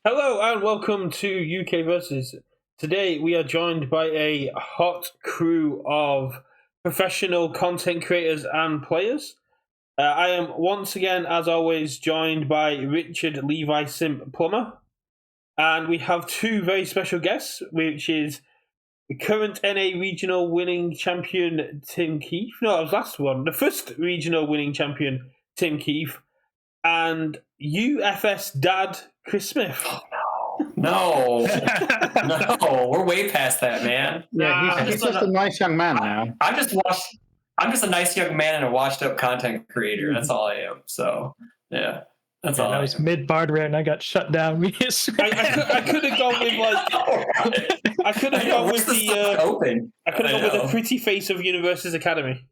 Hello and welcome to Universus. Today we are joined by a hot crew of professional content creators and players. I am once again, as always, joined by Richard Levi Simp Plummer, and we have two very special guests, which is the current NA regional winning champion Tim Keefe. No, that was last one. The first regional winning champion Tim Keefe, and UFS dad Chris Smith. No, we're way past that, man. Yeah, he's just a nice young man now. I'm just a nice young man and a washed-up content creator. That's all I am. So, yeah, that's all. I was mid-bard rare and I got shut down. I could have gone with I could have gone with the pretty face of Universus Academy.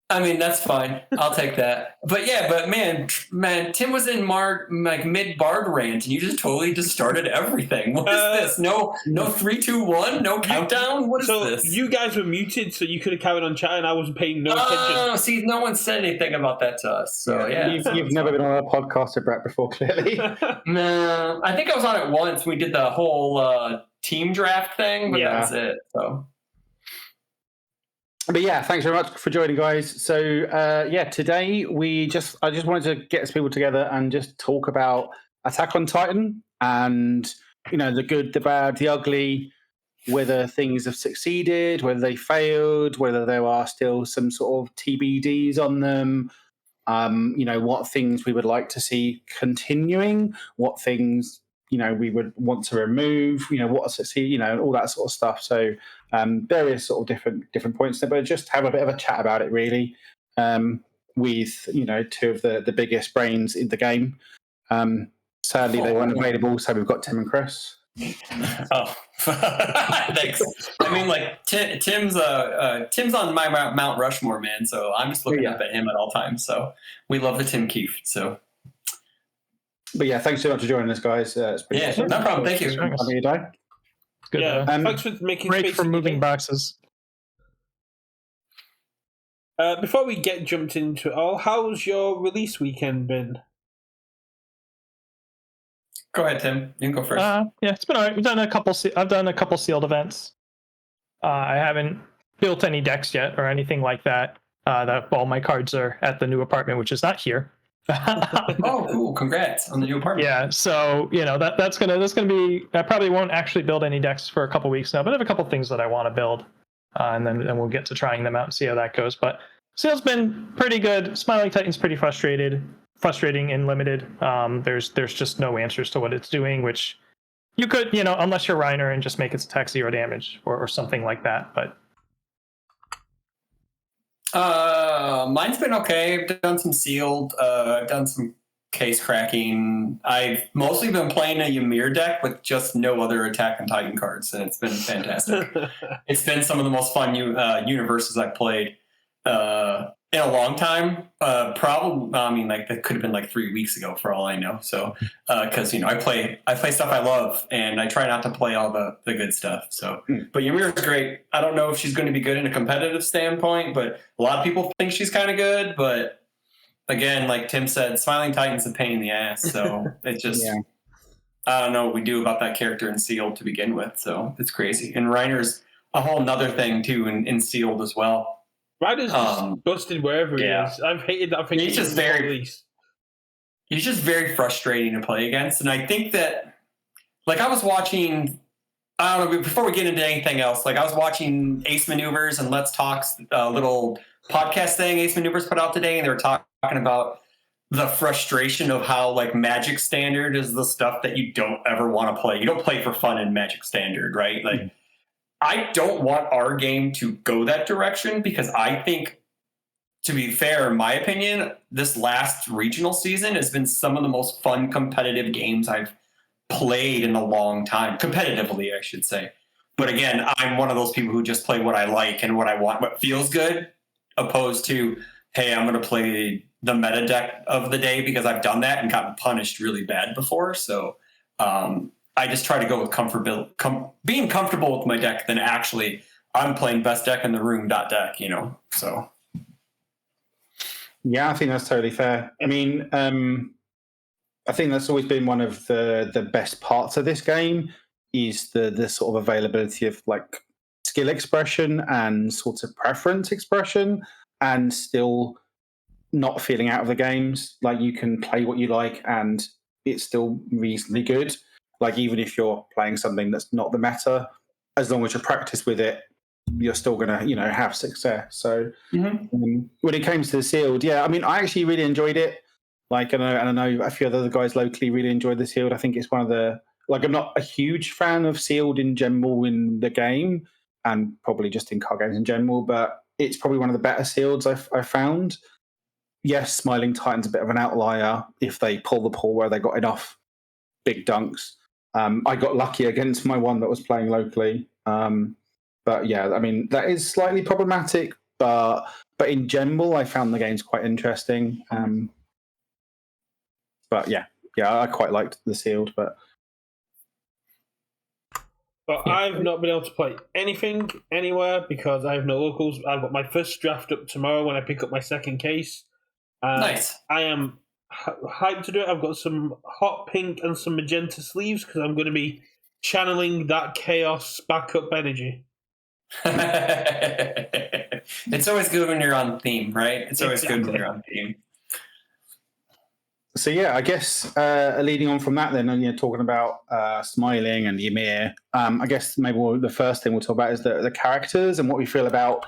I mean, that's fine. I'll take that. But yeah, man, Tim was in mid-bard rant, and you just totally started everything. What is this? No 3, 2, 1, no countdown. What is this? You guys were muted, so you could have carried on chatting. I wasn't paying no attention. Oh, see, no one said anything about that to us. So yeah, you've never been on a podcast with Brett before, clearly. No, I think I was on it once. We did the whole team draft thing, but that was it. So. But yeah, thanks very much for joining, guys. So today I just wanted to get us people together and just talk about Attack on Titan and the good, the bad, the ugly, whether things have succeeded, whether they failed, whether there are still some sort of TBDs on them. What things we would like to see continuing, what things we would want to remove, what succeed, all that sort of stuff. So various sort of different points there, but just have a bit of a chat about it really, with two of the biggest brains in the game. Sadly they weren't available, so we've got Tim and Chris. Oh, thanks. I mean, Tim's on my Mount Rushmore, man. So I'm just looking up at him at all times. So we love the Tim Keefe. So. But yeah, thanks so much for joining us, guys. It's been awesome. No problem. Thank you. Good. Yeah, thanks for making break space for moving boxes. Before we get jumped into it all, how's your release weekend been? Go ahead, Tim. You can go first. Yeah, it's been all right. I've done a couple sealed events. I haven't built any decks yet or anything like that. All my cards are at the new apartment, which is not here. Oh, cool! Congrats on the new apartment. Yeah, so that's gonna be. I probably won't actually build any decks for a couple weeks now, but I have a couple things that I want to build, and then we'll get to trying them out and see how that goes. But sale's been pretty good. Smiling Titan's pretty frustrating and limited. There's just no answers to what it's doing, which you could unless you're Reiner and just make its attack 0 damage or something like that, but. Mine's been okay. I've done some sealed. I've done some case cracking. I've mostly been playing a Ymir deck with just no other Attack on Titan cards, and it's been fantastic. It's been some of the most fun universes I've played in a long time. Probably, I mean, that could have been 3 weeks ago for all I know. So, because I play stuff I love, and I try not to play all the good stuff. So, but Ymir is great. I don't know if she's going to be good in a competitive standpoint, but a lot of people think she's kind of good. But again, like Tim said, Smiling Titan's a pain in the ass. So it's just I don't know what we do about that character in Sealed to begin with. So it's crazy. And Reiner's a whole nother thing too in Sealed as well. Ryder's just busted wherever he is. I've hated that. He's just very frustrating to play against. And I think that, I was watching, I don't know, before we get into anything else, I was watching Ace Maneuvers and Let's Talk's little podcast thing Ace Maneuvers put out today. And they were talking about the frustration of how, Magic Standard is the stuff that you don't ever want to play. You don't play for fun in Magic Standard, right? I don't want our game to go that direction because I think, to be fair, in my opinion, this last regional season has been some of the most fun competitive games I've played in a long time. Competitively, I should say. But again, I'm one of those people who just play what I like and what I want, what feels good, opposed to, hey, I'm going to play the meta deck of the day because I've done that and gotten punished really bad before. So, I just try to go with being comfortable with my deck than actually I'm playing best deck in the room deck, so. Yeah, I think that's totally fair. I mean, I think that's always been one of the best parts of this game is the sort of availability of like skill expression and sort of preference expression, and still not feeling out of the games. Like you can play what you like, and it's still reasonably good. Like even if you're playing something that's not the meta, as long as you practice with it, you're still gonna have success. So when it came to the sealed, yeah, I mean, I actually really enjoyed it. Like, I know a few other guys locally really enjoyed the sealed. I think it's one of the like. I'm not a huge fan of sealed in general in the game, and probably just in card games in general, but it's probably one of the better sealeds I've found. Yes, Smiling Titan's a bit of an outlier if they pull the pull where they got enough big dunks. I got lucky against my one that was playing locally. But yeah, I mean, that is slightly problematic, but in general, I found the games quite interesting. But yeah, I quite liked the sealed, but I've not been able to play anything anywhere because I have no locals. I've got my first draft up tomorrow when I pick up my second case. Nice. I am hyped to do it. I've got some hot pink and some magenta sleeves because I'm going to be channeling that chaos backup energy. It's always good when you're on theme, right? It's always good when you're on theme. So yeah, I guess leading on from that, then talking about Smiling and Ymir, I guess maybe the first thing we'll talk about is the characters and what we feel about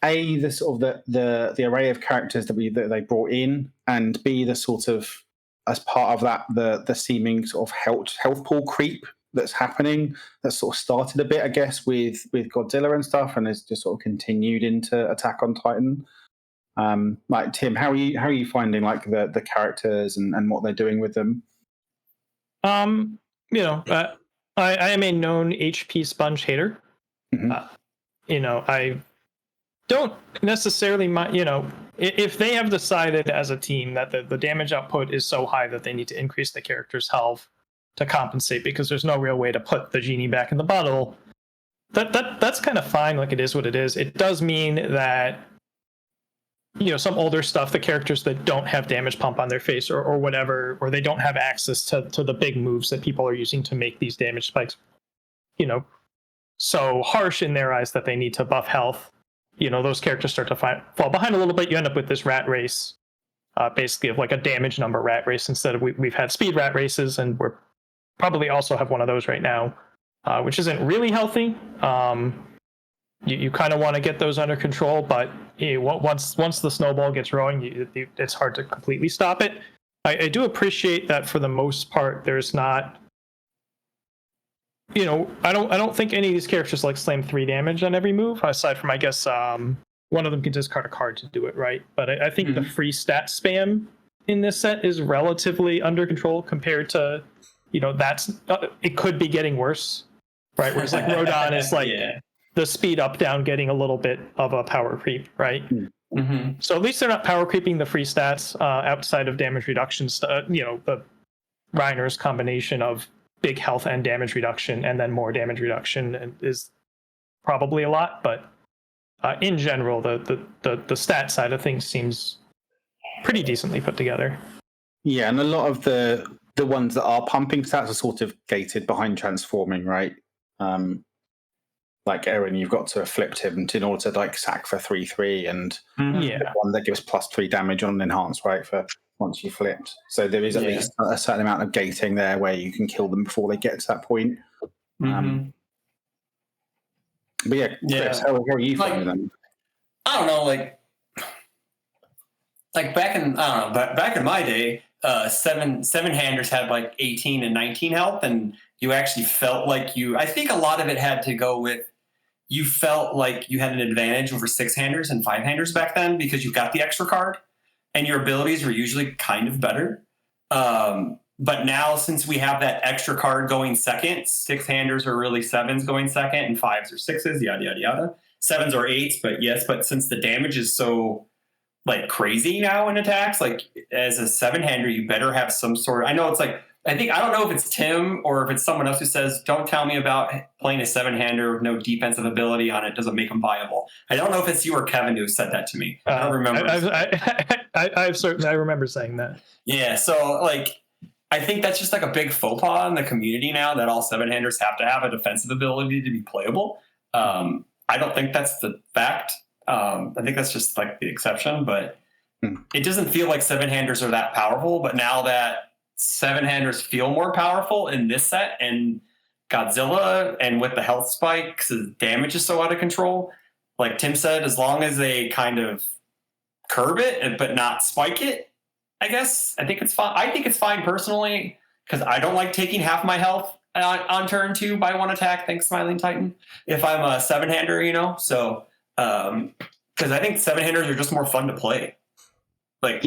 the sort of the array of characters that they brought in, and B, the sort of as part of that the seeming sort of health pool creep that's happening, that sort of started a bit, I guess, with Godzilla and stuff, and has just sort of continued into Attack on Titan. Like Tim, how are you finding like the characters and what they're doing with them? I am a known HP sponge hater. I don't necessarily mind. If they have decided as a team that the damage output is so high that they need to increase the character's health to compensate because there's no real way to put the genie back in the bottle, that's kind of fine. Like, it is what it is. It does mean that some older stuff, the characters that don't have damage pump on their face or whatever, or they don't have access to the big moves that people are using to make these damage spikes, so harsh in their eyes that they need to buff health. Those characters start to fall behind a little bit. You end up with this rat race, basically of like a damage number rat race instead of we've had speed rat races, and we're probably also have one of those right now, which isn't really healthy. You kind of want to get those under control, but once the snowball gets rolling, it's hard to completely stop it. I do appreciate that for the most part. There's not, I don't think any of these characters like slam 3 damage on every move, aside from I guess one of them can discard a card to do it, right? But I think the free stat spam in this set is relatively under control compared to, that's it could be getting worse, right? Whereas like Rodon is like. Yeah. The speed up down getting a little bit of a power creep, right? So at least they're not power creeping the free stats outside of damage reduction. The Reiner's combination of big health and damage reduction, and then more damage reduction is probably a lot. But in general, the stat side of things seems pretty decently put together. Yeah, and a lot of the ones that are pumping stats are sort of gated behind transforming, right? Like Aaron, you've got to have flipped him in order to like sack for 3/3, and one that gives +3 damage on enhanced, right? For once you flipped, so there is at least a certain amount of gating there where you can kill them before they get to that point. But yeah, Chris, how are you finding them? I don't know, like back in back in my day, seven handers had like 18 and 19 health, and you actually felt like I think a lot of it had to go with you felt like you had an advantage over 6-handers and 5-handers back then because you got the extra card and your abilities were usually kind of better. But now, since we have that extra card going second, 6-handers are really 7s going second and 5s or 6s, yada, yada, yada. 7s or 8s, but since the damage is so like crazy now in attacks, like as a 7-hander, you better have some sort of, I know it's like, I don't know if it's Tim or if it's someone else who says, don't tell me about playing a 7-hander with no defensive ability on it doesn't make them viable. I don't know if it's you or Kevin who said that to me. I don't remember. I remember saying that. Yeah. So like, I think that's just like a big faux pas in the community now that all 7-handers have to have a defensive ability to be playable. I don't think that's the fact. I think that's just like the exception, but it doesn't feel like 7-handers are that powerful. But now that 7-handers feel more powerful in this set and Godzilla, and with the health spike, because the damage is so out of control, like Tim said, as long as they kind of curb it but not spike it, I guess I think it's fine. I think it's fine personally because I don't like taking half my health on turn 2 by one attack. Thanks, Smiling Titan. If I'm a 7-hander, so because I think 7-handers are just more fun to play. Like,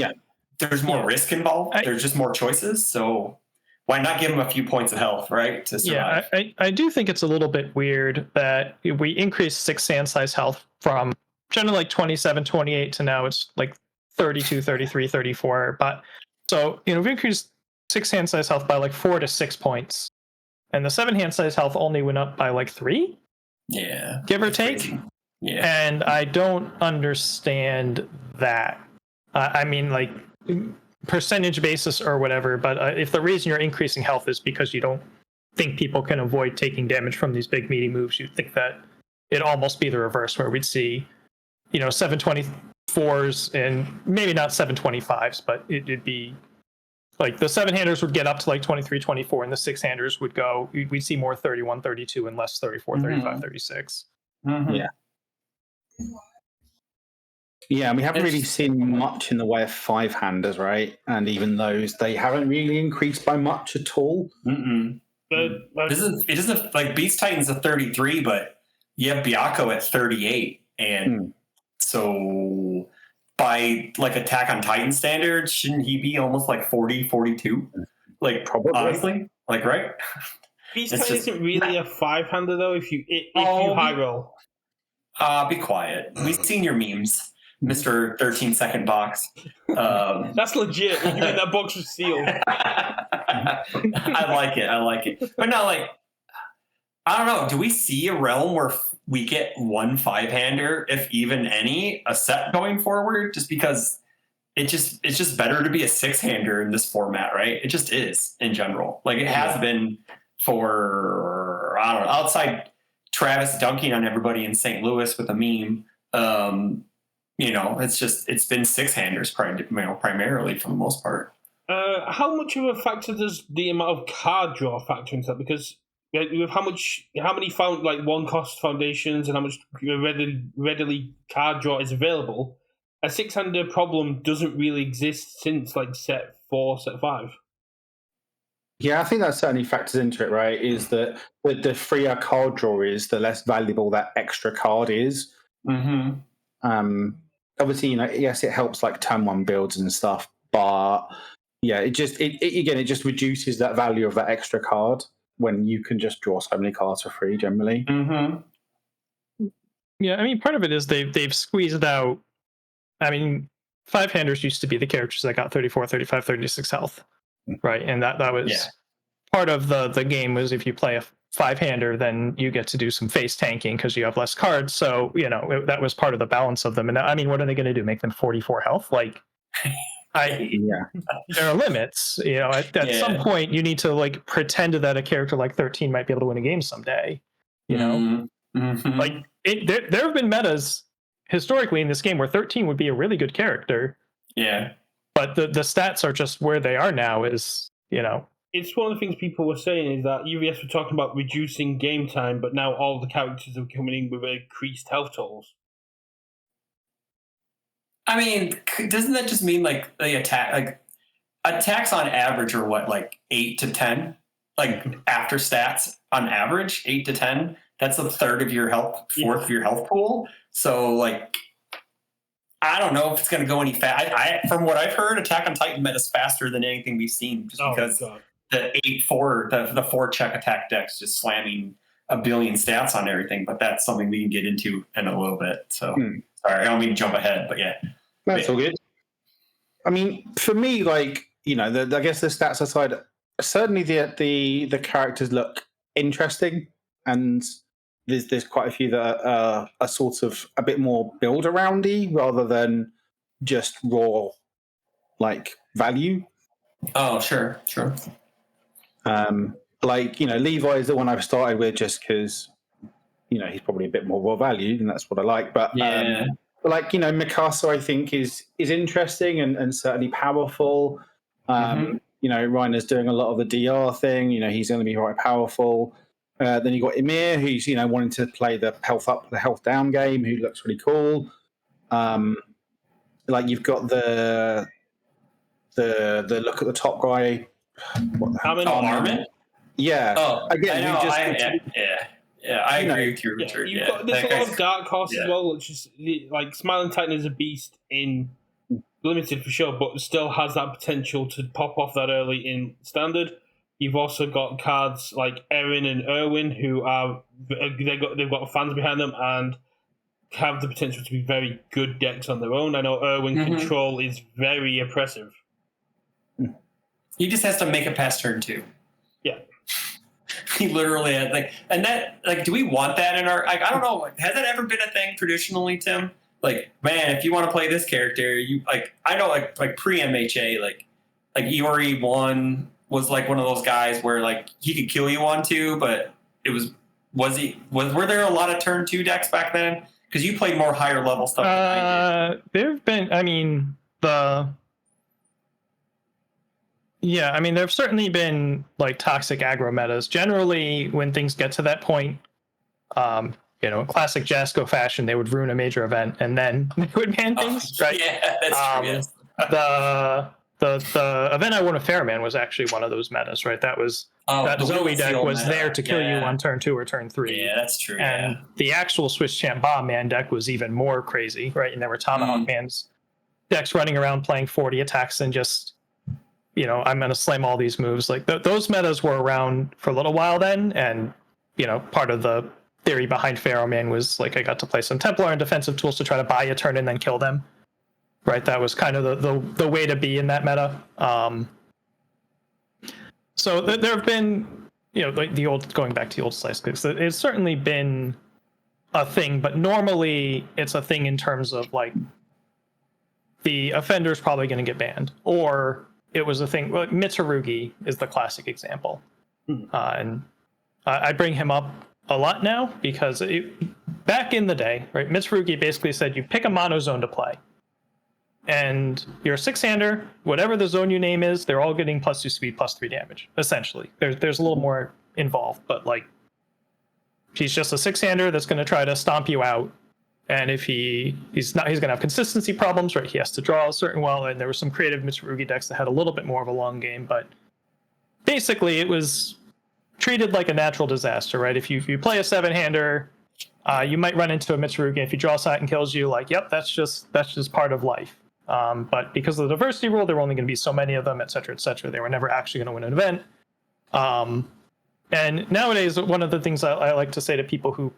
there's more risk involved. There's just more choices. So why not give them a few points of health, right, to survive? Yeah, I do think it's a little bit weird that we increased 6 hand size health from generally like 27, 28 to now it's like 32, 33, 34. But so, we increased 6 hand size health by like 4 to 6 points. And the 7 hand size health only went up by like 3? Yeah. Give or take? Crazy. Yeah. And I don't understand that. I mean, like, percentage basis or whatever, but if the reason you're increasing health is because you don't think people can avoid taking damage from these big meaty moves, you'd think that it'd almost be the reverse, where we'd see 724s and maybe not 725s, but it'd be like the 7-handers would get up to like 23, 24, and the 6-handers would go, we'd see more 31, 32 and less 34, 35, 36. Yeah. Yeah, and we haven't really seen much in the way of 5-handers, right? And even those, they haven't really increased by much at all. It isn't like Beast Titan's a 33, but you have Byakko at 38. And so by like Attack on Titan standards, shouldn't he be almost like 40, 42? Like, probably. Honestly, like, right? Beast Titan isn't really a 5-hander, though, if you high roll. Be quiet. We've seen your memes. Mr. 13-second box. That's legit. You're in that box was sealed. I like it. But not like, I don't know. Do we see a realm where we get one 5-hander, if even any, a set going forward? Just because it's just better to be a 6-hander in this format, right? It just is in general. Like it has been for, I don't know, outside Travis dunking on everybody in St. Louis with a meme. It's been 6-handers primarily for the most part. How much of a factor does the amount of card draw factor into that? Because with how many found like 1-cost foundations and how much readily card draw is available, a 6-hander problem doesn't really exist since like set 4, set 5. Yeah, I think that certainly factors into it, right? Is that the freer card draw is, the less valuable that extra card is. Obviously, yes, it helps like turn 1 builds and stuff, but yeah, it just reduces that value of that extra card when you can just draw so many cards for free generally. Yeah, I mean, part of it is they've squeezed out. I mean, 5-handers used to be the characters that got 34, 35, 36 health, right? And that was part of the game was if you play a 5-hander, then you get to do some face tanking because you have less cards. So, that was part of the balance of them. And I mean, what are they going to do? Make them 44 health? Like, there are limits. At some point, you need to like pretend that a character like 13 might be able to win a game someday. Like there have been metas historically in this game where 13 would be a really good character. Yeah, but the stats are just where they are now. Is It's one of the things people were saying is that UVS were talking about reducing game time, but now all the characters are coming in with increased health totals. I mean, doesn't that just mean like the attacks on average are what, like 8 to 10? Like after stats on average, 8 to 10. That's a third of your health, fourth of your health pool. So like, I don't know if it's going to go any fast. From what I've heard, Attack on Titan meta is faster than anything we've seen, just because the 8-4, the 4-check attack deck's just slamming a billion stats on everything. But that's something we can get into in a little bit. So sorry, I don't mean to jump ahead, but yeah, that's all good. I mean, for me, like I guess the stats aside, certainly the characters look interesting, and there's quite a few that are sort of a bit more build aroundy rather than just raw like value. Oh, sure. Like, Levi is the one I've started with just because, he's probably a bit more well valued, and that's what I like. But Yeah. like, Mikasa, I think is interesting and certainly powerful. Reiner's doing a lot of the DR thing. He's going to be quite powerful. Then you got Emir, who's wanting to play the health up, the health down game, who looks really cool. Like you've got the look at the top guy. Armin? Yeah. Oh, again, I know. I agree with you, Richard. There's a lot of dark horse as well, which is like Smiling Titan is a beast in limited for sure, but still has that potential to pop off that early in standard. You've also got cards like Erin and Erwin, who are they've got fans behind them and have the potential to be very good decks on their own. I know Erwin Control is very oppressive. He just has to make it past turn 2. Yeah. He literally had do we want that in our, I don't know, has that ever been a thing traditionally, Tim? Like, man, if you want to play this character, you I know like pre-MHA, like Iori 1 was like one of those guys where like he could kill you on 2, but it were there a lot of turn 2 decks back then? Because you played more higher level stuff than I did. There've been, there've certainly been like toxic aggro metas. Generally, when things get to that point, classic Jasko fashion, they would ruin a major event and then they would ban things, right? Yeah, that's true. Yes. The event I won with Fairman was actually one of those metas, right? That was that Zoe deck was there to kill you on turn 2 or turn 3. Yeah, that's true. And the actual Swiss Champ Bomb Man deck was even more crazy, right? And there were Tomahawk Man's decks running around playing 40 attacks and just, I'm going to slam all these moves. Like those metas were around for a little while then, and part of the theory behind Pharaoh Man was like I got to play some Templar and defensive tools to try to buy a turn and then kill them. Right, that was kind of the way to be in that meta. So there have been, like going back to the old slice clicks, it's certainly been a thing, but normally it's a thing in terms of like the offender's probably going to get banned, or it was a thing. Well, Mitsurugi is the classic example, and I bring him up a lot now because back in the day, right, Mitsurugi basically said you pick a mono zone to play. And you're a 6-hander, whatever the zone you name is, they're all getting +2 speed, +3 damage. Essentially, there's a little more involved, but like he's just a 6-hander that's going to try to stomp you out. And if he's going to have consistency problems, right? He has to draw a certain well. And there were some creative Mitsurugi decks that had a little bit more of a long game, but basically it was treated like a natural disaster, right? If you play a 7-hander, you might run into a Mitsurugi. If you draw a sight and kills you, like, yep, that's just part of life. But because of the diversity rule, there were only going to be so many of them, et cetera, et cetera. They were never actually going to win an event. And nowadays, one of the things I like to say to people who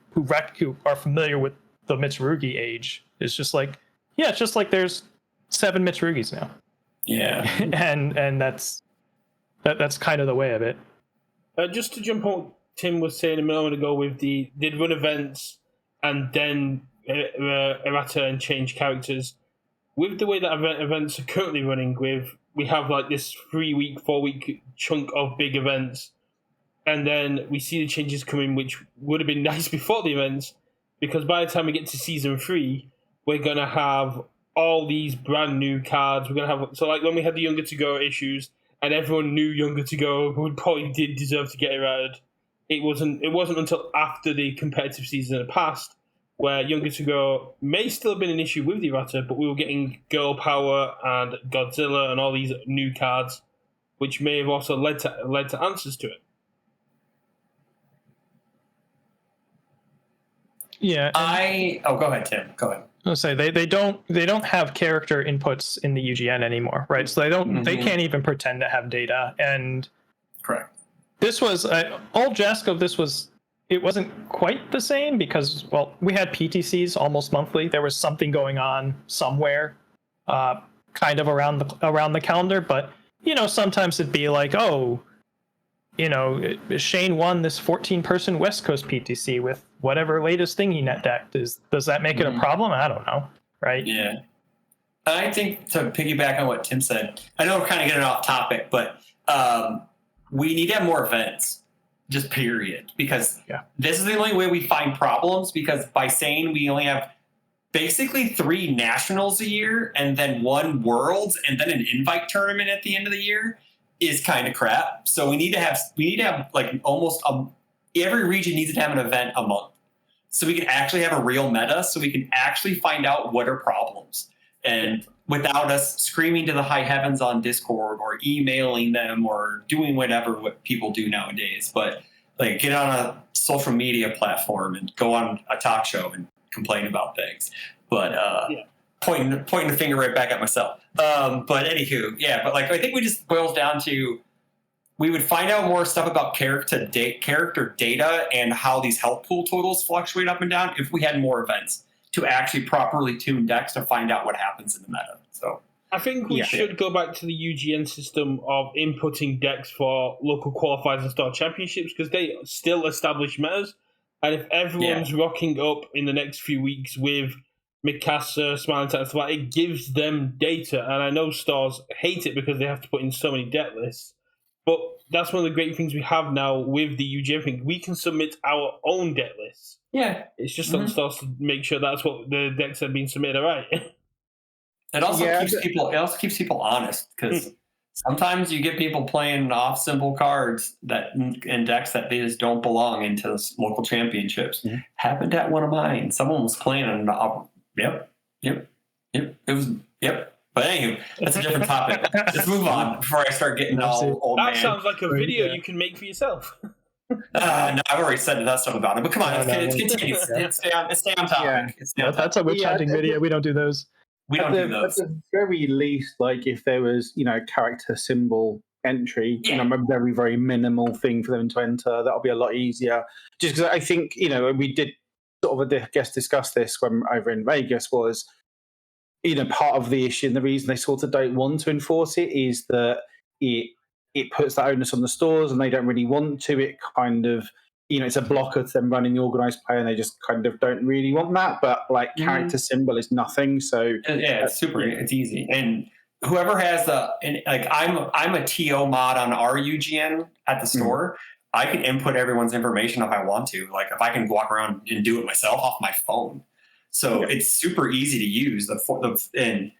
are familiar with the Mitsurugi age is just like, yeah, it's just like there's 7 Mitsurugis now. Yeah. and that's kind of the way of it. Just to jump on what Tim was saying a moment ago with did run events and then errata and change characters. With the way that events are currently running, we have like this 3-week, 4-week chunk of big events, and then we see the changes coming, which would have been nice before the events, because by the time we get to season 3, we're gonna have all these brand new cards. We're gonna have like when we had the Younger to Go issues, and everyone knew Younger to Go would probably did deserve to get errated. It wasn't until after the competitive season had passed where Younger to Go may still have been an issue with the errata, but we were getting Girl Power and Godzilla and all these new cards, which may have also led to answers to it. Yeah. Go ahead, Tim. Go ahead. I'll say they don't have character inputs in the UGN anymore, right? So they can't even pretend to have data. And correct. This was old Jasko. It wasn't quite the same because, well, we had PTCs almost monthly. There was something going on somewhere, kind of around the calendar. But sometimes it'd be like, oh, Shane won this 14-person West Coast PTC with whatever latest thing he net decked. Does that make it a problem? I don't know, right? Yeah. I think to piggyback on what Tim said, I know we're kind of getting off topic, but we need to have more events, just period. Because this is the only way we find problems, because by saying we only have basically 3 nationals a year and then 1 worlds and then an invite tournament at the end of the year is kind of crap. So we need to have like almost every region needs to have an event a month. So we can actually have a real meta, so we can actually find out what are problems. And without us screaming to the high heavens on Discord or emailing them or doing what people do nowadays. But like get on a social media platform and go on a talk show and complain about things. But pointing the finger right back at myself. But anywho, but like I think we just boils down to we would find out more stuff about character data and how these health pool totals fluctuate up and down if we had more events to actually properly tune decks to find out what happens in the meta. So I think we should go back to the UGN system of inputting decks for local qualifiers and star championships, because they still establish metas. And if everyone's rocking up in the next few weeks with Mikasa, Smiling Titan, stuff, it gives them data. And I know stars hate it because they have to put in so many deck lists. But that's one of the great things we have now with the UGN thing. We can submit our own deck lists. Yeah. It's just on stars to make sure that's what the decks have been submitted, right? It also keeps people honest, because sometimes you get people playing off simple cards in decks that they just don't belong into local championships. Happened at one of mine. Someone was playing and it was But anyway, that's a different topic. Let's move on before I start getting all old man. That sounds like a video you can make for yourself. No, I've already said that stuff about it. But come on, let's continue. Let's stay on topic. That's a witch hunting video. We don't do those. We don't do those. At the very least, like if there was, character symbol entry, a very, very minimal thing for them to enter, that'll be a lot easier. Just because I think, we did sort of, discuss this when over in Vegas was, part of the issue and the reason they sort of don't want to enforce it is that it puts that onus on the stores and they don't really want to. It kind of, it's a blocker to them running the organized play and they just kind of don't really want that. But like character symbol is nothing. So it's super, it's easy. And whoever has I'm a TO mod on our UGN at the store. I can input everyone's information if I want to. Like if I can walk around and do it myself off my phone. So it's super easy to use. And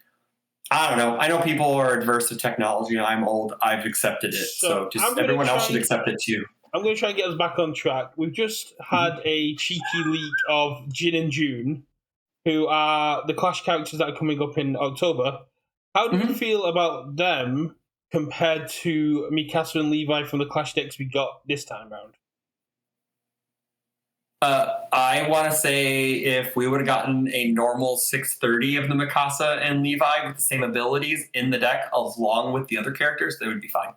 I don't know. I know people are adverse to technology. I'm old. I've accepted it. So just everyone else should accept it too. I'm going to try and get us back on track. We've just had a cheeky leak of Jin and June, who are the Clash characters that are coming up in October. How do you feel about them compared to Mikasa and Levi from the Clash decks we got this time around? I want to say if we would have gotten a normal 630 of the Mikasa and Levi with the same abilities in the deck along with the other characters, they would be fine.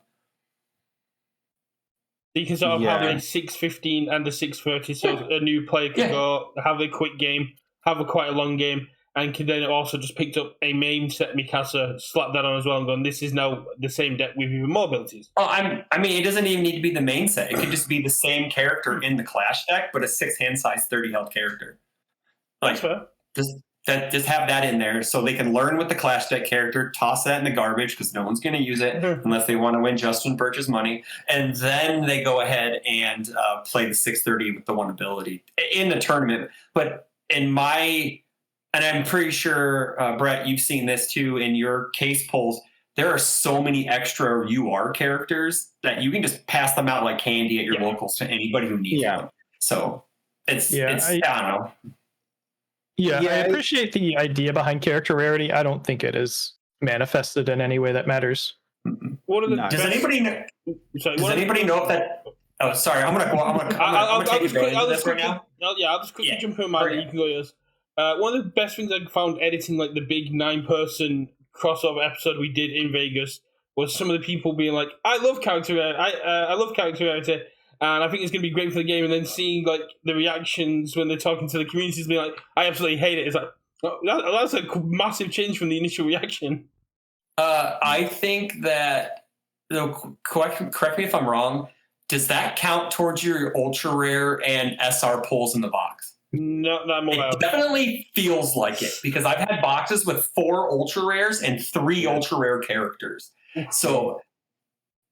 You can sort of have a 615 and a 630, so a new player can go, have a quick game, have quite a long game, and can then also just picked up a main set Mikasa, slap that on as well, and gone, this is now the same deck with even more abilities. Oh, I mean, it doesn't even need to be the main set. It could just be the same character in the Clash deck, but a 6-hand size 30 health character. That's fair. Just have that in there so they can learn with the Clash deck character, toss that in the garbage because no one's going to use it unless they want to win Justin Birch's money. And then they go ahead and play the 630 with the one ability in the tournament. But and I'm pretty sure, Brett, you've seen this too in your case polls. There are so many extra UR characters that you can just pass them out like candy at your locals to anybody who needs them. So I don't know. Yeah, I appreciate the idea behind character rarity. I don't think it is manifested in any way that matters. Does anybody know? If that? Oh, sorry. I'm gonna take advantage of this right now. I'll just quickly jump in mine and you can go yours. One of the best things I found editing like the big 9-person crossover episode we did in Vegas was some of the people being like, I love character rarity. I love character rarity. And I think it's going to be great for the game. And then seeing like the reactions when they're talking to the communities, being like, I absolutely hate it. It's like, that's a massive change from the initial reaction. I think that, correct me if I'm wrong, does that count towards your ultra rare and SR pulls in the box? Not that I'm aware It of. definitely feels like it because I've had boxes with 4 ultra rares and 3 ultra rare characters. So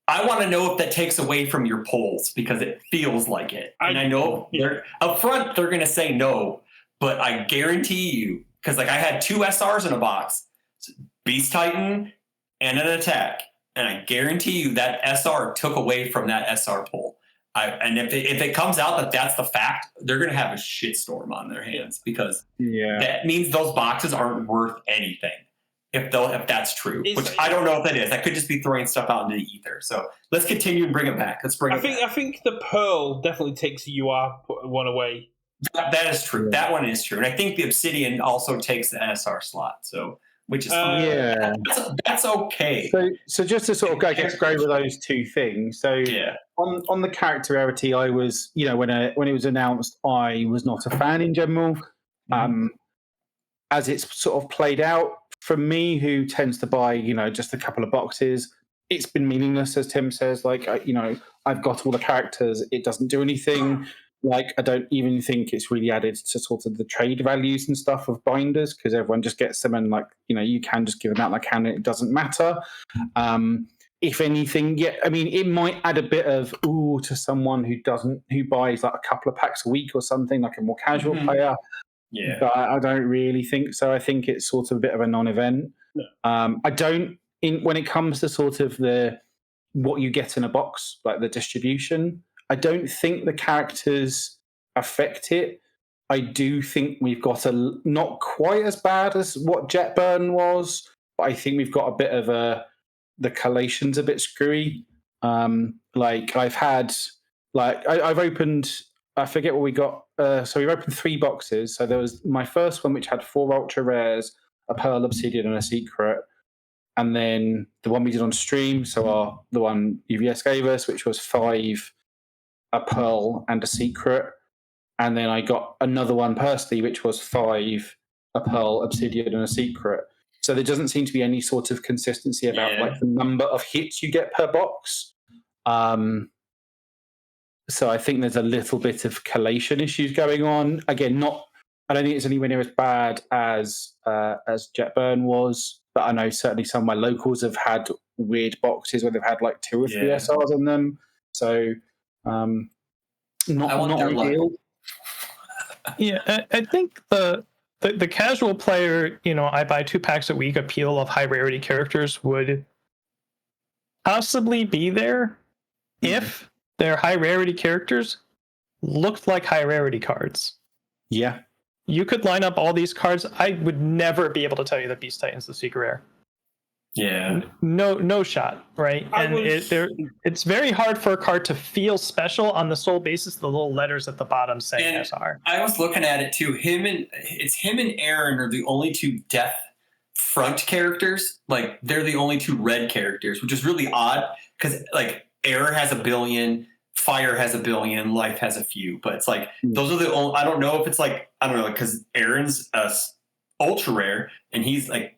I want to know if that takes away from your pulls because it feels like it. And I know they're up front they're going to say no, but I guarantee you because like I had 2 SRs in a box, Beast Titan and an attack, and I guarantee you that SR took away from that SR pull. And if it comes out that that's the fact, they're going to have a shitstorm on their hands because that means those boxes aren't worth anything. If that's true, which I don't know if that is. That could just be throwing stuff out into the ether. So let's continue and bring it back. Let's bring it back. I think the Pearl definitely takes the UR one away. That is true. That one is true. And I think the Obsidian also takes the NSR slot. So which is fine. That's okay. So just to sort of go over those two things. So on the character rarity, I was, when it was announced, I was not a fan in general. As it's sort of played out, for me, who tends to buy, just a couple of boxes, it's been meaningless, as Tim says. Like, I've got all the characters. It doesn't do anything. Like, I don't even think it's really added to sort of the trade values and stuff of binders because everyone just gets them and, like, you can just give them out like can. It doesn't matter. If anything, it might add a bit of to someone who buys like a couple of packs a week or something, like a more casual player. Yeah, but I don't really think so. I think it's sort of a bit of a non-event. No. I don't when it comes to sort of what you get in a box, like the distribution. I don't think the characters affect it. I do think we've got not quite as bad as what Jetburn was, but I think we've got a bit of the collation's a bit screwy. Like I've had, I've opened. I forget what we got. So we opened 3 boxes. So there was my first one, which had 4 ultra rares, a Pearl, Obsidian, and a Secret. And then the one we did on stream, so the one UVS gave us, which was 5, a Pearl, and a Secret. And then I got another one personally, which was 5, a Pearl, Obsidian, and a Secret. So there doesn't seem to be any sort of consistency about like the number of hits you get per box. So I think there's a little bit of collation issues going on. Again, I don't think it's anywhere near as bad as Jetburn was, but I know certainly some of my locals have had weird boxes where they've had like 2 or 3 SRs on them. So not ideal. Yeah, I think the casual player, I buy 2 packs a week appeal of high rarity characters would possibly be there if their high rarity characters looked like high rarity cards. Yeah. You could line up all these cards. I would never be able to tell you that Beast Titan's the secret rare. Yeah. No shot, right? It's very hard for a card to feel special on the sole basis of the little letters at the bottom saying SR. I was looking at it too. Him and Aaron are the only 2 death front characters. Like they're the only 2 red characters, which is really odd because like Air has a billion, Fire has a billion, Life has a few, but it's like those are the only. I don't know if it's like because Aaron's ultra rare and he's like.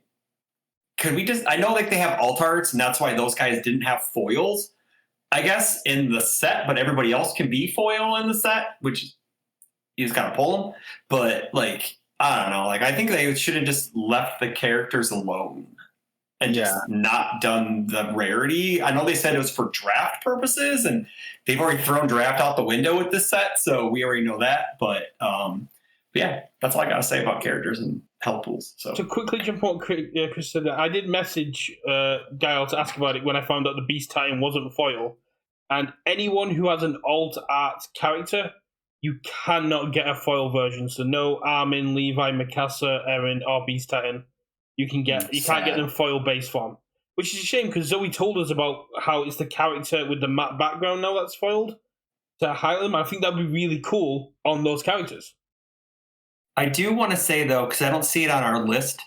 Could we just? I know like they have alt arts and that's why those guys didn't have foils, I guess, in the set, but everybody else can be foil in the set, which you just gotta pull them. But like I don't know, like I think they should have just left the characters alone. And just not done the rarity. I know they said it was for draft purposes, and they've already thrown draft out the window with this set, so we already know that. But yeah, that's all I got to say about characters and health pools. So to quickly jump on Chris said that I did message Gail to ask about it when I found out the Beast Titan wasn't foil. And anyone who has an alt art character, you cannot get a foil version. So no Armin, Levi, Mikasa, Eren, or Beast Titan. You can't get them foil base form, which is a shame because Zoe told us about how it's the character with the matte background now that's foiled to highlight them. I think that'd be really cool on those characters. I do want to say though, because I don't see it on our list,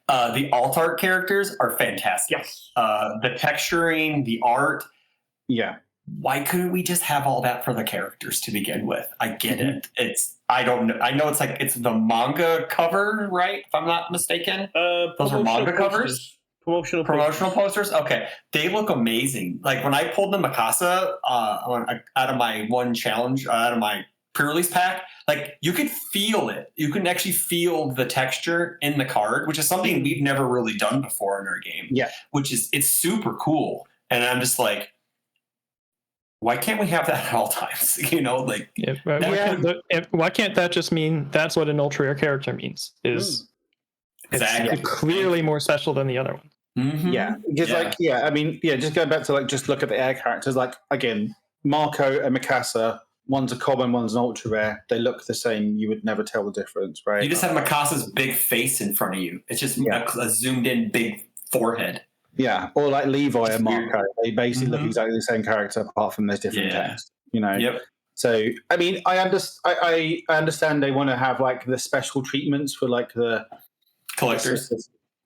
the alt art characters are fantastic. Yes, the texturing, the art. Yeah. Why couldn't we just have all that for the characters to begin with? I get it. I don't know. I know it's the manga cover, right? If I'm not mistaken. Those are manga covers. Promotional posters. Okay, they look amazing. Like when I pulled the Mikasa out of my one challenge, out of my pre-release pack, like you could feel it. You can actually feel the texture in the card, which is something we've never really done before in our game. Yeah. It's super cool. And I'm just like, why can't we have that at all times? You know, like why can't that just mean that's what an ultra rare character means? Is exactly it's clearly more special than the other one. Mm-hmm. Yeah, because I mean, just going back to like just look at the air characters. Like again, Marco and Mikasa, one's a common, one's an ultra rare. They look the same. You would never tell the difference, right? You just have Mikasa's big face in front of you. It's just a zoomed in big forehead. Yeah, or like Levi and Marco. They basically look exactly the same character, apart from there's different text. You know. Yep. So I mean, I understand they want to have like the special treatments for like the collectors.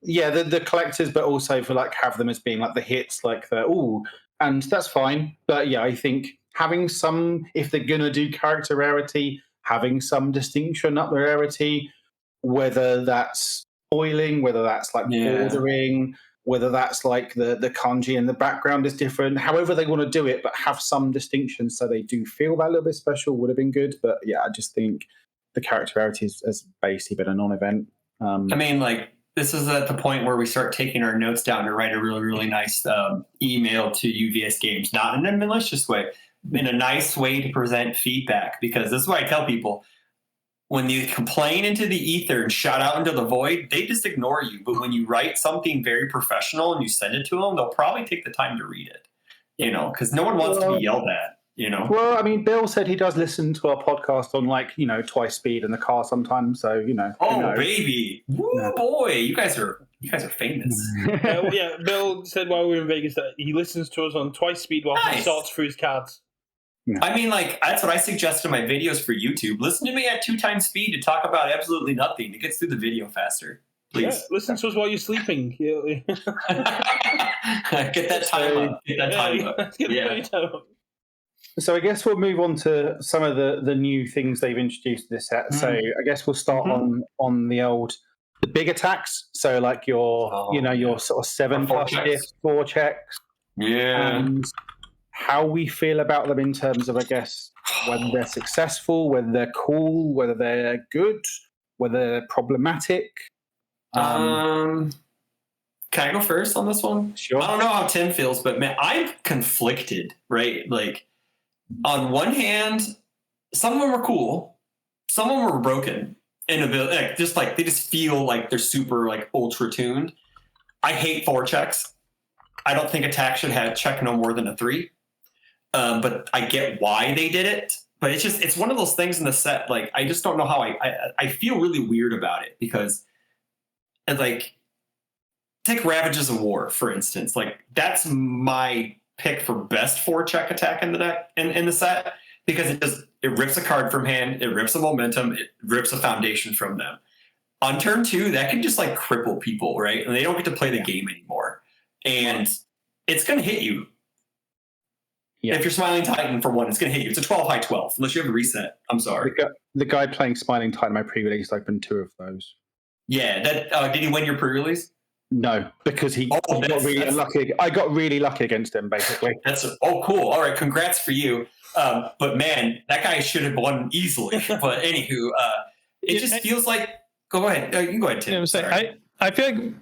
The collectors, but also for like have them as being like the hits, like and that's fine. But yeah, I think having some, if they're gonna do character rarity, having some distinction up the rarity, whether that's foiling, whether that's like bordering, whether that's like the kanji in the background is different, however they want to do it, but have some distinction so they do feel that little bit special would have been good. But yeah, I just think the character rarity has basically been a non-event. I mean, like, this is at the point where we start taking our notes down to write a really, really nice email to UVS Games, not in a malicious way, in a nice way to present feedback. Because this is what I tell people. When you complain into the ether and shout out into the void, they just ignore you. But when you write something very professional and you send it to them, they'll probably take the time to read it, you know, because no one wants to be yelled at. You know? Well, I mean, Bill said he does listen to our podcast on, like, you know, twice speed in the car sometimes. So, you know. Oh, baby. Woo, boy. You guys are famous. Bill said while we were in Vegas that he listens to us on twice speed while he sorts through his cards. I mean, like, that's what I suggest in my videos for YouTube. Listen to me at 2 times speed to talk about absolutely nothing. It gets through the video faster. Please. Yeah, listen to us while you're sleeping. Get that time up. Get that time up. So I guess we'll move on to some of the new things they've introduced to this set. So I guess we'll start on the big attacks. So like your sort of 7+ hits, 4 checks. Yeah. And how we feel about them in terms of, I guess, whether they're successful, whether they're cool, whether they're good, whether they're problematic. Can I go first on this one? Sure. I don't know how Tim feels, but man, I'm conflicted, right? Like, on one hand, some of them are cool, some of them are broken in a just like they just feel like they're super like ultra tuned. I hate 4 checks. I don't think attack should have check no more than a 3. But I get why they did it. But it's one of those things in the set. Like, I just don't know how I feel really weird about it because, like, take Ravages of War for instance. Like, that's my pick for best 4 check attack in the deck in the set because it rips a card from hand, it rips a momentum, it rips a foundation from them. On turn 2, that can just like cripple people, right? And they don't get to play the game anymore. And it's going to hit you. Yeah. If you're Smiling Titan for 1, it's going to hit you. It's a 12 high 12 unless you have a reset. I'm sorry. The guy playing Smiling Titan, my pre-release, opened 2 of those. Yeah, that did he win your pre-release? No, because he got really unlucky. I got really lucky against him, basically. Cool. All right, congrats for you. But man, that guy should have won easily. But anywho, it just feels like. Go ahead. You can go ahead, Tim. I feel like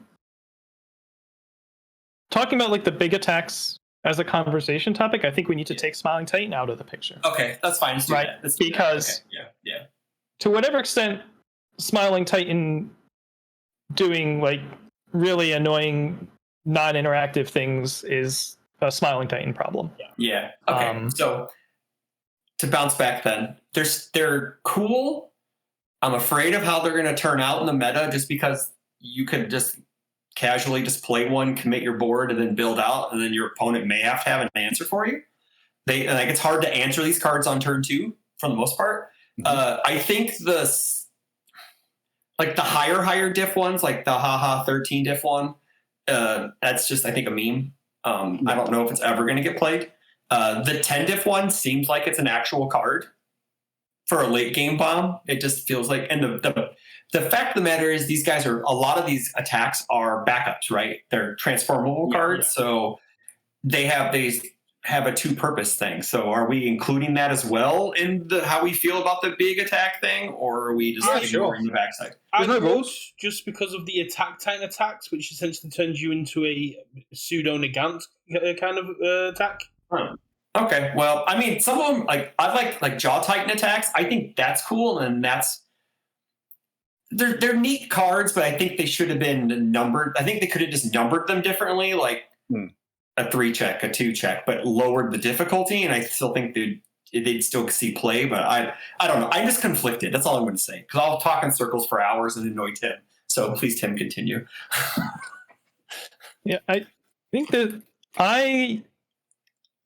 talking about like the big attacks as a conversation topic. I think we need to take Smiling Titan out of the picture. Okay, that's fine. Because yeah. To whatever extent, Smiling Titan doing like really annoying non-interactive things is a Smiling Titan problem. Yeah. Okay. So to bounce back then, they're cool. I'm afraid of how they're going to turn out in the meta just because you could just casually just play one, commit your board, and then build out, and then your opponent may have to have an answer for you. It's hard to answer these cards on turn 2 for the most part. I think the higher diff ones, like the haha 13 diff one, that's just, I think, a meme. I don't know if it's ever going to get played. The 10 diff one seems like it's an actual card for a late game bomb. It just feels like, and the fact of the matter is a lot of these attacks are backups, right? They're transformable cards. So they have these have a two-purpose thing. So are we including that as well in how we feel about the big attack thing, or are we just ignoring the backside? There's no rules, just because of the attack titan attacks, which essentially turns you into a pseudo Nagant kind of attack. Huh. Okay, well, I mean, some of them, like I like Jaw Titan attacks. I think that's cool, and they're neat cards, but I think they should have been numbered. I think they could have just numbered them differently, like a 3-check, a 2-check, but lowered the difficulty. And I still think they'd still see play, but I don't know. I'm just conflicted. That's all I'm going to say, because I'll talk in circles for hours and annoy Tim. So please, Tim, continue. Yeah, I think that I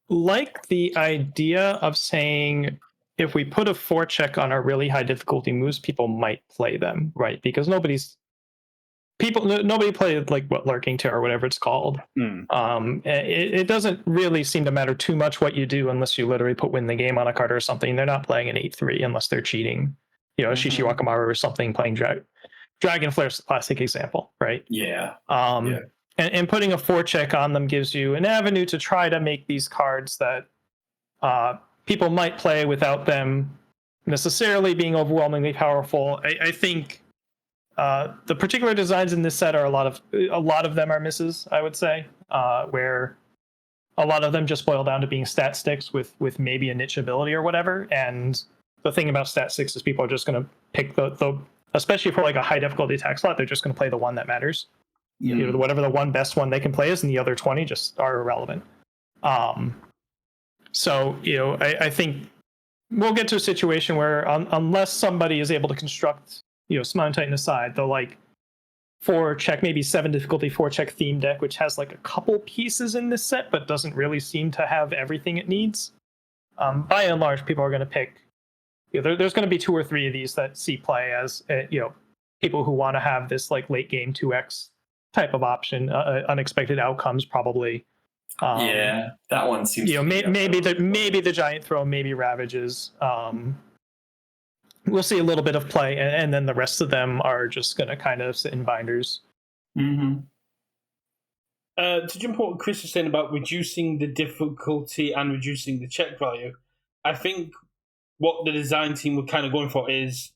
like the idea of saying if we put a 4-check on our really high difficulty moves, people might play them, right? Because nobody played like what Lurking Terror or whatever it's called. It doesn't really seem to matter too much what you do unless you literally put win the game on a card or something. They're not playing an 8-3 unless they're cheating. You know, Shishi Wakamaru or something playing Dragon Flare's a classic example, right? Yeah. And putting a 4-check on them gives you an avenue to try to make these cards that people might play without them necessarily being overwhelmingly powerful. I think the particular designs in this set are a lot of them are misses, I would say, where a lot of them just boil down to being stat sticks with maybe a niche ability or whatever. And the thing about stat sticks is people are just going to pick the especially for like a high difficulty attack slot, they're just going to play the one that matters. You know, whatever the one best one they can play is, and the other 20 just are irrelevant. So, you know, I think we'll get to a situation where unless somebody is able to construct, you know, Smile Titan aside, the like 4-check, maybe 7 difficulty 4-check theme deck, which has like a couple pieces in this set, but doesn't really seem to have everything it needs. By and large, people are going to pick, you know, there's going to be 2 or 3 of these that see play as, you know, people who want to have this like late game 2x type of option, unexpected outcomes probably. Yeah, that one seems. You know, maybe the giant throw, maybe Ravages. We'll see a little bit of play, and then the rest of them are just going to kind of sit in binders. To jump on what Chris was saying about reducing the difficulty and reducing the check value, I think what the design team were kind of going for is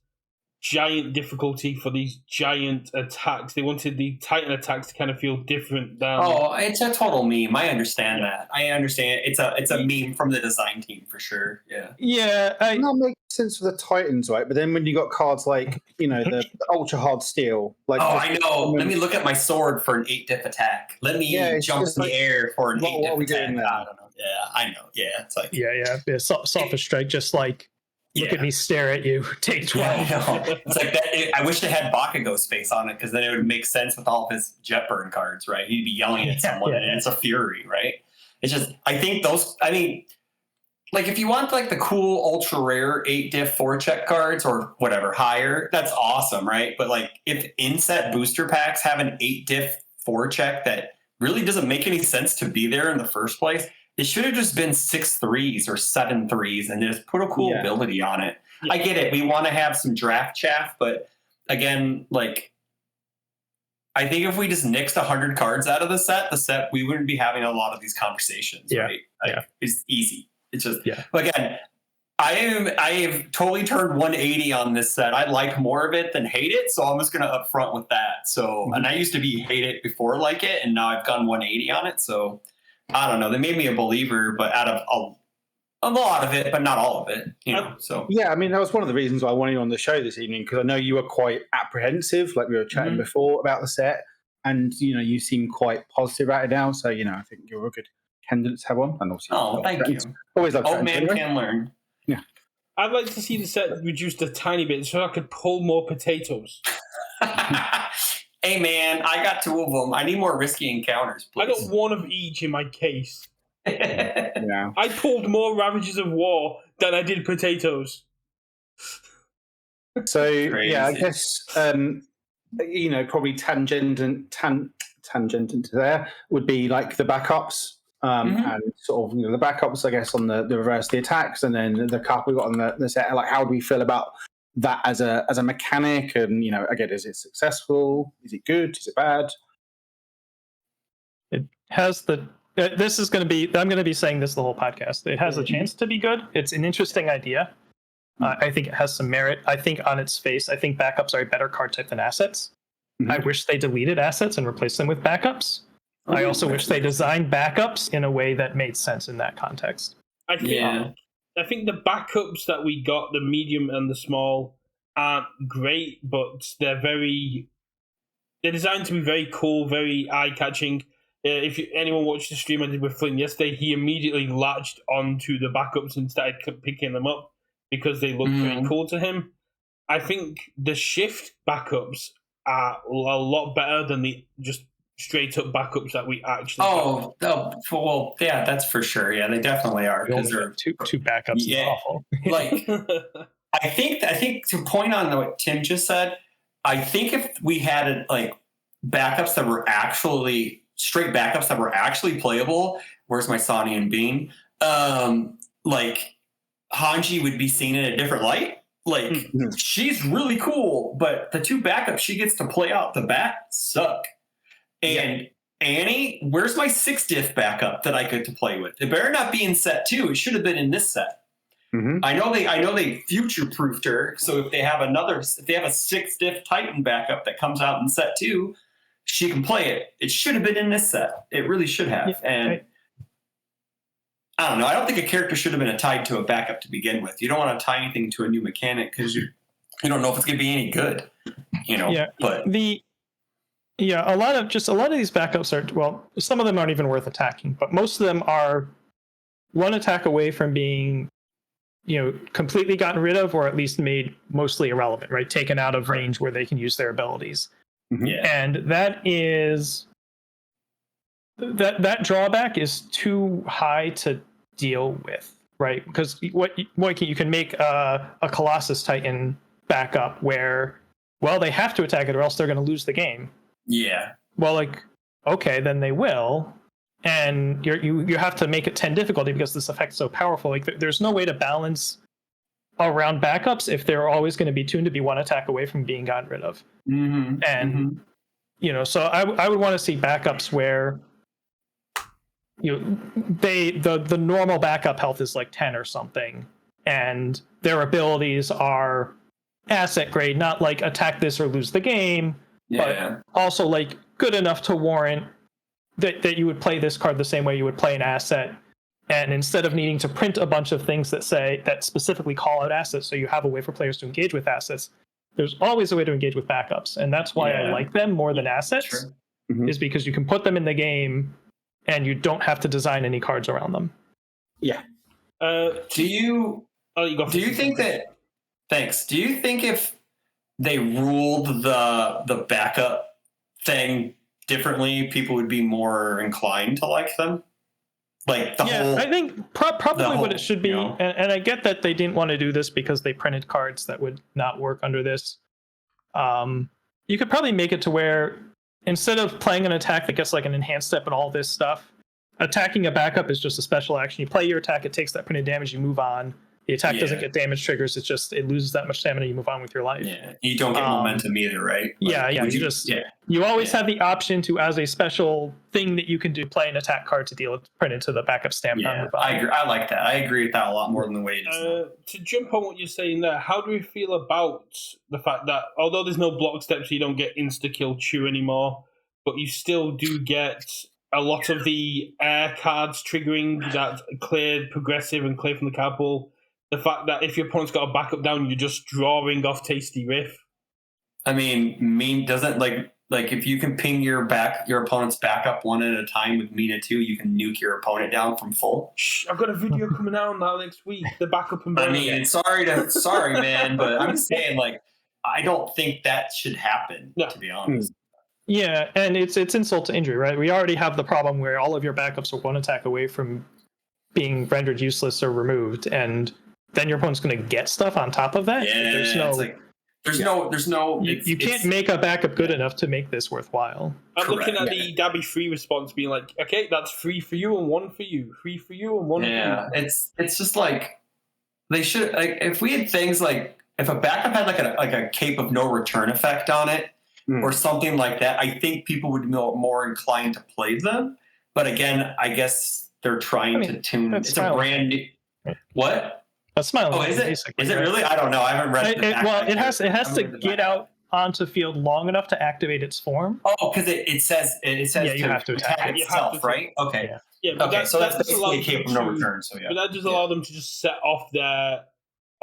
giant difficulty for these giant attacks. They wanted the Titan attacks to kind of feel different than... Oh, it's a total meme. I understand that. I understand. It's a meme from the design team for sure. Yeah. Yeah. That makes sense for the Titans, right? But then when you got cards like, you know, the ultra hard steel. Like, I know. Let me look at my sword for an 8-diff attack. Let me jump in the air for an 8-diff attack. I don't know. Yeah, I know. Yeah, it's like... Yeah. Sophist Strike, just like... Look at me stare at you. Take 12. Yeah, it's like that. I wish they had Bakugo's face on it, because then it would make sense with all of his jet burn cards, right? He'd be yelling at someone, and it's a fury, right? It's just, I think those, I mean, like if you want like the cool ultra rare 8-diff 4-check cards or whatever higher, that's awesome, right? But like if inset booster packs have an 8-diff 4-check that really doesn't make any sense to be there in the first place, it should have just been 6 3s or 7 3s and just put a cool ability on it. Yeah. I get it. We want to have some draft chaff, but again, like, I think if we just nixed 100 cards out of the set, we wouldn't be having a lot of these conversations, right? Like, it's easy. It's just, again, I have totally turned 180 on this set. I like more of it than hate it, so I'm just going to upfront with that. So, and I used to be hate it before like it, and now I've gone 180 on it, so... I don't know. They made me a believer, but out of a lot of it, but not all of it. You know. So yeah, I mean, that was one of the reasons why I wanted you on the show this evening, because I know you were quite apprehensive, like we were chatting before about the set, and you know, you seem quite positive about it now. So you know, I think you're a good candidate to have on. And also, thank you. Always love. Old man can learn. Yeah, I'd like to see the set reduced a tiny bit so I could pull more potatoes. Hey man, I got 2 of them. I need more risky encounters, please. I got 1 of each in my case. Yeah. I pulled more Ravages of War than I did potatoes. So yeah, I guess you know, probably tangent to there would be like the backups. And sort of, you know, the backups, I guess, on the reverse the attacks, and then the cup we got on the set. Like, how do we feel about that as a mechanic? And you know, again, is it successful? Is it good? Is it bad? It has the this is going to be, I'm going to be saying this the whole podcast. It has a chance to be good. It's an interesting idea. I think it has some merit. I think on its face, I think backups are a better card type than assets. I wish they deleted assets and replaced them with backups. I also wish they designed backups in a way that made sense in that context. I think the backups that we got, the medium and the small, aren't great, but they're designed to be very cool, very eye-catching. If anyone watched the stream I did with Flynn yesterday, he immediately latched onto the backups and started picking them up because they looked very cool to him. I think the shift backups are a lot better than the just straight up backups that we actually well, yeah, that's for sure. Yeah, they definitely are, because they're two backups. Yeah, is awful. Like, I think to point on what Tim just said, I think if we had like backups that were actually straight backups that were actually playable, where's my Sonny and Bean? Like Hanji would be seen in a different light. Like, she's really cool, but the two backups she gets to play out the bat suck. And Annie, where's my 6-diff backup that I get to play with? It better not be in set 2. It should have been in this set. I know they future-proofed her, so if they have a 6-diff Titan backup that comes out in set 2, she can play it. It should have been in this set. It really should have. I don't know. I don't think a character should have been tied to a backup to begin with. You don't want to tie anything to a new mechanic because you don't know if it's going to be any good. Yeah. But a lot of these backups are, well, some of them aren't even worth attacking, but most of them are one attack away from being, completely gotten rid of, or at least made mostly irrelevant, right? Taken out of range where they can use their abilities. And that is that drawback is too high to deal with, right? Because you can make a Colossus Titan backup where, well, they have to attack it or else they're going to lose the game. Yeah. Well, okay, then they will, and you have to make it 10 difficulty because this effect's so powerful. Like, there's no way to balance around backups if they're always going to be tuned to be one attack away from being gotten rid of. So I would want to see backups where the normal backup health is like 10 or something, and their abilities are asset grade, not like attack this or lose the game, but also like good enough to warrant that you would play this card the same way you would play an asset. And instead of needing to print a bunch of things that specifically call out assets, so you have a way for players to engage with assets, there's always a way to engage with backups. And that's why I like them more than assets, is because you can put them in the game and you don't have to design any cards around them. Yeah. Do you think if they ruled the backup thing differently, people would be more inclined to like them? Like I think probably what it should be, and I get that they didn't want to do this because they printed cards that would not work under this. You could probably make it to where instead of playing an attack that gets like an enhanced step and all this stuff, attacking a backup is just a special action. You play your attack, it takes that printed damage, you move on. The attack doesn't get damage triggers. It's just it loses that much stamina. You move on with your life. Yeah, you don't get momentum either, right? You always have the option to, as a special thing that you can do, play an attack card to deal with, print into the backup stamina. Yeah, I agree. I like that. I agree with that a lot more than the way it is. To jump on what you're saying there, how do we feel about the fact that although there's no block steps, you don't get insta kill Chew anymore, but you still do get a lot of the air cards triggering that clear progressive and clear from the card pool. The fact that if your opponent's got a backup down, you're just drawing off Tasty Riff. I mean, doesn't like if you can ping your opponent's backup one at a time with Mina 2, you can nuke your opponent down from full. Shh, I've got a video coming out now next week. The backup and sorry, man, but I'm saying I don't think that should happen. To be honest. Yeah, and it's insult to injury, right? We already have the problem where all of your backups are one attack away from being rendered useless or removed, and then your opponent's going to get stuff on top of that. Yeah, there's no. You can't make a backup good enough to make this worthwhile. I'm looking at the Dabby free response, being like, okay, that's 3 for you and 1 for you, 3 for you and 1 for you. Yeah, it's just like they should. Like if we had things like if a backup had like a cape of no return effect on it or something like that, I think people would be more inclined to play them. But again, I guess they're trying to tune. It's a brand new. What? A smile. Oh, is it? Is it really? I don't know. I haven't read it. Well, it has to get out onto the field long enough to activate its form. Oh, because it says yeah, you have to attack it itself, right? Okay. Yeah, but okay. So that's basically capable of no to, return. So yeah. But that just allow them to just set off their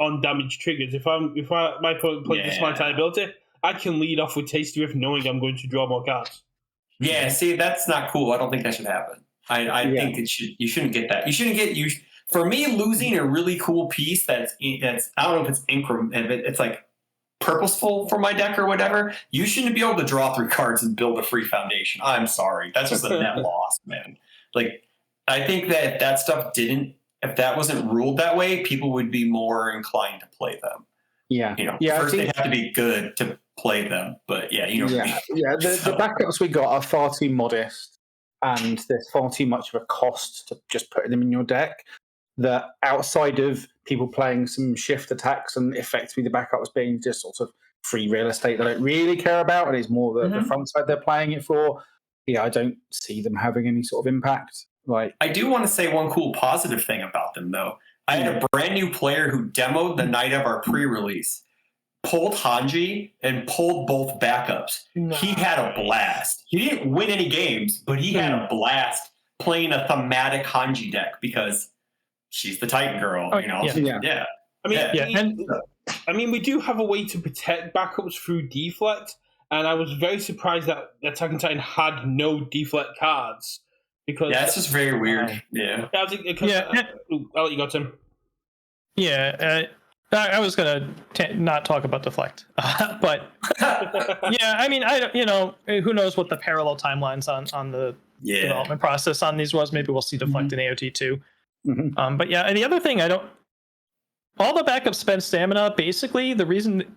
on damage triggers. If my opponent plays this my entire ability, I can lead off with Tasty Riff knowing I'm going to draw more cards. Yeah, see, that's not cool. I don't think that should happen. I think you shouldn't get that. You shouldn't get for me, losing a really cool piece that's I don't know if it's it's like purposeful for my deck or whatever. You shouldn't be able to draw 3 cards and build a free foundation. I'm sorry, that's just a net loss, man. Like, I think that if that wasn't ruled that way, people would be more inclined to play them. Yeah, first they have to be good to play them, but the backups we got are far too modest, and there's far too much of a cost to just putting them in your deck. That outside of people playing some shift attacks and effectively the backups being just sort of free real estate they don't really care about, and it's more the front side they're playing it for. Yeah, I don't see them having any sort of impact. Like, I do want to say one cool positive thing about them, though. I had a brand new player who demoed the night of our pre-release, pulled Hanji, and pulled both backups. No. He had a blast. He didn't win any games, but he had a blast playing a thematic Hanji deck because she's the Titan girl, Yeah. I mean, we do have a way to protect backups through deflect, and I was very surprised that Attack on Titan had no deflect cards. Because that's just very weird. I'll let you go, Tim. Yeah, I was gonna not talk about deflect, but I mean, who knows what the parallel timelines on the development process on these was? Maybe we'll see deflect in AOT too. But yeah, and the other thing, all the backups spend stamina. Basically, the reason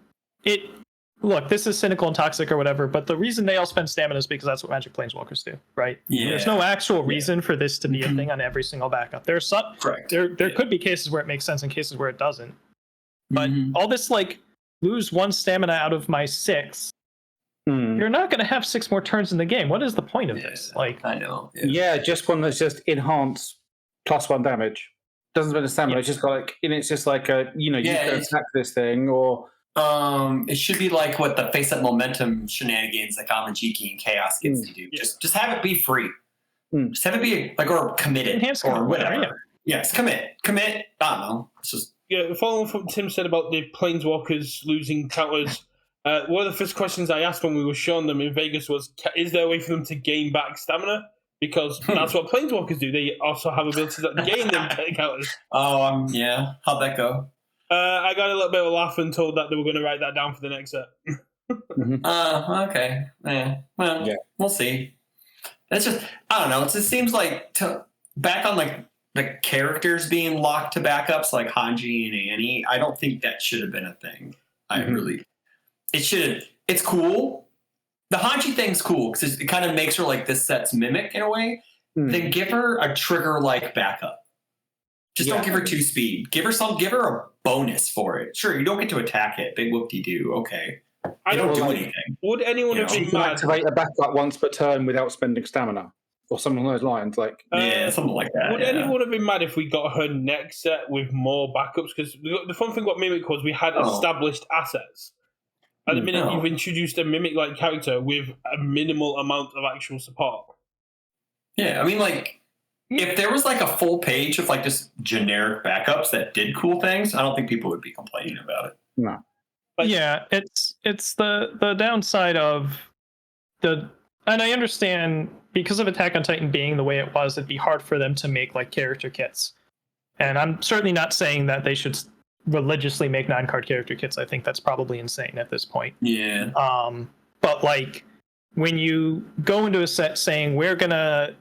look, this is cynical and toxic or whatever, but the reason they all spend stamina is because that's what Magic Planeswalkers do, right? Yeah. There's no actual reason for this to be a thing on every single backup. There's some, there could be cases where it makes sense and cases where it doesn't. But all this, like, lose 1 stamina out of my 6, you're not going to have 6 more turns in the game. What is the point of this? Like, I know. Yeah, just one that's just enhance +1 damage. Doesn't spend a stamina. It's just it's just like you can attack this thing or. It should be like what the face-up momentum shenanigans like Amajiki and Chaos gets to do. Just have it be free. Just have it be or committed Enhanced or whatever. Yes, commit. I don't know. It's just following from what Tim said about the Planeswalkers losing counters. One of the first questions I asked when we were showing them in Vegas was, is there a way for them to gain back stamina? Because that's what Planeswalkers do. They also have abilities that gain them counters. Oh, yeah. How'd that go? I got a little bit of a laugh and told that they were going to write that down for the next set. Okay. Well, we'll see. It's just, I don't know. It just seems like back on like the characters being locked to backups like Hanji and Annie, I don't think that should have been a thing. It should have. It's cool. The Hanji thing's cool because it kind of makes her like this set's mimic in a way. Then give her a trigger like backup. Just don't give her 2 speed. Give her a bonus for it. Sure, you don't get to attack it. Big whoop-de-doo. Okay. I don't do anything. Would anyone have been mad? Activate a backup once per turn without spending stamina, or something along those lines. Something like that. Would anyone have been mad if we got her next set with more backups? Because the fun thing about Mimic was we had established assets. At the minute, you've introduced a Mimic-like character with a minimal amount of actual support. Yeah, I mean, like, if there was like a full page of like just generic backups that did cool things, I don't think people would be complaining about it. No. But it's the downside of and I understand because of Attack on Titan being the way it was, it'd be hard for them to make like character kits. And I'm certainly not saying that they should religiously make 9-card character kits. I think that's probably insane at this point. Yeah. But like when you go into a set saying we're gonna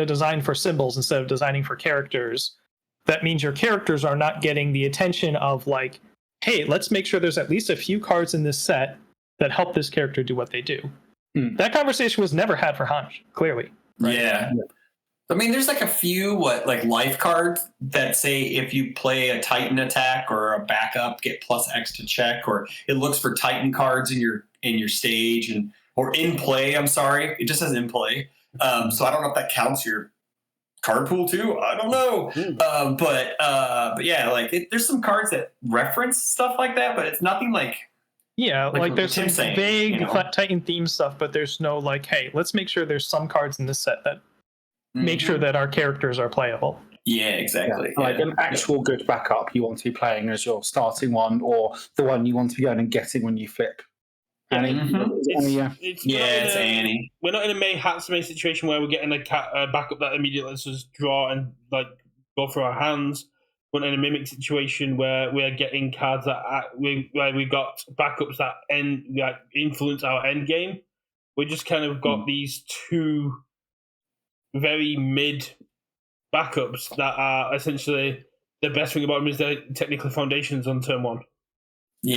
design for symbols instead of designing for characters, that means your characters are not getting the attention of like, hey, let's make sure there's at least a few cards in this set that help this character do what they do. That conversation was never had for Hanj, clearly. Right? Yeah. I mean, there's like a few life cards that say if you play a Titan attack or a backup, get +X to check, or it looks for Titan cards in your stage or in play. I'm sorry, it just says in play. So I don't know if that counts your card pool too. I don't know. But yeah, like there's some cards that reference stuff like that, but it's nothing like. Yeah, like there's some saying, vague Titan theme stuff, but there's no like, hey, let's make sure there's some cards in this set that make sure that our characters are playable. Yeah, exactly. Yeah. Like an actual good backup you want to be playing as your starting one, or the one you want to be going and getting when you flip. Annie? It's Annie. We're not in a May Hatsune situation where we're getting a backup that immediately lets us draw and like go through our hands. We're not in a Mimic situation where we're getting cards that where we got backups that influence our end game. We just kind of got these two very mid backups that are essentially the best thing about them is they're technically foundations on turn one. For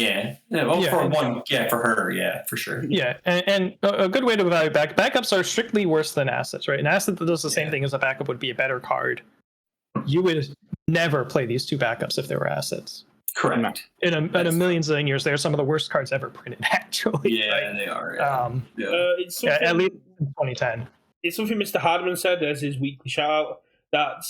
her, for sure. Yeah, and a good way to evaluate backups are strictly worse than assets, right? An asset that does the same thing as a backup would be a better card. You would never play these two backups if they were assets. Correct. In a million zillion years, they're some of the worst cards ever printed, actually. Yeah, right? they are. At least in 2010. It's something Mr. Hardman said as his weekly shout out, that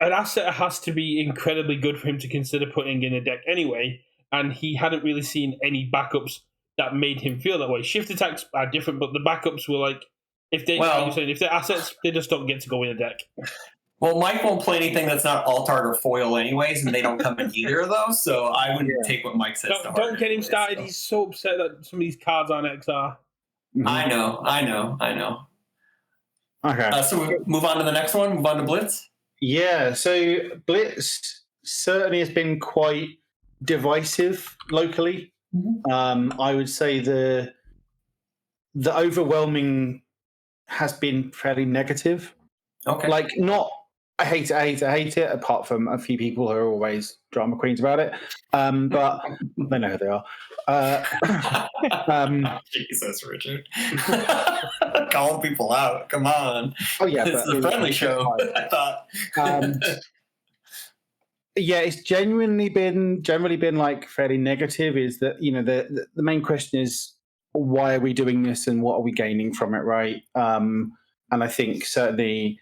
an asset has to be incredibly good for him to consider putting in a deck anyway, and he hadn't really seen any backups that made him feel that way. Shift attacks are different, but the backups were like, if they're assets, they just don't get to go in a deck. Well, Mike won't play anything that's not Altart or Foil anyways, and they don't come in either of those, so I wouldn't take what Mike says to heart. Don't get him started. So. He's so upset that some of these cards aren't XR. Mm-hmm. I know. Okay. So we move on to the next one. Move on to Blitz. Yeah, so Blitz certainly has been quite divisive locally. Mm-hmm. I would say the overwhelming has been fairly negative. Okay. Like, not I hate it, apart from a few people who are always drama queens about it. But they know who they are. Jesus, Richard. Calling people out. Come on. Oh, yeah. It's a friendly show, I thought. Yeah, it's generally been like fairly negative. Is that, you know, the main question is, why are we doing this and what are we gaining from it, right? And I think certainly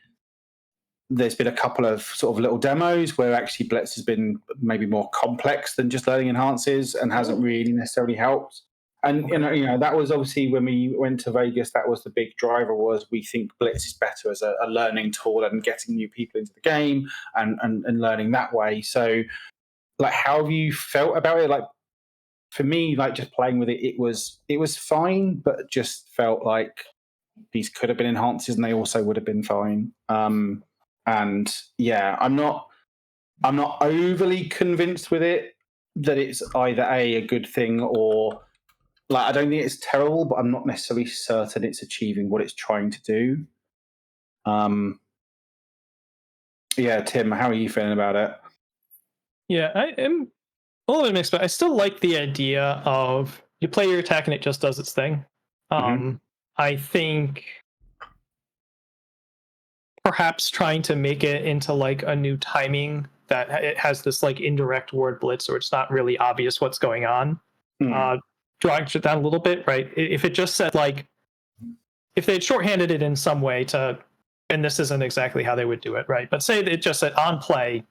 there's been a couple of sort of little demos where actually Blitz has been maybe more complex than just learning enhances and hasn't really necessarily helped. And you know that was obviously when we went to Vegas, that was the big driver, was we think Blitz is better as a learning tool and getting new people into the game and learning that way. So, like, how have you felt about it? Like, for me, like, just playing with it, it was fine, but just felt like these could have been enhances and they also would have been fine. And yeah, I'm not overly convinced with it that it's either a good thing or, like, I don't think it's terrible, but I'm not necessarily certain it's achieving what it's trying to do. Yeah, Tim, how are you feeling about it? Yeah, I am a little bit mixed, but I still like the idea of you play your attack and it just does its thing. I think perhaps trying to make it into like a new timing that it has this like indirect word blitz, or it's not really obvious what's going on. Drawing it down a little bit, right? If it just said, like, if they had shorthanded it in some way to, and this isn't exactly how they would do it, right? But say it just said on play.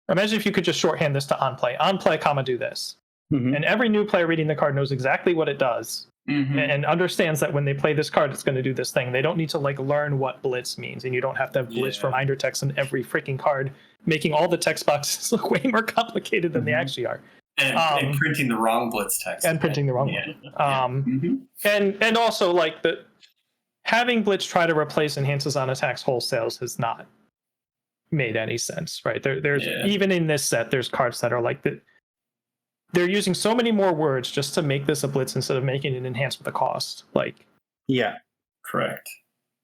Imagine if you could just shorthand this to on play, comma, do this. And every new player reading the card knows exactly what it does and understands that when they play this card, it's going to do this thing. They don't need to like learn what blitz means, and you don't have to have blitz reminder text on every freaking card, making all the text boxes look way more complicated than they actually are. And printing the wrong blitz text. And printing the wrong one. And also, like, having blitz try to replace enhances on attacks wholesales has not made any sense, right? There's even in this set, there's cards that are like that. They're using so many more words just to make this a blitz instead of making it enhance with a cost. Like, yeah, correct.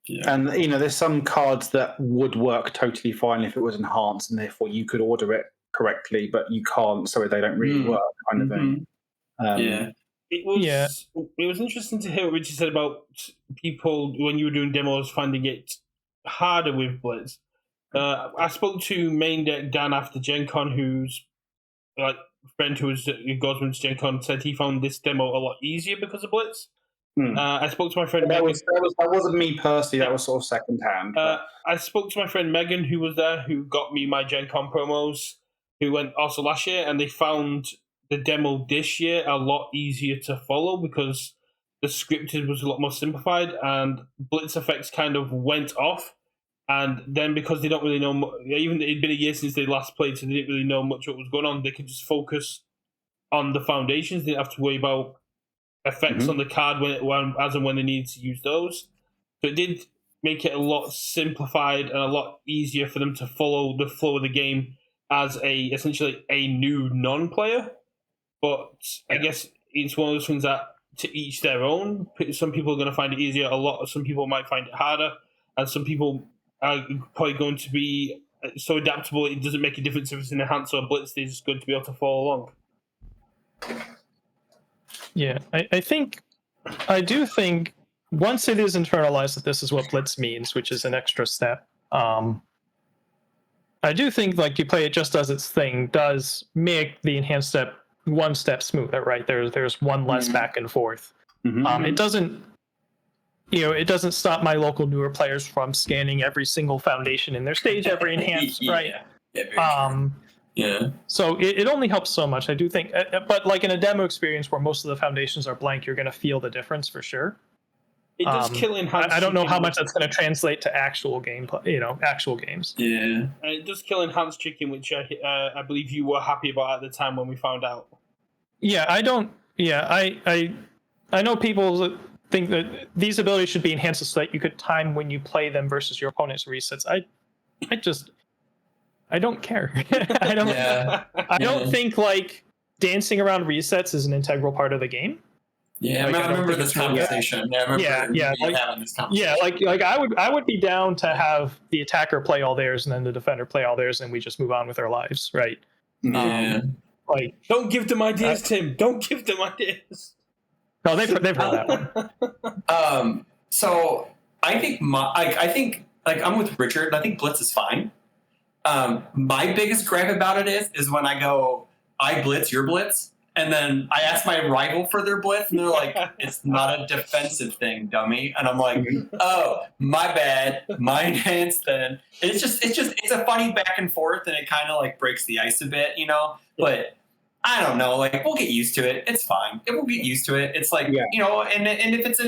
Yeah. And you know, there's some cards that would work totally fine if it was enhanced, and therefore you could order it correctly, but you can't, so they don't really work, kind of thing. It was interesting to hear what Richard said about people when you were doing demos finding it harder with blitz. I spoke to main deck Dan after Gen Con, who's like friend who goes with Gen Con, said he found this demo a lot easier because of blitz. I spoke to my friend That Megan. wasn't me personally. That was sort of second hand. I spoke to my friend Megan, who was there, who got me my Gen Con promos, who went also last year, and they found the demo this year a lot easier to follow because the scripted was a lot more simplified, and blitz effects kind of went off. And then because they don't really know, even it'd been a year since they last played, so they didn't really know much what was going on. They could just focus on the foundations. They didn't have to worry about effects on the card as and when they needed to use those. So it did make it a lot simplified and a lot easier for them to follow the flow of the game as essentially a new non-player. But I guess it's one of those things that to each their own. Some people are going to find it easier. Some people might find it harder, and some people are probably going to be so adaptable it doesn't make a difference if it's in a Enhance or a Blitz. They're just going to be able to follow along. Yeah, I do think once it is internalized that this is what Blitz means, which is an extra step, I do think like you play it just as its thing does make the enhanced step one step smoother, right? There's one less back and forth. It doesn't stop my local newer players from scanning every single foundation in their stage, every enhanced, right? Yeah. So it only helps so much. I do think, but like in a demo experience where most of the foundations are blank, you're going to feel the difference for sure. It does kill enhanced. I don't know how much that's going to translate to actual gameplay, actual games. Yeah. It does kill enhanced chicken, which I believe you were happy about at the time when we found out. Yeah, I don't. Yeah, I know people think that these abilities should be enhanced so that you could time when you play them versus your opponent's resets. I don't care. I don't. Yeah. I don't think like dancing around resets is an integral part of the game. Yeah, I remember this conversation. Yeah, I remember having this conversation. Yeah, like I would be down to have the attacker play all theirs and then the defender play all theirs, and we just move on with our lives, right? Yeah. Like, don't give them ideas, Tim. Don't give them ideas. No, they've heard that one. So I think I'm with Richard. I think Blitz is fine. My biggest gripe about it is when I go, I blitz, your blitz. And then I ask my rival for their blitz, and they're like, "It's not a defensive thing, dummy." And I'm like, "Oh, my bad, my enhanced." Then it's a funny back and forth, and it kind of like breaks the ice a bit, But I don't know, like we'll get used to it. It's fine. We'll get used to it. It's like and if it's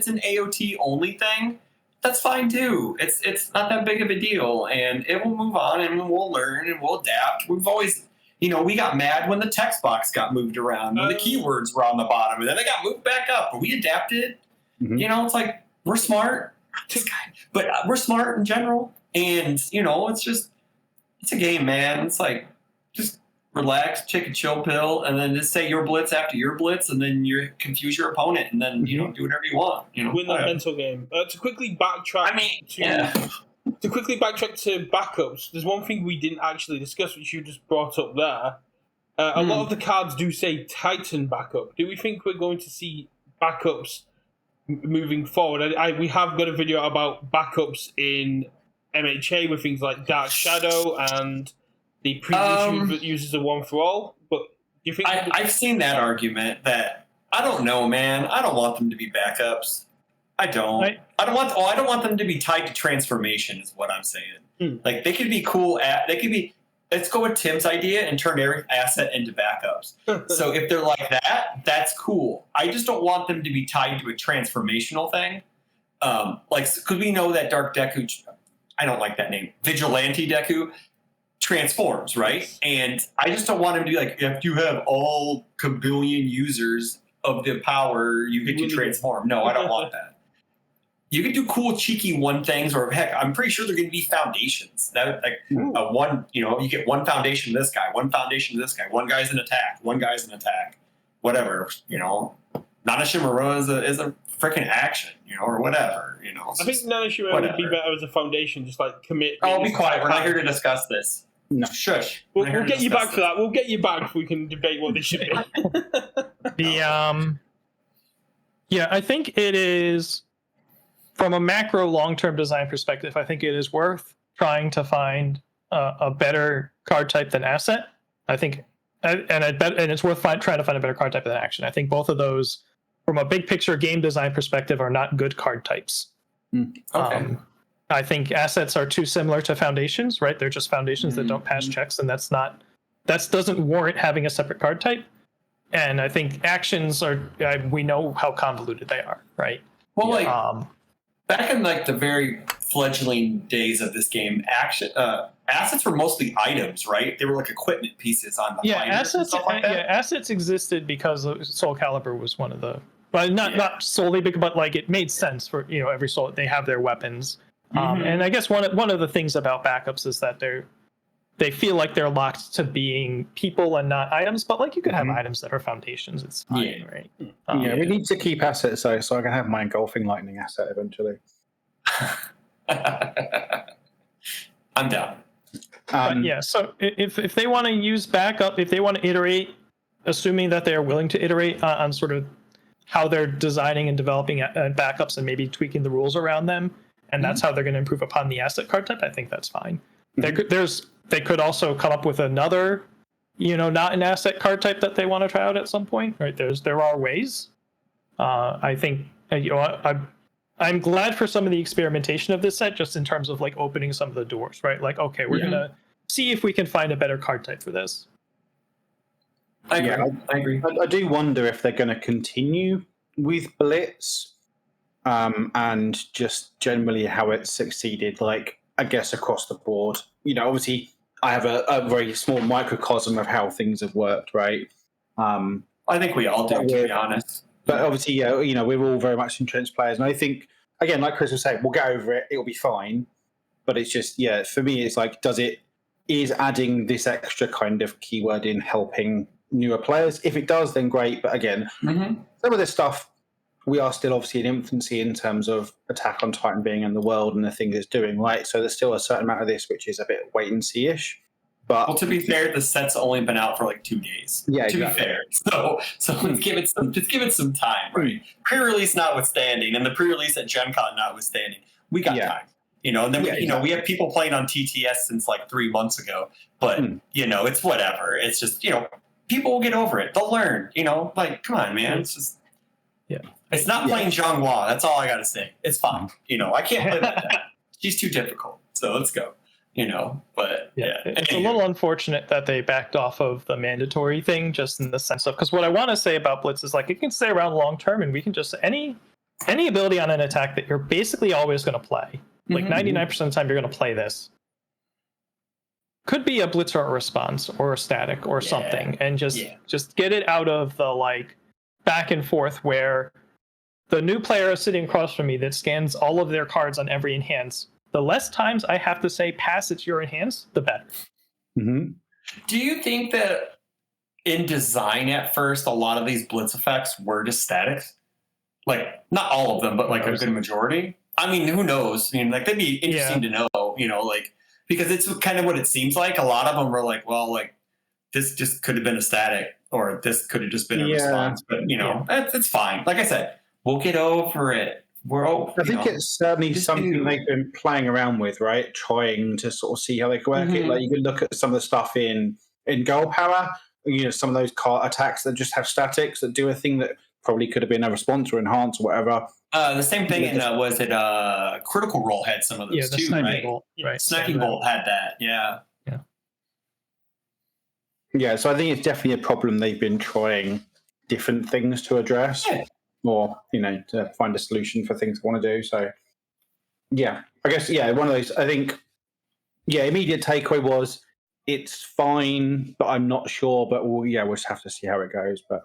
an AOT only thing, that's fine too. It's not that big of a deal, and it will move on, and we'll learn, and we'll adapt. We've always. We got mad when the text box got moved around, when the keywords were on the bottom, and then they got moved back up, but we adapted. It's like, we're smart. But we're smart in general. And, it's a game, man. It's like, just relax, take a chill pill, and then just say your blitz after your blitz, and then you confuse your opponent, and then, do whatever you want. Win that mental game. To quickly backtrack To quickly backtrack to backups, there's one thing we didn't actually discuss, which you just brought up there. A lot of the cards do say Titan backup. Do we think we're going to see backups moving forward? We have got a video about backups in MHA with things like Dark Shadow and the previous uses of One for All. But do you think I've seen that argument that I don't know, man. I don't want them to be backups. I don't. I don't want them to be tied to transformation. Is what I'm saying. Like they could be cool. Let's go with Tim's idea and turn every asset into backups. So if they're like that, that's cool. I just don't want them to be tied to a transformational thing. Because we know that Dark Deku, I don't like that name, Vigilante Deku transforms, right? And I just don't want him to be like, if you have all kabillion users of the power, you get to transform. No, I don't want that. You can do cool, cheeky one things, or heck, I'm pretty sure they're going to be foundations. You get one foundation to this guy, one foundation to this guy. One guy's an attack, whatever. Nanashimura is a freaking action, or whatever. I think Nanashimura would be better as a foundation, just like commit. Oh, be quiet. We're not here to discuss this. No, shush. We'll get you back for that. We'll get you back if we can debate what they should be. I think it is. From a macro long-term design perspective, I think it is worth trying to find a better card type than asset. I think, and it's worth trying to find a better card type than action. I think both of those from a big picture game design perspective, are not good card types. Okay. I think assets are too similar to foundations, right? They're just foundations that don't pass checks, and that doesn't warrant having a separate card type. And I think actions are, we know how convoluted they are, right? Well, like back in like the very fledgling days of this game, assets were mostly items, right? They were like equipment pieces on the fighters assets. and stuff like that. Yeah, assets existed because Soul Calibur was one of the, well, not solely, but like it made sense for every soul. They have their weapons, and I guess one of the things about backups is that they feel like they're locked to being people and not items. But like you could have items that are foundations. It's fine, right? We need to keep assets though, so I can have my engulfing lightning asset eventually. I'm down. So if they want to use backup, if they want to iterate, assuming that they are willing to iterate on sort of how they're designing and developing backups and maybe tweaking the rules around them, and that's how they're going to improve upon the asset card type, I think that's fine. They could also come up with another, not an asset card type that they want to try out at some point, right? There are ways. I think I'm glad for some of the experimentation of this set, just in terms of like opening some of the doors, right? Like, okay, we're gonna see if we can find a better card type for this. I agree. I do wonder if they're going to continue with Blitz, and just generally how it's succeeded. Like, I guess across the board, obviously I have a very small microcosm of how things have worked, right? I think we all do, to be honest. But obviously, we're all very much entrenched players, and I think, again, like Chris was saying, we'll get over it. It'll be fine. But it's just, for me, it's like, is adding this extra kind of keyword in helping newer players? If it does, then great. But again, some of this stuff, we are still obviously in infancy in terms of Attack on Titan being in the world and the things it's doing, right? So there's still a certain amount of this which is a bit wait and see-ish. But well, to be fair, the set's only been out for like 2 days. Yeah, to be fair, so let's give it some time, right? Pre-release notwithstanding, and the pre-release at Gen Con notwithstanding, we got time. And then we have people playing on TTS since like 3 months ago. But it's whatever. It's just people will get over it. They'll learn. Like come on, man. It's just It's not playing Zhanghua. That's all I got to say. It's fine. I can't play like that. She's too difficult. So let's go. But it's a little unfortunate that they backed off of the mandatory thing, just in the sense of, because what I want to say about Blitz is like it can stay around long term, and we can just any ability on an attack that you're basically always going to play, like 99% of the time you're going to play this, could be a blitz or a response or a static or something, and just get it out of the like back and forth where the new player is sitting across from me that scans all of their cards on every enhance. The less times I have to say, pass it's your enhance, the better. Do you think that in design at first, a lot of these blitz effects were just statics? Like, not all of them, but like a good majority? I mean, who knows? I mean, like, that'd be interesting to know, like, because it's kind of what it seems like. A lot of them were like, well, like, this just could have been a static, or this could have just been a response. But, it's fine. Like I said, we'll get over it. I think it's certainly something they've been playing around with, right? Trying to sort of see how they can work it. Like you can look at some of the stuff in Goal Power, some of those card attacks that just have statics that do a thing that probably could have been a response or enhance or whatever. The same thing in Critical Role had some of those too, right? Bolt, right? Sniping Bolt had that, Yeah, so I think it's definitely a problem they've been trying different things to address. Or, to find a solution for things they want to do. So, I guess, one of those, I think, immediate takeaway was it's fine, but I'm not sure. But, we'll just have to see how it goes. But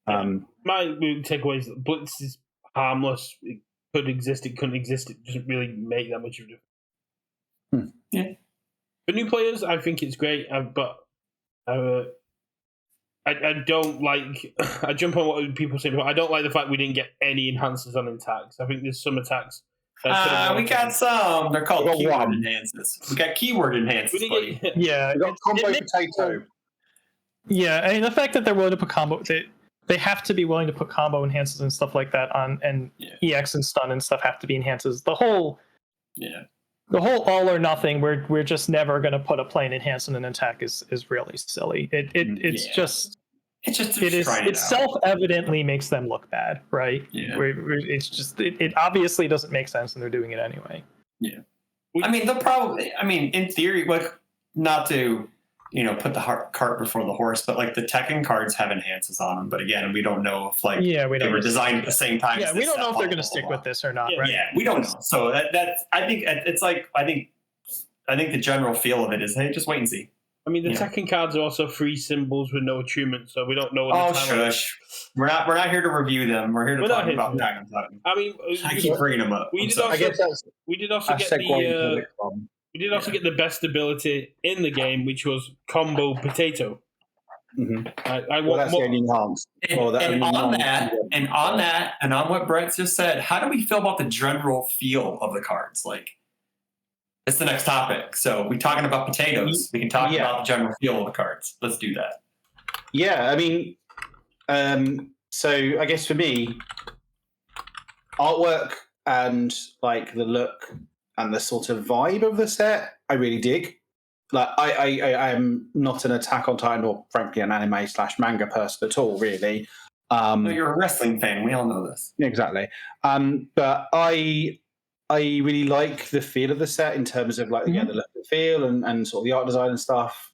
my takeaway is that Blitz is harmless. It could exist, it couldn't exist. It doesn't really make that much of a difference. For new players, I think it's great, but I don't like. I jump on what people say, but I don't like the fact we didn't get any enhancers on attacks. I think there's some attacks. We got some. They're called keyword enhances. We got keyword enhances. We got combo potato. Yeah, I mean the fact that they're willing to put combo, they have to be willing to put combo enhances and stuff like that on, and EX and stun and stuff have to be enhances. The whole all or nothing. We're just never going to put a plain enhance on an attack is really silly. It's just It's just it self-evidently makes them look bad, right? Yeah. It's just it obviously doesn't make sense, and they're doing it anyway. Yeah. I mean, they'll probably. I mean, in theory, like not to put the cart before the horse, but like the Tekken cards have enhances on them. But again, we don't know if we they were designed at the same time. Yeah, we don't know if they're going to stick with this or not. Yeah, right? Yeah, we don't know. So that's I think it's like I think the general feel of it is, hey, just wait and see. I mean, the Tekken cards are also free symbols with no attunement, so we don't know. Oh, shush! We're not here to review them. We're here to talk about Attack on Titan. I mean, I keep bringing them up. We did also get the best ability in the game, which was combo potato. Mm-hmm. That's the only enhanced. And on what Brett just said, how do we feel about the general feel of the cards? Like, it's the next topic. So we're talking about potatoes. We can talk about the general feel of the cards. Let's do that. Yeah, I mean, so I guess for me, artwork and like the look and the sort of vibe of the set, I really dig. Like, I am not an Attack on Titan or frankly an anime / manga person at all, really. No, you're a wrestling fan. We all know this. Exactly. But I really like the feel of the set in terms of like the look and feel and sort of the art design and stuff.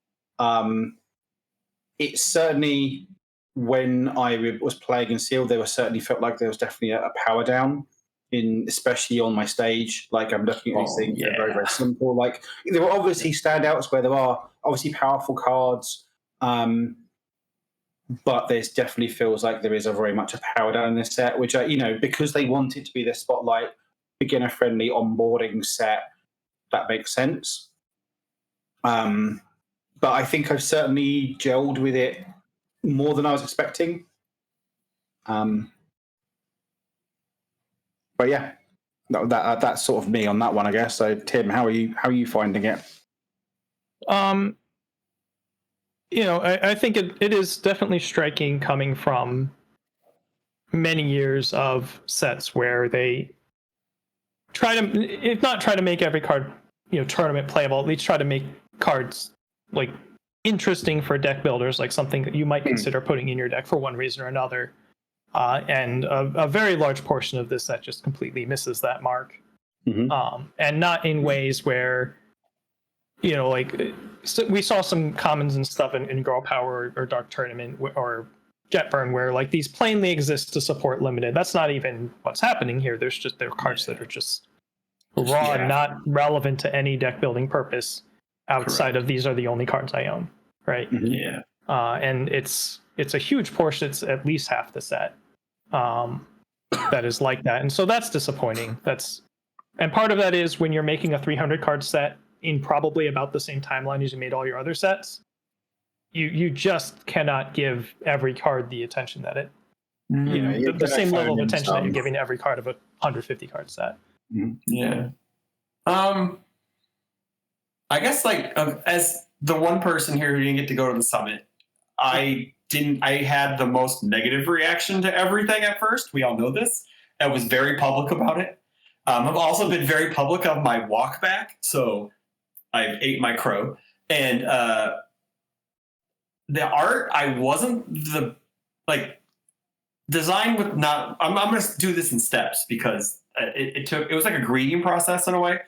It's certainly, when I was playing in Sealed, there certainly felt like there was definitely a power down especially on my stage. Like, I'm looking at these things, they're very, very simple. Like, there are obviously standouts where there are obviously powerful cards, but there's definitely feels like there is very much a power down in this set, which because they want it to be the spotlight, beginner friendly onboarding set, that makes sense. But I think I've certainly gelled with it more than I was expecting. But yeah, that's sort of me on that one, I guess. So Tim, how are you finding it? I think it is definitely striking coming from many years of sets where they try to, if not try to make every card, tournament playable, at least try to make cards like interesting for deck builders, like something that you might consider putting in your deck for one reason or another. And a very large portion of this set just completely misses that mark. And not in ways where, so we saw some commons and stuff in Girl Power or Dark Tournament or Jetburn where like these plainly exist to support limited. That's not even what's happening here. There are cards that are just raw and not relevant to any deck building purpose outside of these are the only cards I own, right? And it's a huge portion. It's at least half the set that is like that, and so that's disappointing. And part of that is when you're making a 300 card set in probably about the same timeline as you made all your other sets, you just cannot give every card the attention that it the same level of attention that you're giving to every card of a 150 card set. I guess as the one person here who didn't get to go to the summit, I had the most negative reaction to everything at first. We all know this. I was very public about it. I've also been very public of my walk back, so I ate my crow. And the art, I wasn't design with not. I'm going to do this in steps because it was like a grading process in a way.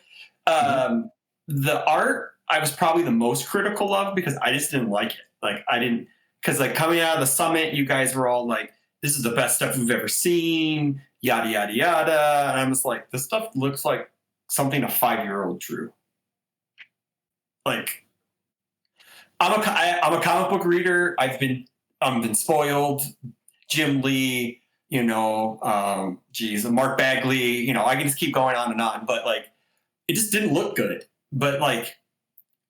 The art I was probably the most critical of because I just didn't like it. Because coming out of the summit, you guys were all like, this is the best stuff we've ever seen, yada, yada, yada. And I'm just like, this stuff looks like something a 5-year-old drew. Like, I'm a comic book reader. I've been spoiled. Jim Lee, Mark Bagley, I can just keep going on and on. But it just didn't look good. But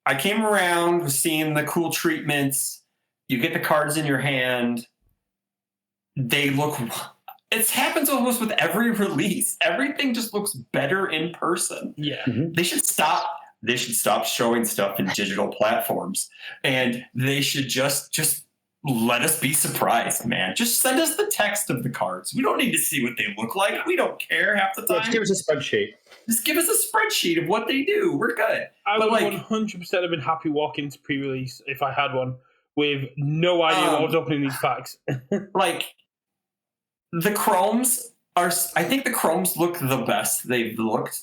I came around seeing the cool treatments. You get the cards in your hand. They look. It happens almost with every release. Everything just looks better in person. Yeah. They should stop. They should stop showing stuff in digital platforms, and they should just let us be surprised, man. Just send us the text of the cards. We don't need to see what they look like. We don't care half the time. Just give us a spreadsheet. Just give us a spreadsheet of what they do. We're good. I would 100% have been happy walking to pre-release if I had one with no idea what was opening these packs. Like, the chromes are, I think the chromes look the best they've looked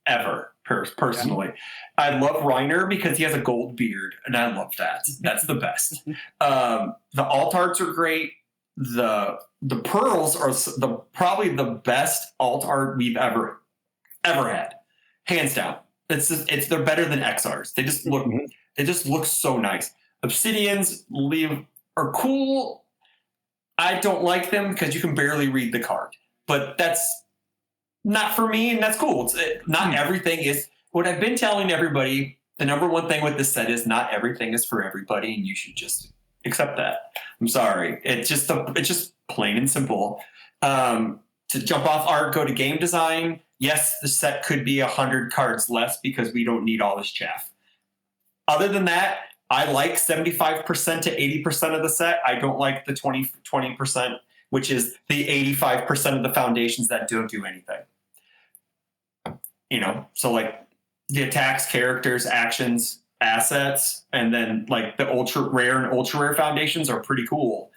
ever, personally. I love Reiner because he has a gold beard, and I love that. That's the best. The alt arts are great. The pearls are probably the best alt art we've ever had, hands down. They're better than XRs. They just look so nice. Obsidians are cool. I don't like them because you can barely read the card, but that's not for me, and that's cool. Not everything is what I've been telling everybody. The number one thing with this set is not everything is for everybody, and you should just accept that. I'm sorry. It's just plain and simple. To jump off art, go to game design. Yes, the set could be 100 cards less because we don't need all this chaff. Other than that, I like 75% to 80% of the set. I don't like the 20%, which is the 85% of the foundations that don't do anything. So like the attacks, characters, actions, assets, and then like the ultra rare and ultra rare foundations are pretty cool.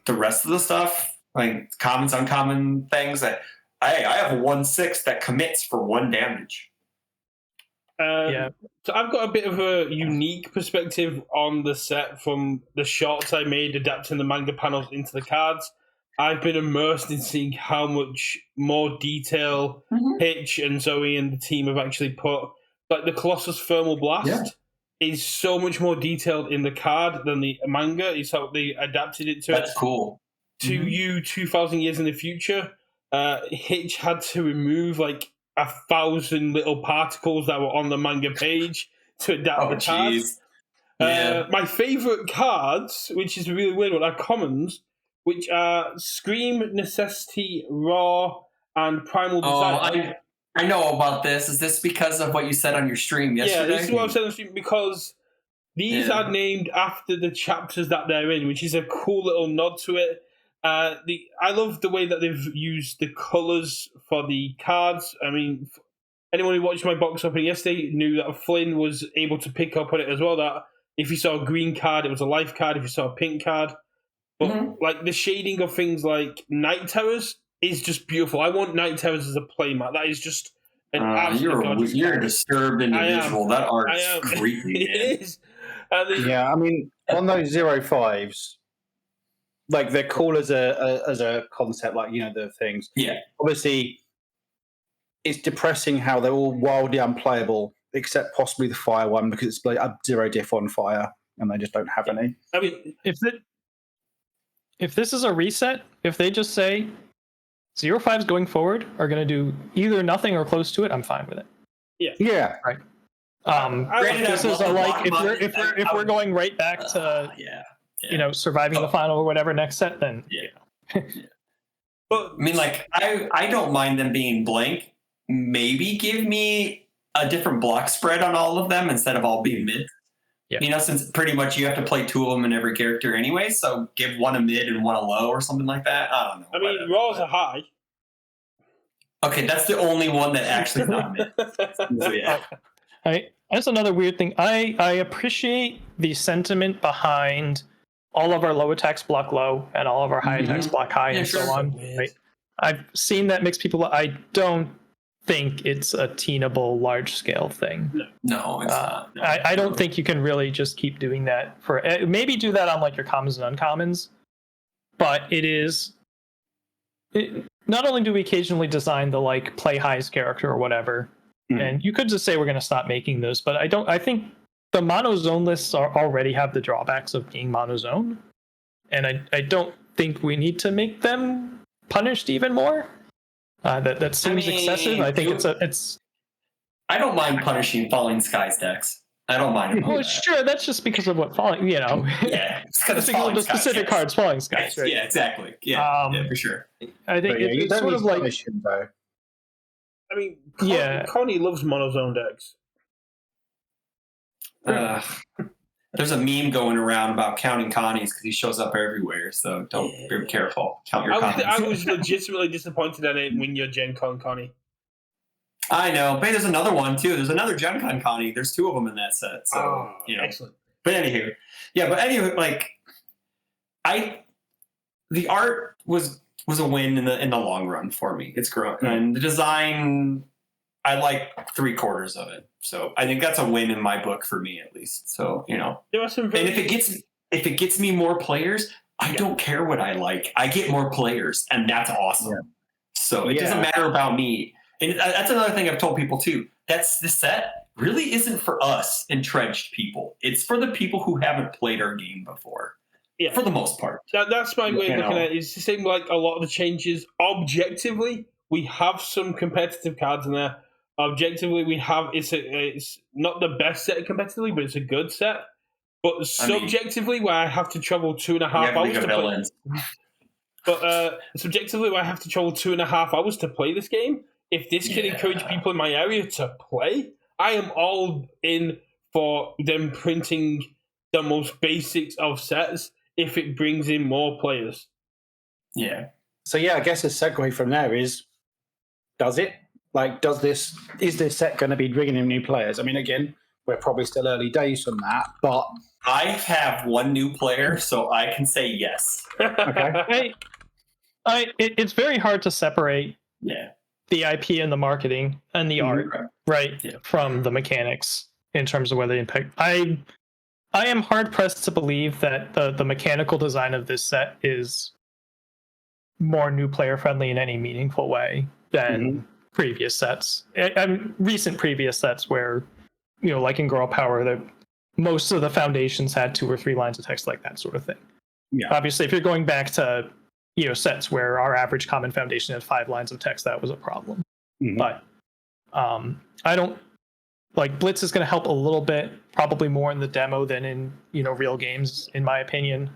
The rest of the stuff, like commons, uncommon things, that I have a 1/6 that commits for 1 damage. So I've got a bit of a unique perspective on the set from the shots I made adapting the manga panels into the cards. I've been immersed in seeing how much more detail Hitch and Zoe and the team have actually put. Like the Colossus Thermal Blast is so much more detailed in the card than the manga. Is how they adapted it to. That's cool. To you 2,000 years in the future, Hitch had to remove like 1,000 little particles that were on the manga page to adapt the cards. My favorite cards, which is a really weird one, are commons, which are Scream, Necessity, Raw, and Primal Desire. I know about this. Is this because of what you said on your stream yesterday? Yeah, this is what I said on the stream, because these are named after the chapters that they're in, which is a cool little nod to it. I love the way that they've used the colours for the cards. I mean, anyone who watched my box opening yesterday knew that Flynn was able to pick up on it as well, that if you saw a green card, it was a life card. If you saw a pink card. But like the shading of things like Night Terrors is just beautiful. I want Night Terrors as a playmat. That is just an absolute you're a disturbed individual. That art is creepy. It is. Yeah, I mean, on those 05s, like they're cool as a concept, like the things. Yeah. Obviously, it's depressing how they're all wildly unplayable, except possibly the fire one because it's like a 0 diff on fire, and they just don't have any. I mean, if this is a reset, if they just say 05s going forward are going to do either nothing or close to it, I'm fine with it. Yeah. Right. This is if we're going right back to surviving the final or whatever next set, then But I mean, like I don't mind them being blank. Maybe give me a different block spread on all of them instead of all being mid. Yeah. Since pretty much you have to play 2 of them in every character anyway, so give 1 a mid and 1 a low or something like that. I don't know. I mean, Raw's a high. Okay, that's the only one that actually is not mid. So, yeah. That's another weird thing. I appreciate the sentiment behind all of our low attacks block low and all of our high attacks block high and so on. Right? I've seen that mix people. I don't think it's a teenable large scale thing. No, it's not. No. I don't think you can really just keep doing that for maybe do that on like your commons and uncommons, but not only do we occasionally design the like play highs character or whatever, and you could just say we're going to stop making those, but I think the monozone lists already have the drawbacks of being monozone, and I don't think we need to make them punished even more. That seems excessive. I think it's. I don't mind punishing Falling Skies decks. I don't mind it. Well, sure, that's just because of what Falling. Yeah, it's because of the specific cards, Falling Skies. Right? Yeah, exactly. Yeah, for sure. I think it's sort of like. Though. I mean, Connie loves monozone decks. There's a meme going around about counting Connies because he shows up everywhere. So be careful. Count your Connies. I was legitimately disappointed I didn't win your Gen Con Connie. I know, but there's another one too. There's another Gen Con Connie. There's 2 of them in that set. So excellent. But anywho, like the art was a win in the long run for me. It's grown, and the design, I like 3/4 of it. So I think that's a win in my book for me, at least. So There are some and if it gets me more players, I don't care what I like. I get more players, and that's awesome. Yeah. So it doesn't matter about me. And that's another thing I've told people too. That's the set really isn't for us entrenched people. It's for the people who haven't played our game before. Yeah, for the most part. That's my way of looking at it. It's the same like a lot of the changes. Objectively, we have some competitive cards in there. Objectively, we have it's not the best set competitively, but it's a good set. But subjectively, where I have to travel 2.5 hours to play. But subjectively, where I have to travel 2.5 hours to play this game. If this can encourage people in my area to play, I am all in for them printing the most basics of sets if it brings in more players. Yeah. So I guess a segue from there is, does it? Like, is this set going to be bringing in new players? I mean, again, we're probably still early days from that, but I have one new player, so I can say yes. Okay. It's very hard to separate the IP and the marketing and the art, right, from the mechanics in terms of where they impact. I am hard pressed to believe that the mechanical design of this set is more new player friendly in any meaningful way than previous sets. Recent previous sets where, like in Girl Power, most of the foundations had 2 or 3 lines of text, like that sort of thing. Yeah. Obviously, if you're going back to sets where our average common foundation had 5 lines of text, that was a problem. But I don't. Like, Blitz is going to help a little bit, probably more in the demo than in, real games, in my opinion.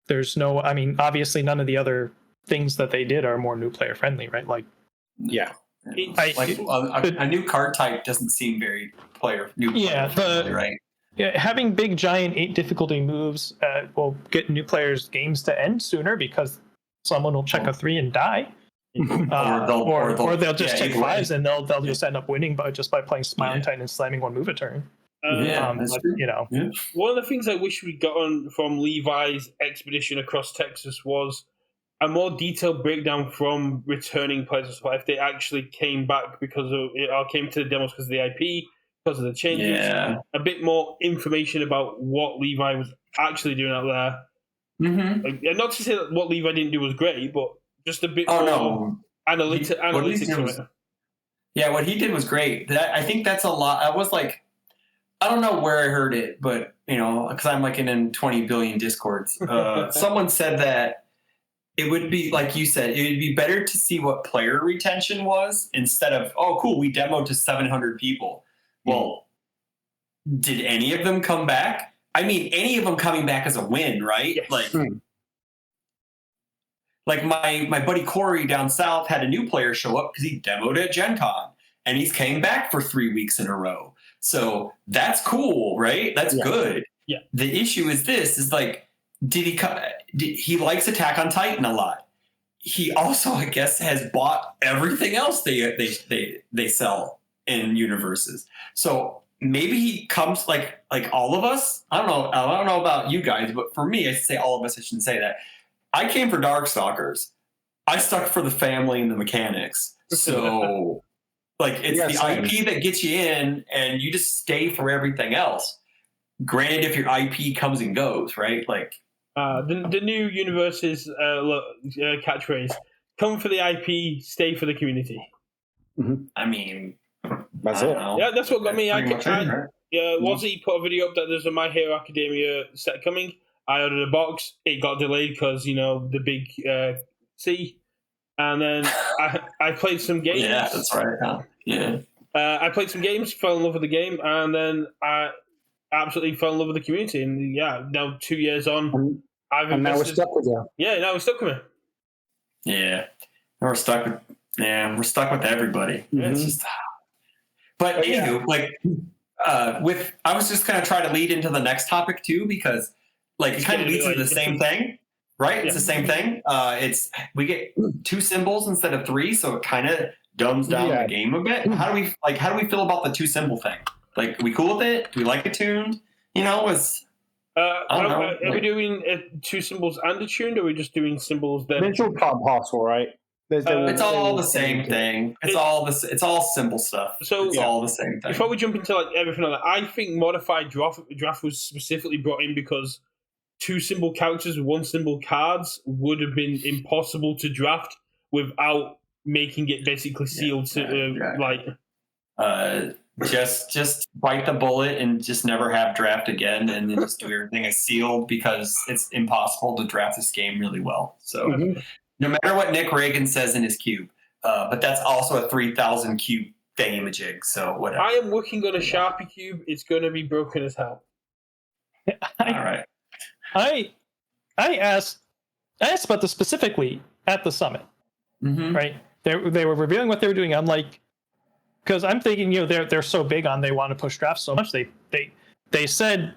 Obviously none of the other things that they did are more new player friendly, right? Like, a new card type doesn't seem very new player friendly, right? Yeah, having big, giant 8 difficulty moves will get new players' games to end sooner because someone will check a 3 and die. Or they'll just take 5s and they'll just end up winning by playing Smiling Titan and slamming 1 move a turn. One of the things I wish we'd gotten from Levi's expedition across Texas was a more detailed breakdown from returning players. If they actually came back because of it, or came to the demos because of the IP, because of the changes. Yeah. A bit more information about what Levi was actually doing out there. Not to say that what Levi didn't do was great, but just a bit more analytics from it. Yeah, what he did was great. I think that's a lot. I was like, I don't know where I heard it, but, because I'm like in 20 billion Discords. Someone said that it would be, like you said, it would be better to see what player retention was instead of, oh, cool, we demoed to 700 people. Well, did any of them come back? I mean, any of them coming back is a win, right? Yes. Like my buddy Corey down south had a new player show up because he demoed at Gen Con, and he's came back for 3 weeks in a row. So that's cool, right? That's good. Yeah. The issue is like, he likes Attack on Titan a lot. He also, I guess, has bought everything else they sell in Universus. So maybe he comes like all of us. I don't know about you guys, but for me, I say all of us. I shouldn't say that. I came for Darkstalkers. I stuck for the family and the mechanics. So, it's the IP that gets you in, and you just stay for everything else. Granted, if your IP comes and goes, right? The new Universus catchphrase: "Come for the IP, stay for the community." I mean, that's it. Yeah, that's what got me. Wazzy put a video up that there's a My Hero Academia set coming. I ordered a box. It got delayed because, the big C. And then I played some games. Yeah, that's right. Yeah. I played some games, fell in love with the game, and then I absolutely fell in love with the community. And now 2 years on, and now we're stuck with you. Yeah, now we're stuck with me. Yeah. We're stuck with everybody. It's just... But anywho, I was just going to try to lead into the next topic too, because it kind of leads to the same thing, right? Yeah. It's the same thing. We get 2 symbols instead of 3, so it kind of dumbs down the game a bit. How do we feel about the 2 symbol thing? Like, are we cool with it? Do we like it tuned? was. I don't know. Are we doing 2 symbols and a tune, or are we just doing symbols then? They're all part and parcel, right? It's all the same thing. It's all simple stuff. So it's all the same thing. Before we jump into like everything like that, I think modified draft was specifically brought in because 2 symbol characters with 1 symbol cards would have been impossible to draft without making it basically sealed just bite the bullet and just never have draft again, and then just do everything as sealed because it's impossible to draft this game really well. So no matter what Nick Reagan says in his cube, but that's also a 3,000 cube thingamajig. So whatever. I am working on a Sharpie cube. It's going to be broken as hell. All right. I asked about this specifically at the summit, right? They were revealing what they were doing. I'm like, because I'm thinking, they're so big on they want to push drafts so much. They said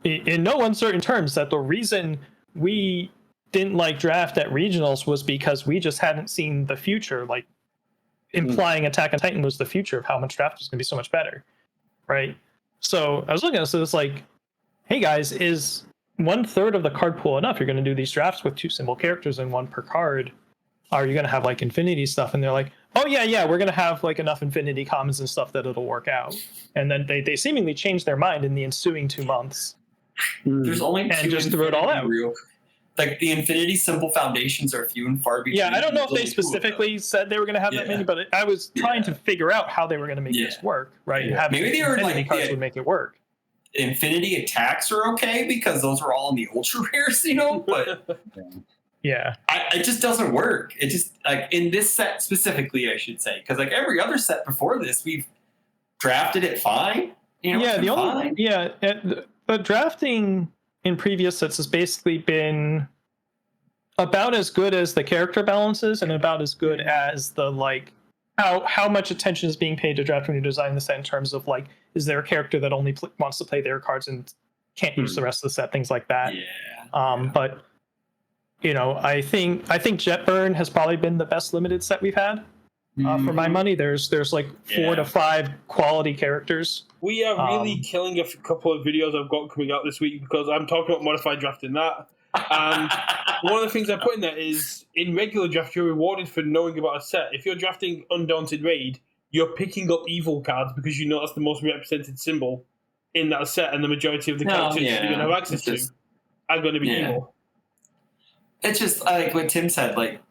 in no uncertain terms that the reason we didn't like draft at regionals was because we just hadn't seen the future, like implying Attack on Titan was the future of how much draft was going to be so much better, right? So I was looking at this, it's like, hey guys, is 1/3 of the card pool enough? You're going to do these drafts with 2 symbol characters and 1 per card. Are you going to have like infinity stuff? And they're like, oh yeah, we're going to have like enough infinity commons and stuff that it'll work out. And then they seemingly changed their mind in the ensuing 2 months. There's only 2 and just threw it all out. Like the infinity symbol foundations are few and far between. Yeah, I don't know if they specifically said they were going to have that many, but I was trying to figure out how they were going to make this work, right? Yeah. Maybe they were infinity like cards would make it work. Infinity attacks are okay because those are all in the ultra rares, but yeah, it just doesn't work. It just like in this set specifically, I should say, because like every other set before this, we've drafted it fine. But drafting in previous sets has basically been about as good as the character balances and about as good as the like how much attention is being paid to draft when you're designing the set in terms of like, is there a character that only wants to play their cards and can't use the rest of the set, things like that. But I think Jetburn has probably been the best limited set we've had. For my money, there's like 4 to 5 quality characters. We are really killing a couple of videos I've got coming out this week because I'm talking about modified drafting that. And one of the things I put in there is in regular draft, you're rewarded for knowing about a set. If you're drafting Undaunted Raid, you're picking up evil cards because you know that's the most represented symbol in that set, and the majority of the characters you're going to have access to are going to be evil. It's just like what Tim said, like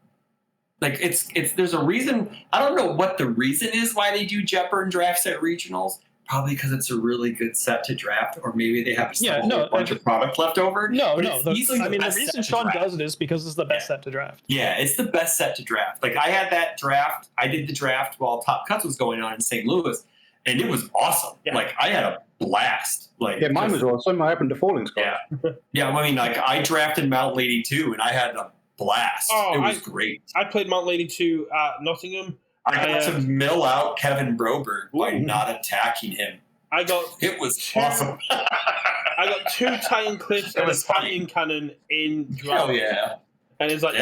it's there's a reason. I don't know what the reason is why they do Jetburn drafts at regionals. Probably because it's a really good set to draft, or maybe they have a bunch of product left over. The reason Sean does it is because it's the best set to draft. Yeah, it's the best set to draft. Like I had that draft. I did the draft while Top Cuts was going on in St. Louis, and it was awesome. Yeah. Like I had a blast. Like mine was awesome. I happened to Falling Sky. Yeah. I mean, like I drafted Mount Lady 2, and I had a blast. It was great. I played Mount Lady 2 at Nottingham. I got to mill out Kevin Broberg by not attacking him. It was awesome. I got 2 Titan Cliffs and a Titan Cannon in draft. Oh yeah. And it's like,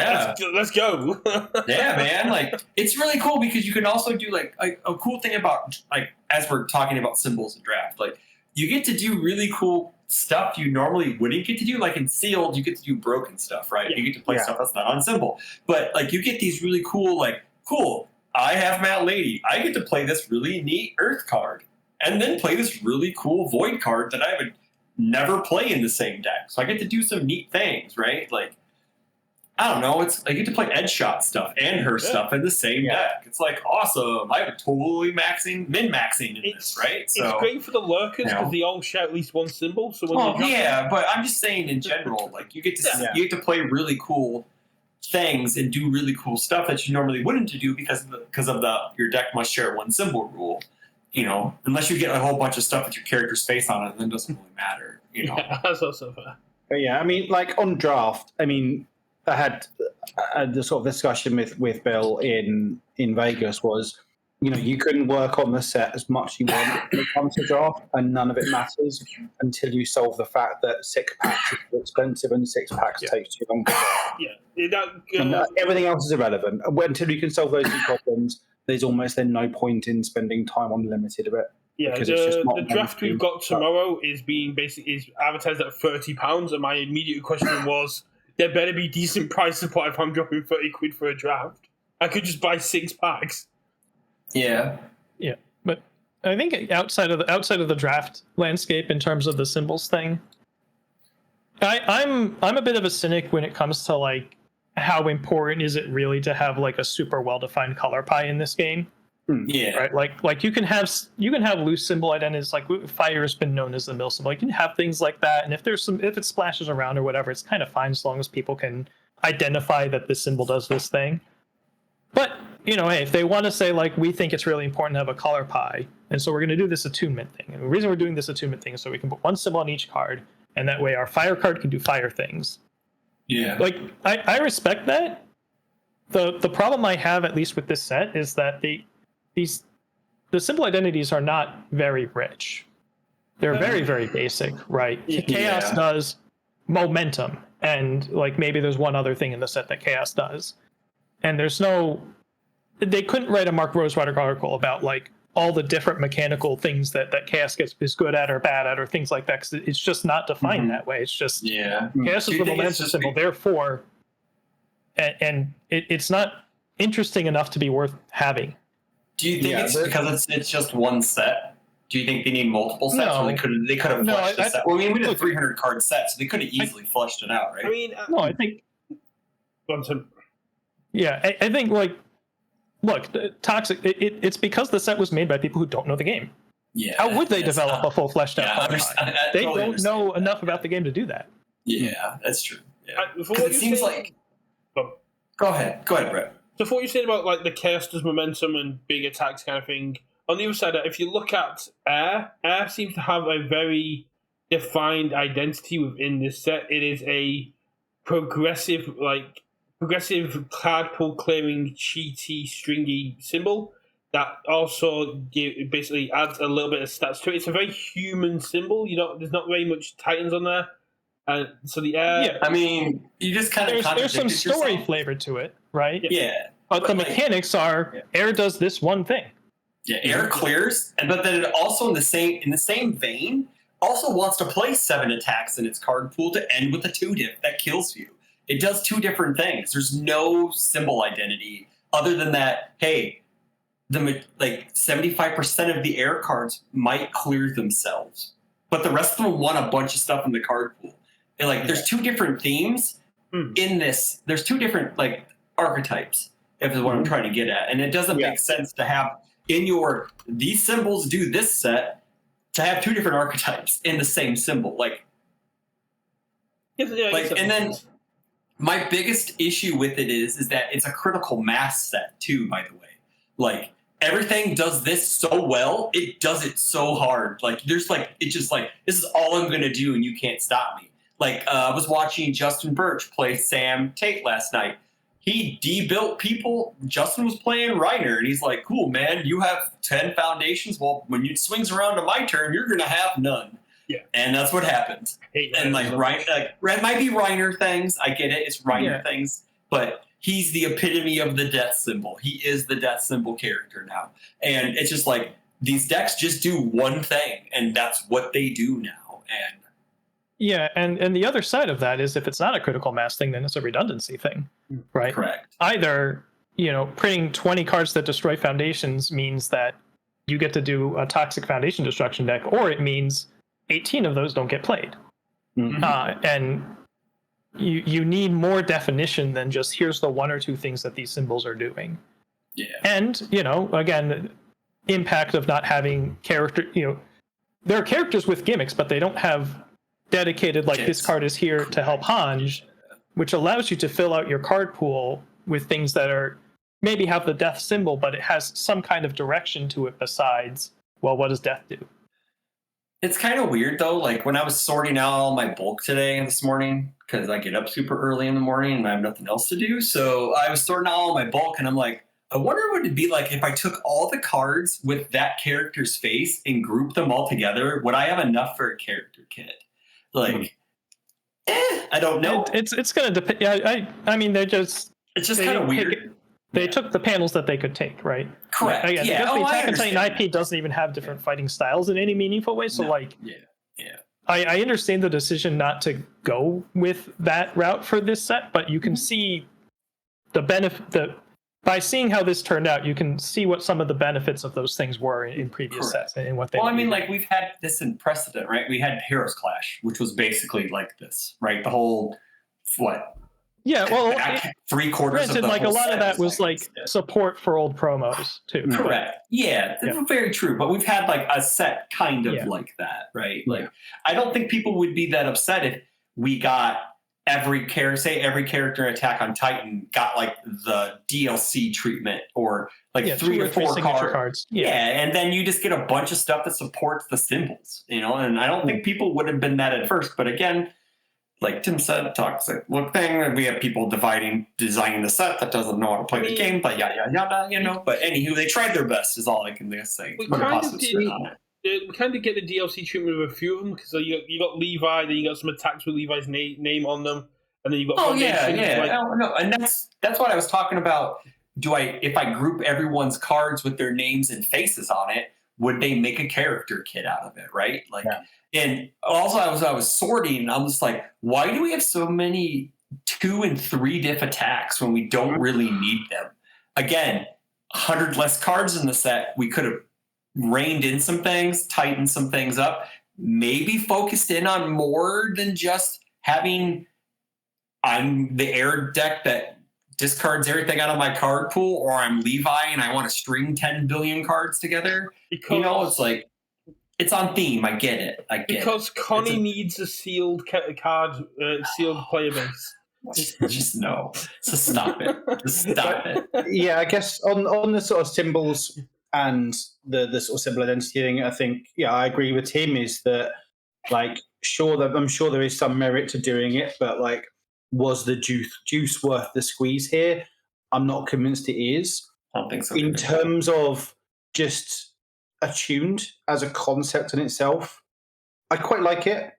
let's go. Yeah, man. Like it's really cool because you can also do like a cool thing about like as we're talking about symbols in draft, like you get to do really cool stuff you normally wouldn't get to do. Like in sealed, you get to do broken stuff, right? Yeah. You get to play stuff that's not on symbol. But like you get these really cool, I have Mount Lady. I get to play this really neat Earth card. And then play this really cool Void card that I would never play in the same deck. So I get to do some neat things, right? Like, I don't know. I get to play Edge Shot stuff and her stuff in the same deck. It's like awesome. I'm totally min-maxing in this, right? So it's great for the lurkers because they all share at least one symbol. So but I'm just saying in general, like you get to play really cool things and do really cool stuff that you normally wouldn't do because of your deck must share one symbol rule. Unless you get a whole bunch of stuff with your character's face on it, then it doesn't really matter. Yeah, that's also fair. But I mean, like on draft, I mean, I had the sort of discussion with Bill in Vegas was, you couldn't work on the set as much as you want when it comes to draft, and none of it matters until you solve the fact that 6 packs is too expensive and 6 packs takes too long to draft. Everything else is irrelevant. Until you can solve those 2 problems, there's almost then no point in spending time on limited of it. Yeah, because it's just not the draft we've got tomorrow is advertised at £30, and my immediate question was, there better be decent price support if I'm dropping £30 for a draft. I could just buy 6 packs. Yeah. Yeah, but I think outside of the draft landscape, in terms of the symbols thing, I'm a bit of a cynic when it comes to like how important is it really to have like a super well defined color pie in this game. Yeah. Right. Like you can have loose symbol identities. Like fire has been known as the mill symbol. You can have things like that, and if it splashes around or whatever, it's kind of fine as long as people can identify that this symbol does this thing. But hey, if they want to say like we think it's really important to have a color pie, and so we're going to do this attunement thing. And the reason we're doing this attunement thing is so we can put one symbol on each card, and that way our fire card can do fire things. Yeah. Like I respect that. The problem I have, at least with this set, is that the symbol identities are not very rich. They're very, very basic, right? Yeah. Chaos does momentum, and like maybe there's one other thing in the set that Chaos does. And they couldn't write a Mark Rosewater article about like all the different mechanical things that Chaos is good at or bad at or things like that, because it's just not defined that way. It's just Chaos is the momentum symbol, therefore, and it's not interesting enough to be worth having. Do you think it's because it's just one set? Do you think they need multiple sets? No. Or they could have fleshed the set? Well, I mean, we did a 300 card set, so they could have easily fleshed it out, right? I mean, I think. Yeah, I think like, look, Toxic. It's because the set was made by people who don't know the game. Yeah. How would they develop a full fleshed out card pie? They totally don't know enough about the game to do that. Yeah, that's true. Yeah. It seems like. Go ahead, Brett. So for what you're saying about like the chaos does momentum and big attacks kind of thing, on the other side, if you look at Air seems to have a very defined identity within this set. It is a progressive card pool clearing cheaty stringy symbol that also basically adds a little bit of stats to it. It's a very human symbol. There's not very much Titans on there. So the Air... Yeah, I mean, you just kind of there's some story yourself. Flavor to it, right? Yeah. But the mechanics are Air does this one thing. Yeah, Air clears, but then it also in the same vein also wants to play 7 attacks in its card pool to end with a 2-diff that kills you. It does 2 different things. There's no symbol identity other than that. Hey, 75% of the Air cards might clear themselves, but the rest of them want a bunch of stuff in the card pool. And there's 2 different themes in this. There's 2 different archetypes. If is what I'm trying to get at, and it doesn't make sense to have these symbols do this set to have 2 different archetypes in the same symbol. And then my biggest issue with it is that it's a critical mass set too. By the way, everything does this so well, it does it so hard. This is all I'm gonna do, and you can't stop me. I was watching Justin Birch play Sam Tate last night. He debuilt people. Justin was playing Reiner, and he's like, cool, man, you have 10 foundations. Well, when it swings around to my turn, you're going to have none. Yeah. And that's what happens. And Reiner, it might be Reiner things. I get it. It's Reiner things. But he's the epitome of the death symbol. He is the death symbol character now. And it's just these decks just do one thing, and that's what they do now. And yeah, and the other side of that is if it's not a critical mass thing, then it's a redundancy thing, right? Correct. Either, printing 20 cards that destroy foundations means that you get to do a toxic foundation destruction deck, or it means 18 of those don't get played. Mm-hmm. And you need more definition than just here's the 1 or 2 things that these symbols are doing. Yeah. And, again, impact of not having character, there are characters with gimmicks, but they don't have dedicated this card is here to help Hanj, which allows you to fill out your card pool with things that are maybe have the death symbol, but it has some kind of direction to it besides, well, what does death do? It's kind of weird though. When I was sorting out all my bulk this morning, because I get up super early in the morning and I have nothing else to do. So I was sorting out all my bulk, and I'm like, I wonder what it'd be like if I took all the cards with that character's face and grouped them all together. Would I have enough for a character kit? I don't know. It's going to depend. Yeah, I mean, it's just kind of weird. they took the panels that they could take, right? Correct. Again, Yeah. because the I Attack on Titan understand IP doesn't even have different fighting styles in any meaningful way. So, like, Yeah. I understand the decision not to go with that route for this set, but you can see the benefit. By seeing how this turned out, you can see what some of the benefits of those things were in previous Correct. sets and what they. Well, I mean, like we've had this in precedent, right? We had Heroes Clash, which was basically like this, right? The whole what? Yeah, well, three-quarters of granted, the like a whole lot of set that was like support for old promos too. Correct. Yeah, that's very true. But we've had like a set kind of like that, right? Like, I don't think people would be that upset if we got every character in Attack on Titan got like the DLC treatment or like 3 or 4 signature cards. Yeah, and then you just get a bunch of stuff that supports the symbols, you know. And I don't think people would have been that at first. But again, like Tim said, toxic look thing, and we have people designing the set that doesn't know how to play the game, but yada, you know. But anywho, they tried their best, is all I can say. We kind of get the DLC treatment of a few of them, because you got Levi, then you got some attacks with Levi's name on them, and then you got no, and that's what I was talking about. If I group everyone's cards with their names and faces on it, would they make a character kit out of it, right? Like, and also I was sorting, and I'm just like, why do we have so many 2 and 3 diff attacks when we don't really need them? Again, 100 less cards in the set, we could have reined in some things, tightened some things up, maybe focused in on more than just having I'm the air deck that discards everything out of my card pool, or I'm Levi and I want to string 10 billion cards together. Because, you know, it's like, it's on theme. I get it. Because Connie needs a sealed card, sealed player base. Just no. Just stop it. Just stop it. Yeah, I guess on the sort of symbols and the sort of symbol identity thing, I think, I agree with Tim, is that, like, I'm sure there is some merit to doing it, but, like, was the juice worth the squeeze here? I'm not convinced it is. I don't think so. In terms of just attuned as a concept in itself, I quite like it.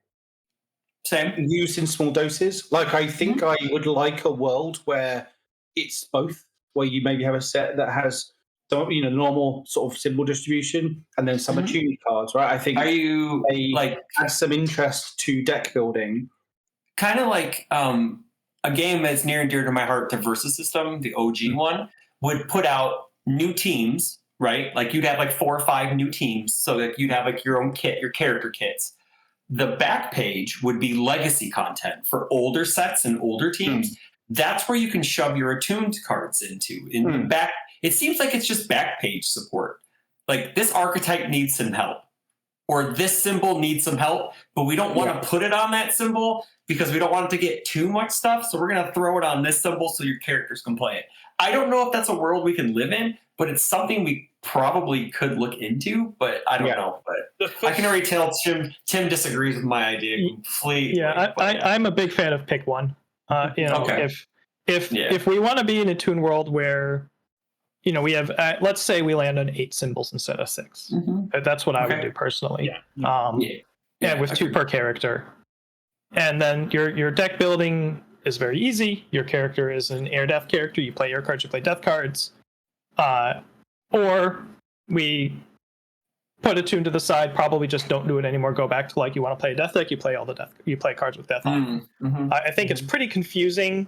Same. Used in small doses. Like, I think I would like a world where it's both, where you maybe have a set that has some, normal sort of symbol distribution and then some attuned cards, right? I think they add some interest to deck building. Kind of like a game that's near and dear to my heart, the Versus system, the OG one, would put out new teams, right? Like you'd have like 4 or 5 new teams, so that you'd have like your own kit, your character kits. The back page would be legacy content for older sets and older teams. That's where you can shove your attuned cards into. In the back, it seems like it's just back page support. Like this archetype needs some help, or this symbol needs some help, but we don't want to put it on that symbol because we don't want it to get too much stuff. So we're going to throw it on this symbol so your characters can play it. I don't know if that's a world we can live in, but it's something we probably could look into, but I don't know. But I can already tell Tim disagrees with my idea completely. Yeah, I'm a big fan of pick one. If we want to be in a Toon world where, we have, let's say we land on 8 symbols instead of 6. That's what I would do personally. With 2 per character. And then your deck building is very easy. Your character is an air death character. You play air cards, you play death cards. Or we put a Toon to the side, probably just don't do it anymore. Go back to like you want to play a death deck, you play cards with death on. I think it's pretty confusing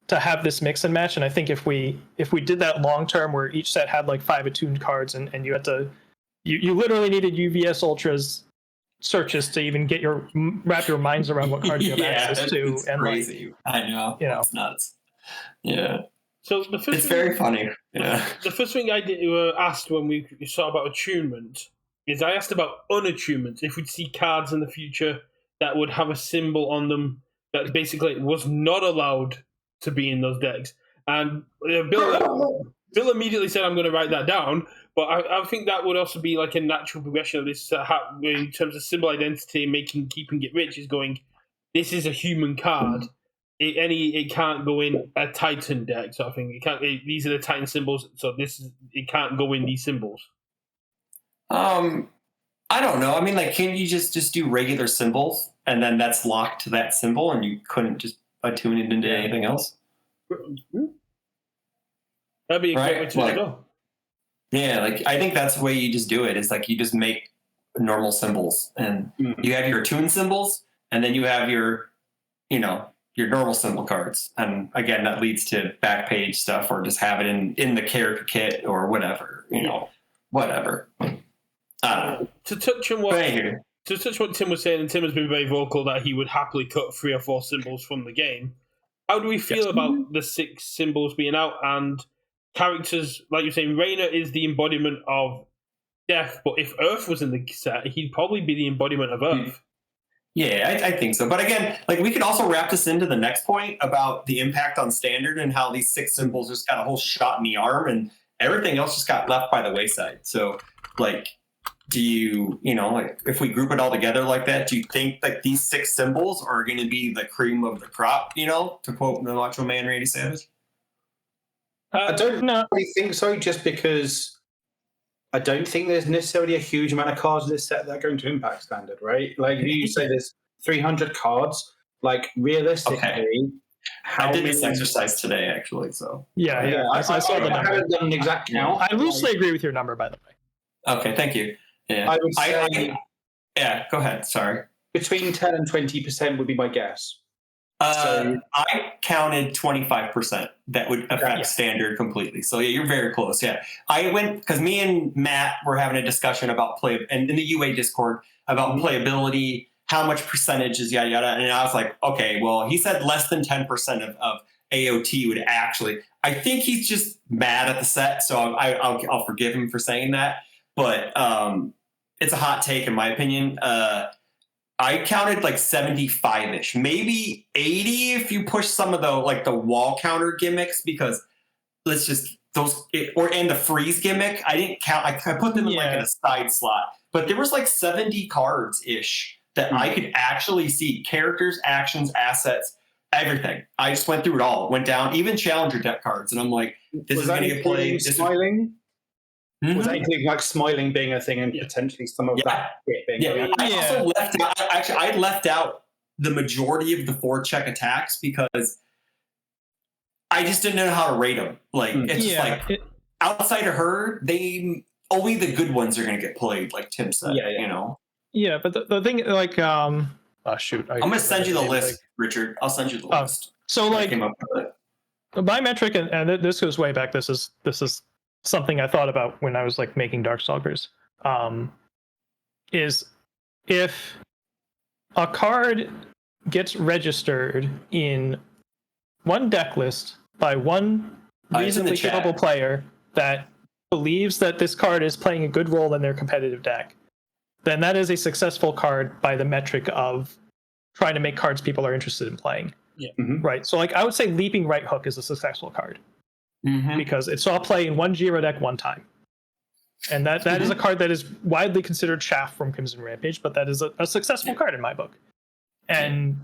to have this mix and match, and I think if we did that long term where each set had like 5 attuned cards and you had to you literally needed UVS Ultras searches to even wrap your minds around what cards you have access to. It's crazy. I know. It's nuts. Yeah. So it's very funny. Yeah. The first thing I asked when we saw about attunement is I asked about unattunement. If we'd see cards in the future that would have a symbol on them that basically was not allowed to be in those decks. And Bill immediately said, I'm going to write that down. But I think that would also be like a natural progression of this in terms of symbol identity and keeping it rich, is going, this is a human card. It can't go in a Titan deck. So I think these are the Titan symbols. So it can't go in these symbols. I don't know. I mean, like, can you just do regular symbols and then that's locked to that symbol and you couldn't just attune it into anything else? That'd be a great way Right? to go. Yeah, like I think that's the way you just do it. Is like you just make normal symbols, and you have your tune symbols, and then you have your, your normal symbol cards. And again, that leads to back page stuff, or just have it in the character kit or whatever. Whatever. I don't know. To touch on what Tim was saying, and Tim has been very vocal that he would happily cut 3 or 4 symbols from the game. How do we feel about the 6 symbols being out and characters, like you're saying, Rainer is the embodiment of death, but if Earth was in the set, he'd probably be the embodiment of Earth. Yeah, I think so. But again, like we could also wrap this into the next point about the impact on standard and how these 6 symbols just got a whole shot in the arm and everything else just got left by the wayside. So like, do you, like if we group it all together like that, do you think like these 6 symbols are going to be the cream of the crop, to quote the Macho Man Randy Savage? I don't really think so, just because I don't think there's necessarily a huge amount of cards in this set that are going to impact standard, right? Like you say there's 300 cards, like realistically. I did this exercise today, actually, so. Yeah. I saw the number. I haven't done an exact count. I loosely agree with your number, by the way. Okay, thank you. Yeah. I would say... yeah, go ahead, sorry. Between 10 and 20% would be my guess. I counted 25% that would affect standard completely. So yeah, you're very close. Yeah, I went because me and Matt were having a discussion about play and in the UA Discord about playability, how much percentage is yada yada, and I was like, okay, well, he said less than 10% of AOT would actually. I think he's just mad at the set, so I'll forgive him for saying that. But it's a hot take in my opinion. I counted like 75-ish, maybe 80 if you push some of the wall counter gimmicks, because let's just and the freeze gimmick. I didn't count. I put them in a side slot, but there was like 70 cards ish that I could actually see: characters, actions, assets, everything. I just went through it all, went down, even challenger deck cards, and I'm like, this is going to get played. Smiling. Was that including like smiling being a thing and potentially some of that being? Yeah, I also left out. Actually, I left out the majority of the 4-check attacks because I just didn't know how to rate them. Like it's just like outside of her, only the good ones are going to get played. Like Tim said, Yeah, but the thing, like, oh shoot, I'm going to send you the list, Richard. I'll send you the list. So like, my metric, and this goes way back. This is something I thought about when I was like making Darkstalkers, is if a card gets registered in one deck list by one reasonably capable player that believes that this card is playing a good role in their competitive deck, then that is a successful card by the metric of trying to make cards people are interested in playing. Yeah. Mm-hmm. Right. So like I would say Leaping Right Hook is a successful card. Because it saw play in one Giro deck one time. And that is a card that is widely considered chaff from Crimson Rampage, but that is a successful card in my book. And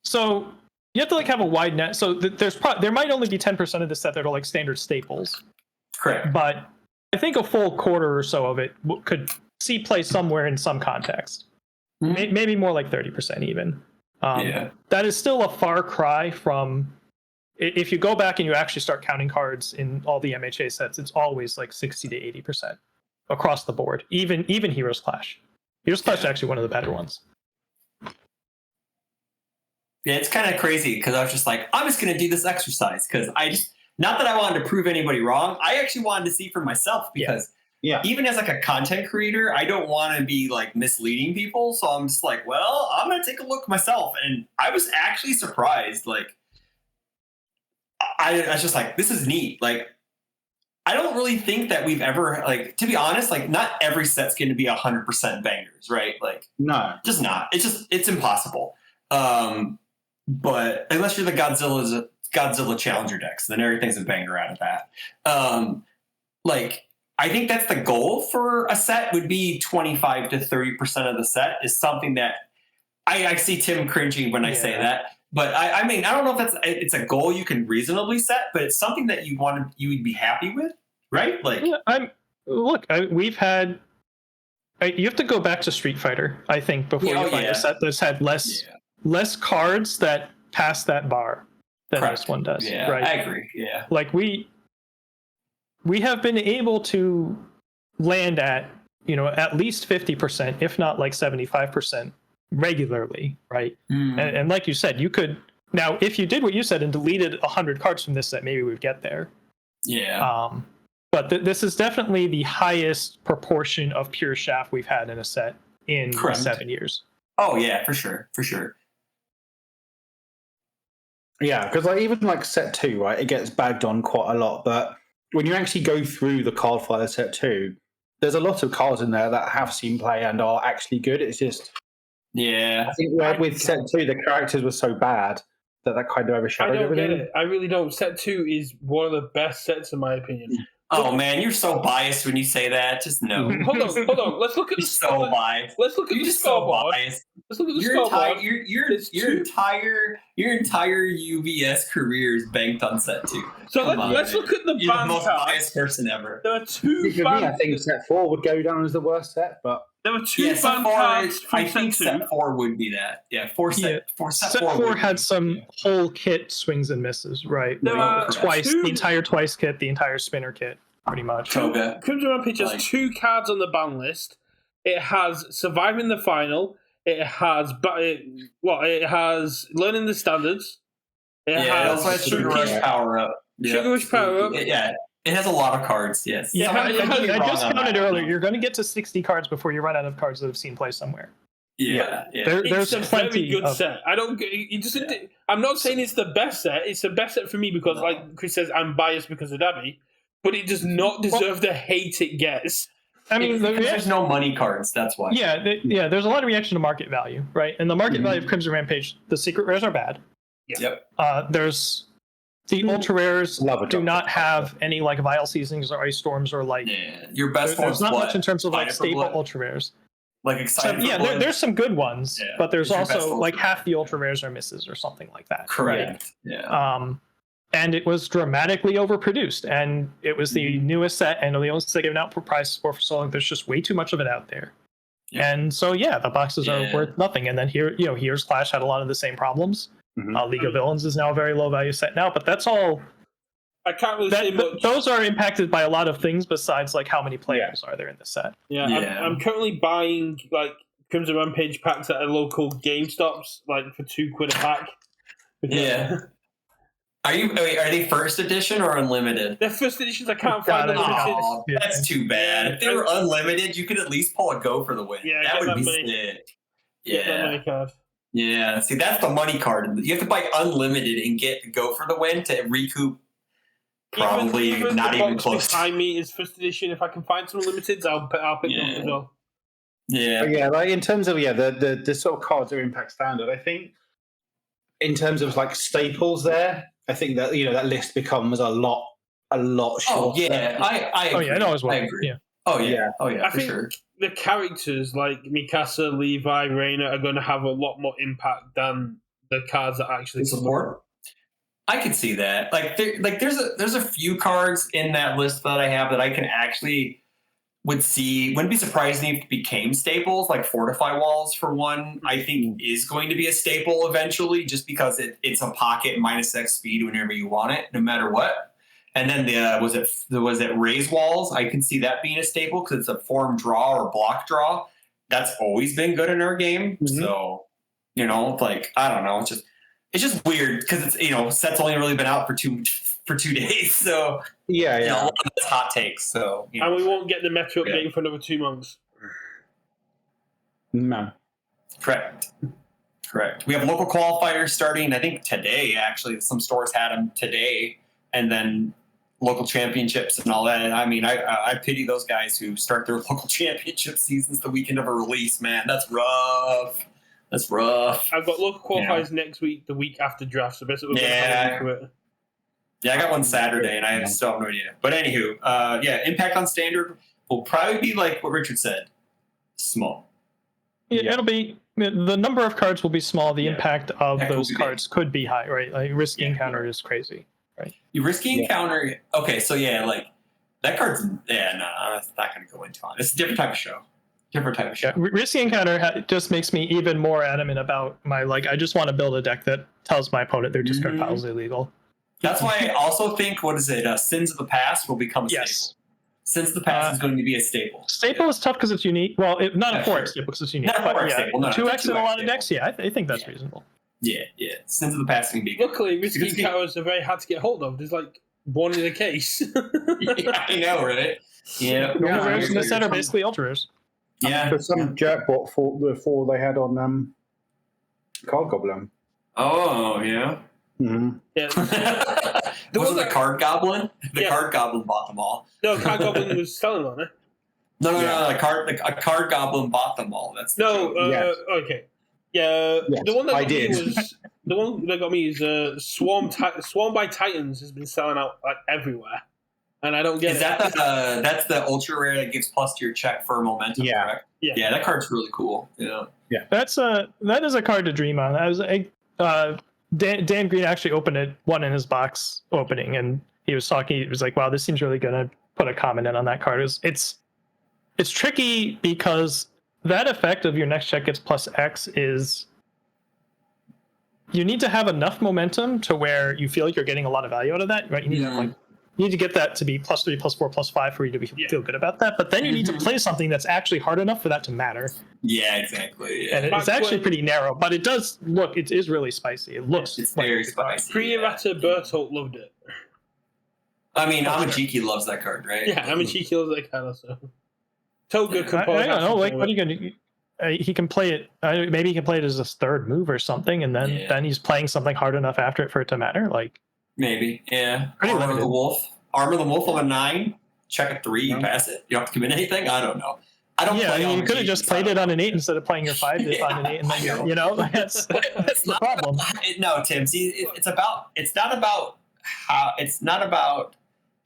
so you have to like have a wide net. So there might only be 10% of the set that are like standard staples. Correct. But I think a full quarter or so of it could see play somewhere in some context. Maybe more like 30% even. That is still a far cry from... If you go back and you actually start counting cards in all the MHA sets, it's always like 60 to 80% across the board. Even Heroes Clash. Heroes Clash is actually one of the better ones. Yeah, it's kind of crazy because I was just like, I'm just going to do this exercise because not that I wanted to prove anybody wrong. I actually wanted to see for myself because even as like a content creator, I don't want to be like misleading people. So I'm just like, well, I'm going to take a look myself. And I was actually surprised. Like, I was just like, this is neat. Like, I don't really think that we've ever, like, to be honest, like, not every set's going to be 100% bangers, right? Like, no, just not. It's impossible. But unless you're the Godzilla Challenger decks, then everything's a banger out of that. Like, I think that's the goal for a set would be 25 to 30% of the set is something that I see Tim cringing when I say that. But I mean, I don't know if it's a goal you can reasonably set, but it's something that you would be happy with, right? Like, we've had. You have to go back to Street Fighter, I think, before you find a set that's had less cards that pass that bar than this one does. Yeah, right? I agree. Yeah, like we have been able to land at, at least 50%, if not like 75% regularly, right? And like you said, you could, now if you did what you said and deleted 100 cards from this set, maybe we'd get there. Yeah. But this is definitely the highest proportion of pure shaft we've had in a set in 7 years. Oh yeah, for sure. Yeah, because even like set 2, right, it gets bagged on quite a lot. But when you actually go through the card file of set 2, there's a lot of cards in there that have seen play and are actually good. It's just, I think with set 2, the characters were so bad that kind of overshadowed everything. I don't get it. I really don't. Set 2 is one of the best sets in my opinion. Oh man, you're so biased when you say that. Just no. Hold on. Let's look at the so biased. Let's look at the scoreboard. Let's look at the scoreboard. Your entire UVS career is banked on set 2. So let's look at the You're ban the most cards. biased person ever. There are 2 For me, I think set 4 would go down as the worst set, but there were 2 ban cards from I think set 4 would be that. Yeah, set 4 had some whole kit swings and misses, right? There are the entire twice kit, the entire spinner kit, pretty much. Toga. Crimson Rampage has 2 cards on the ban list. It has Surviving the Final. It has Learning the Standards. It has Sugar Rush Power Up. Sugar Rush Power Up. Yeah. It has a lot of cards, yes. Yeah, I just counted earlier. You're going to get to 60 cards before you run out of cards that have seen play somewhere. Yeah. There's a very good set. I'm not saying it's the best set. It's the best set for me because, like Chris says, I'm biased because of Dabby. But it does not deserve the hate it gets. I mean, there's no money cards. That's why. Yeah. There's a lot of reaction to market value, right? And the market value of Crimson Rampage, the secret rares are bad. Yep. There's the ultra rares do not have any like Vile Seasonings or Ice Storms or like. Yeah. Your best there's not much in terms of like staple ultra rares. Like excited. So, there's some good ones, but there's also like half the ultra rares are misses or something like that. Correct. Right? Yeah. And it was dramatically overproduced, and it was the newest set, and the only set given out for prices for so long. There's just way too much of it out there, and so the boxes are worth nothing. And then here's Clash had a lot of the same problems. League of Villains is now a very low value set now, but that's all. I can't really say much. Those are impacted by a lot of things besides like how many players are there in the set. I'm currently buying like Crimson Rampage packs at a local GameStops like for £2 a pack. Yeah. Are they first edition or unlimited? They're first editions. I can't find them. Oh, that's too bad. If they were unlimited, you could at least pull a go for the win. Yeah, that would be sick. Get that money card. Yeah, see, that's the money card. You have to buy unlimited and get go for the win to recoup. Probably even not the even box close. Behind me is first edition. If I can find some limiteds, I'll pick them up as well. Yeah, yeah. Like in terms of the sort of cards are impact standard. I think in terms of like staples, there, I think that that list becomes a lot shorter. Oh yeah, I agree. I know as well. I agree. Yeah. Oh yeah. I for think sure. The characters like Mikasa, Levi, Reina are going to have a lot more impact than the cards that actually support. I can see that. There's a few cards in that list that I have that I can actually wouldn't be surprising if it became staples, like Fortify Walls for one. I think is going to be a staple eventually, just because it's a pocket -X speed whenever you want it, no matter what. And then was it Raise Walls? I can see that being a staple because it's a form draw or block draw. That's always been good in our game. Mm-hmm. So I don't know. It's just weird because it's set's only really been out for two days. So a lot of it's hot takes. So and we won't get the meta update for another 2 months. No. Correct. We have local qualifiers starting. I think today. Actually, some stores had them today, and then local championships and all that. And I mean, I pity those guys who start their local championship seasons the weekend of a release. Man, that's rough. I've got local qualifiers next week, the week after draft. So basically, I got one Saturday, and I still have no idea. But anywho, impact on standard will probably be like what Richard said, small. It'll be the number of cards will be small. The impact of those cards could be high, right? Like risky encounter is crazy, right? You risky encounter. Okay, so like that card's no, I'm not going to go into it. It's a different type of show. Risky encounter just makes me even more adamant about my I just want to build a deck that tells my opponent their discard pile is illegal. That's why I also think, Sins of the Past will become a staple. Yes. Sins of the Past is going to be a staple. Staple is tough because it's unique. Well, not a 4X staple because it's unique. Not a 4X staple. No, 2X in a lot of 2X decks, I think that's reasonable. Yeah. Sins of the Past can be good. Luckily, risky cards are very hard to get hold of. There's like one in a case. Yeah, I know, right? Yeah. The only rares in the set are basically ultra rares. Yeah. For some jerk bought the 4 they had on Card Goblin. Oh, yeah. Mm-hmm. Yeah. Was it the Card Goblin? The Yeah. Card Goblin bought them all. No, Card Goblin was selling on it. No. A Card Goblin bought them all. That's the joke. Yes. Okay. Yeah, Yes, the one that I got me did. was the one that got me is Swarm by Titans has been selling out like everywhere, and I don't get Is it. that that's the ultra rare that gives plus to your check for momentum, Yeah. correct? Yeah. Yeah, that card's really cool. Yeah. That is a card to dream on. Dan Green actually opened one in his box opening, and he was talking. He was like, "Wow, this seems really good." I put a comment in on that card. It's tricky because that effect of your next check gets plus X is you need to have enough momentum to where you feel like you're getting a lot of value out of that, right? You need to have, you need to get that to be +3, +4, +5 for you to feel good about that. But then you need to play something that's actually hard enough for that to matter. Yeah, exactly. Yeah. And it's actually pretty narrow, but it does look. It is really spicy. It looks. It's like very a good card. spicy. Pre-errata Bertolt loved it. I mean, Amajiki loves that card, right? Yeah, I mean, she kills that kind of stuff. Toga can I probably don't have know. something Like, what with are you gonna? He can play it. Maybe he can play it as his third move or something, and then he's playing something hard enough after it for it to matter. Like Maybe. Yeah. Pretty Armor of limited. the Wolf. Armor of the Wolf on a 9. Check a 3. You pass it. You don't have to commit anything. I don't know. I don't. Yeah, play I mean, you could have Amajiki, just so played I it don't on an 8 instead of playing your 5 Yeah, on an 8, and I know. then that's the problem. No, Tim. See, it's not about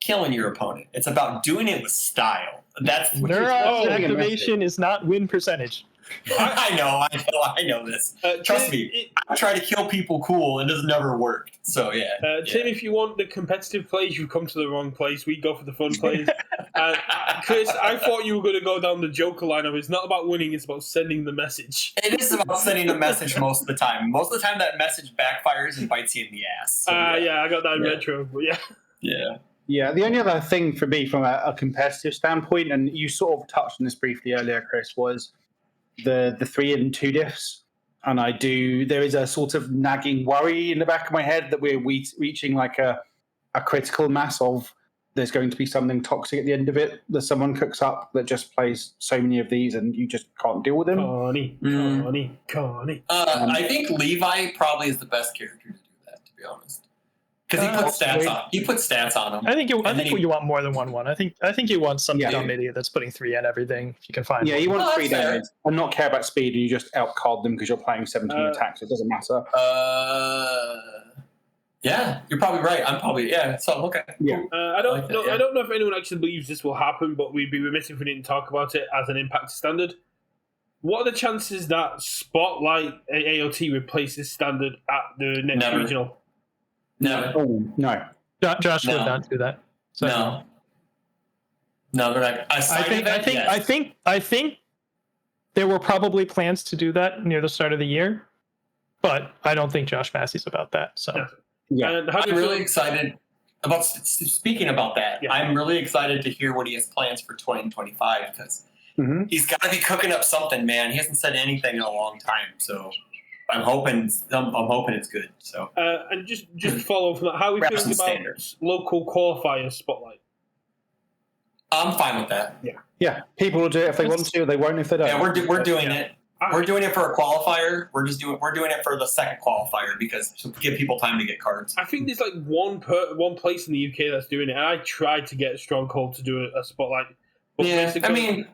killing your opponent. It's about doing it with style. That's what Neuron Oh, activation is not win percentage. I know this. Trust me. I try to kill people cool, and it's never worked. So yeah. Tim, if you want the competitive plays, you've come to the wrong place. We go for the fun plays. Chris, I thought you were going to go down the Joker line of it's not about winning, it's about sending the message. It is about sending a message most of the time. Most of the time, that message backfires and bites you in the ass. So, Yeah, I got that in retro, but yeah. Yeah. Yeah, the only other thing for me from a competitive standpoint, and you sort of touched on this briefly earlier, Chris, was the 3 and 2 diffs. And there is a sort of nagging worry in the back of my head that we're reaching like a critical mass of there's going to be something toxic at the end of it that someone cooks up that just plays so many of these and you just can't deal with them. Connie. I think Levi probably is the best character to do that, to be honest. Because he puts stats on him. I think you want more than 1/1. I think you want some dumb idiot that's putting 3 on everything if you can find. Yeah, one. you want 3 fair. damage and not care about speed, and you just outcard them because you're playing 17 attacks. It doesn't matter. Yeah, you're probably right. I'm probably So okay. Yeah. I don't like that, know. yeah. I don't know if anyone actually believes this will happen, but we'd be remiss if we didn't talk about it as an impact standard. What are the chances that Spotlight AOT replaces standard at the next Never. regional? No. Oh, no. Josh would No. not do that. So, No, they're not. I think there were probably plans to do that near the start of the year, but I don't think Josh Massey's about that. So No. Yeah. And how do I'm you really feel- excited about speaking about that. Yeah. I'm really excited to hear what he has plans for 2025 because Mm-hmm. he's got to be cooking up something, man. He hasn't said anything in a long time, so I'm hoping it's good. So And just to follow up from that, how are we Grab feeling some about standards. local qualifiers Spotlight? I'm fine with that. Yeah. People will do it if they want to. They won't if they don't. Yeah, we're doing Yeah. it. We're doing it for a qualifier. We're doing it for the second qualifier because to give people time to get cards. I think there's like one place in the UK that's doing it, and I tried to get Stronghold to do a Spotlight. But Yeah, basically-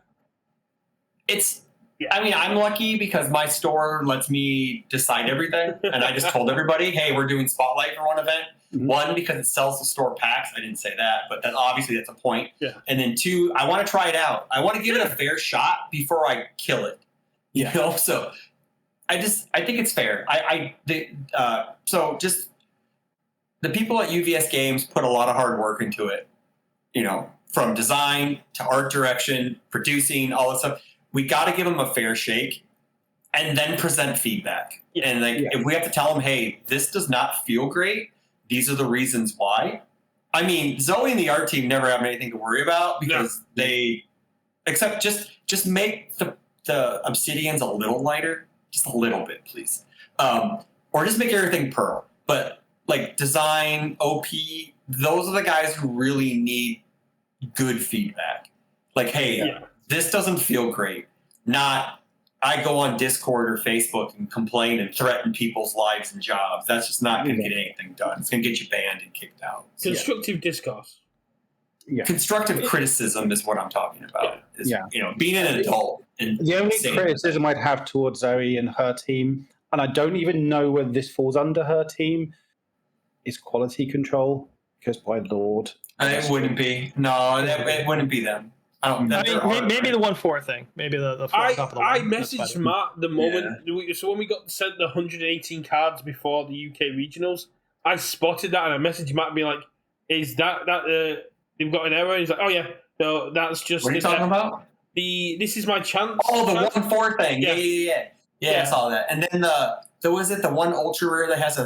I mean, I'm lucky because my store lets me decide everything, and I just told everybody, "Hey, we're doing Spotlight for one event." Mhm. One, because it sells the store packs. I didn't say that, but then obviously that's a point. Yeah. And then 2, I want to try it out. I want to give it a fair shot before I kill it. You know, so I think it's fair. So just the people at UVS Games put a lot of hard work into it. You know, from design to art direction, producing, all that stuff. We got to give them a fair shake and then present feedback. Yeah. And if we have to tell them, hey, this does not feel great, these are the reasons why. I mean, Zoe and the art team never have anything to worry about because except just make the obsidians a little lighter, just a little bit, please. Or just make everything pearl. But like design, OP, those are the guys who really need good feedback. Like, hey, this doesn't feel great. Not I go on Discord or Facebook and complain and threaten people's lives and jobs. That's just not going to get anything done. It's going to get you banned and kicked out. Constructive discourse. Yeah. Constructive criticism is what I'm talking about. Being an adult. And the only criticism I'd have towards Zoe and her team, and I don't even know whether this falls under her team, is quality control. Because by Lord, it wouldn't be. No, it wouldn't be them. Maybe the 1-4 thing. Maybe the 4 on top of the I one. messaged Matt the moment. So when we got sent the 118 cards before the UK regionals, I spotted that and I messaged Matt being like, "Is that they've got an error?" And he's like, "Oh yeah, no, that's just." What are you talking about? This is my chance. Oh, the 1-4 thing. Yeah, I saw that. And then was it the one ultra rare that has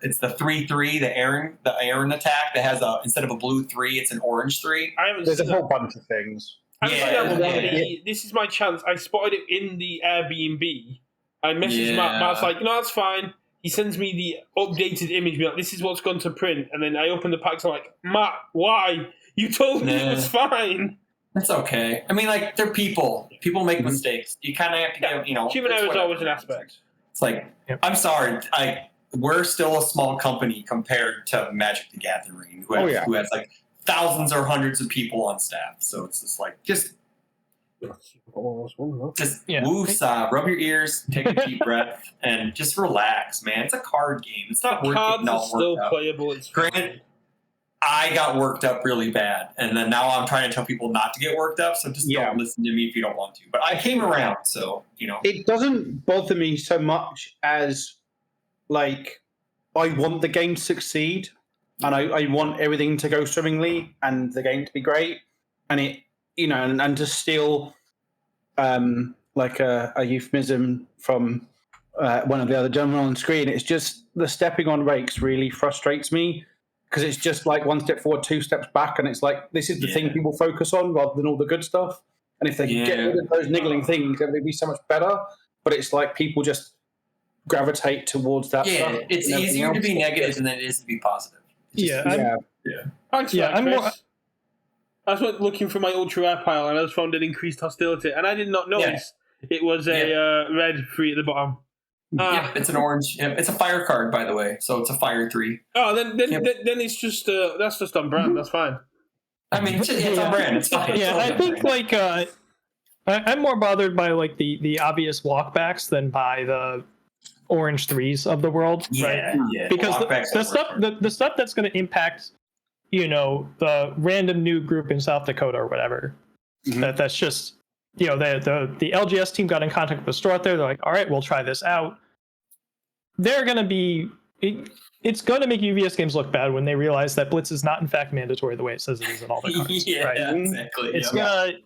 it's the 3/3, the Aaron attack that has instead of a blue 3, it's an orange 3. There's a whole bunch of things. This is my chance. I spotted it in the Airbnb. I messaged Matt. Matt's like, "No, that's fine." He sends me the updated image. Be like, "This is what's gone to print." And then I open the packs. I'm like, "Matt, why? You told me it was fine." That's okay. I mean, like, they're people. People make mistakes. You kind of have to give, human error is always an aspect. It's like, I'm sorry. We're still a small company compared to Magic the Gathering, who has like thousands or hundreds of people on staff. So it's just like, woosah, rub your ears, take a deep breath, and just relax, man. It's a card game. It's not worth getting all worked up. Playable. Granted, I got worked up really bad, and then now I'm trying to tell people not to get worked up. So just don't listen to me if you don't want to. But I came around, so it doesn't bother me so much as like I want the game to succeed, and I want everything to go swimmingly and the game to be great, and it and to steal like a euphemism from one of the other gentlemen on screen. It's just the stepping on rakes really frustrates me. Because it's just like one step forward, 2 steps back, and it's like this is the thing people focus on rather than all the good stuff. And if they can get rid of those niggling things, then they'd be so much better. But it's like people just gravitate towards that stuff. Yeah, it's easier to be negative than it is to be positive. Thanks, I'm more. I was looking for my ultra rare pile, and I just found an increased hostility, and I did not notice it was a red 3 at the bottom. It's an orange. It's a fire card, by the way, so it's a fire 3. Oh, then it's just that's just on brand. That's fine. I mean, it's on brand. It's fine. Yeah, I think like I'm more bothered by like the obvious walkbacks than by the orange 3s of the world, right? Yeah. Because the stuff that's going to impact, the random new group in South Dakota or whatever. That's just. The LGS team got in contact with the store out there. They're like, all right, we'll try this out. They're going to be... It's going to make UVS games look bad when they realize that Blitz is not, in fact, mandatory the way it says it is in all the cards. Exactly. It's going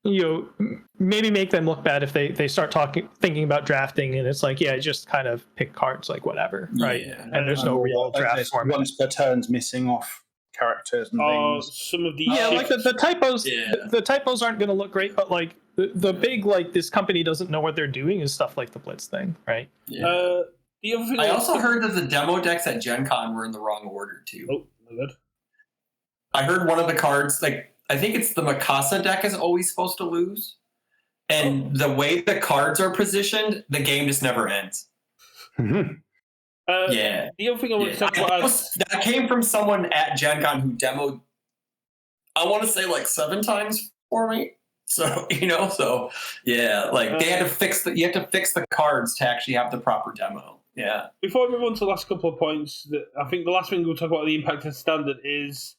to, maybe make them look bad if they start thinking about drafting, and it's like, just kind of pick cards, like whatever, right? And there's no real draft format. Once per turn's missing off characters and things. Some of the like the typos. The typos aren't going to look great, but like the big like this company doesn't know what they're doing is stuff like the Blitz thing, right? Yeah. I also heard that the demo decks at Gen Con were in the wrong order too. Oh, good. I heard one of the cards, like I think it's the Mikasa deck, is always supposed to lose, and the way the cards are positioned, the game just never ends. The other thing I want to talk about that came from someone at Gen Con who demoed, I want to say like 7 times for me. So, they had to fix you have to fix the cards to actually have the proper demo. Yeah. Before we move on to the last couple of points, I think the last thing we'll talk about the impact of standard is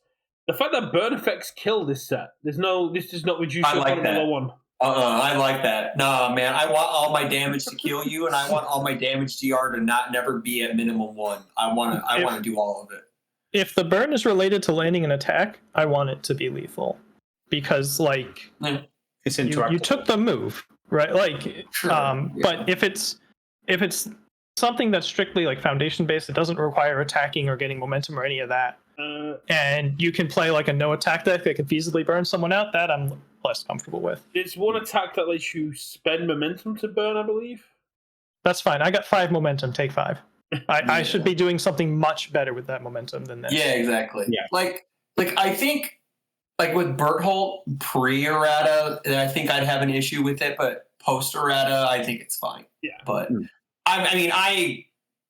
the fact that burn effects kill this set. This does not reduce your below 1. I like that. No, man, I want all my damage to kill you, and I want all my damage DR to never be at minimum 1. I want to do all of it. If the burn is related to landing an attack, I want it to be lethal, because like it's interactive. You took the move, right? Like, but if it's something that's strictly like foundation based, it doesn't require attacking or getting momentum or any of that, and you can play like a no attack deck that can feasibly burn someone out, that I'm less comfortable with. It's one attack that lets you spend momentum to burn, I believe. That's fine. I got 5 momentum. Take 5. I should be doing something much better with that momentum than this. Yeah, exactly. Yeah. Like I think, like with Berthold pre-errata, I think I'd have an issue with it, but post-errata, I think it's fine. Yeah. But I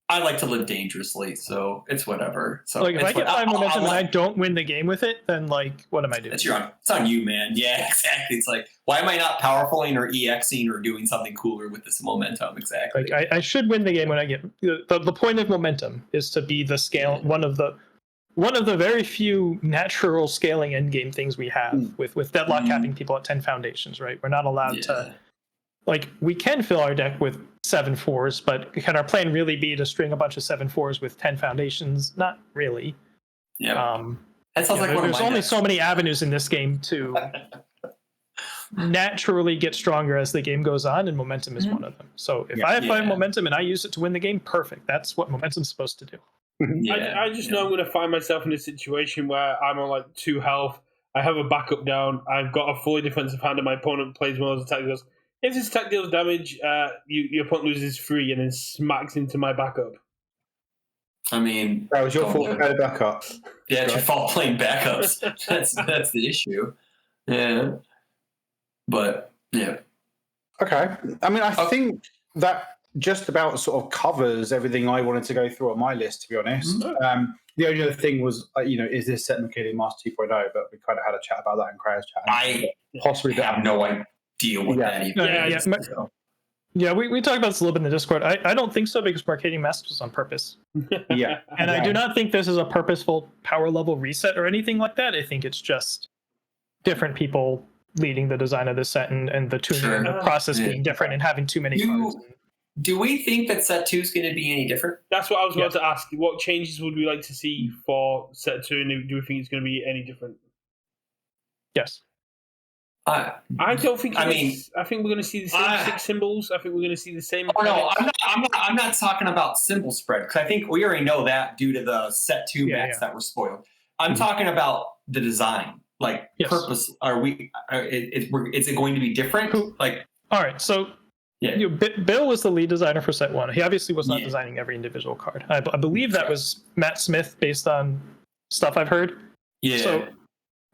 like to live dangerously, so it's whatever. So like if I get 5 momentum and I don't win the game with it, then like what am I doing? It's on you, man. Yeah, exactly. It's like, why am I not powerfuling or EXing or doing something cooler with this momentum? Exactly. Like I should win the game when I get the point of momentum is to be the scale one of the very few natural scaling endgame things we have with deadlock capping people at 10 foundations, right? We're not allowed to, like, we can fill our deck with 7/4s, but can our plan really be to string a bunch of 7/4s with 10 foundations? Not really. Yeah. That sounds like one there's of my only decks. so many avenues in this game to naturally get stronger as the game goes on, and momentum is one of them. So if I have 5 momentum and I use it to win the game, perfect. That's what momentum's supposed to do. I just know I'm going to find myself in a situation where I'm on like 2 health. I have a backup down. I've got a fully defensive hand, and my opponent plays one of those attack deals. If this attack deals damage, your opponent loses 3 and then smacks into my backup. I mean, That was your fault playing backup. Yeah, it's your fault playing backups. That's the issue. Yeah. But yeah. Okay. I mean, I think that just about sort of covers everything I wanted to go through on my list, to be honest. The only other thing was, is this set Mercadian Master 2.0? But we kind of had a chat about that in Crow's chat. I possibly have no idea what that even. Yeah, we talked about this a little bit in the Discord. I don't think so, because Mercadian Masters was on purpose. Yeah. And I do not think this is a purposeful power level reset or anything like that. I think it's just different people leading the design of the set and the tuning and the process being different and having too many cards. Do we think that set 2 is going to be any different? That's what I was about to ask. What changes would we like to see for set 2, and do we think it's going to be any different? Yes. I don't think. I think we're going to see the same 6 symbols. I think we're going to see the same. Oh no, I'm not talking about symbol spread, because I think we already know that due to the set 2 mechs that were spoiled. I'm talking about the design, like purpose. Is it going to be different? Like, all right, so. Yeah. Bill was the lead designer for set 1. He obviously was not designing every individual card. I believe that was Matt Smith, based on stuff I've heard. Yeah. So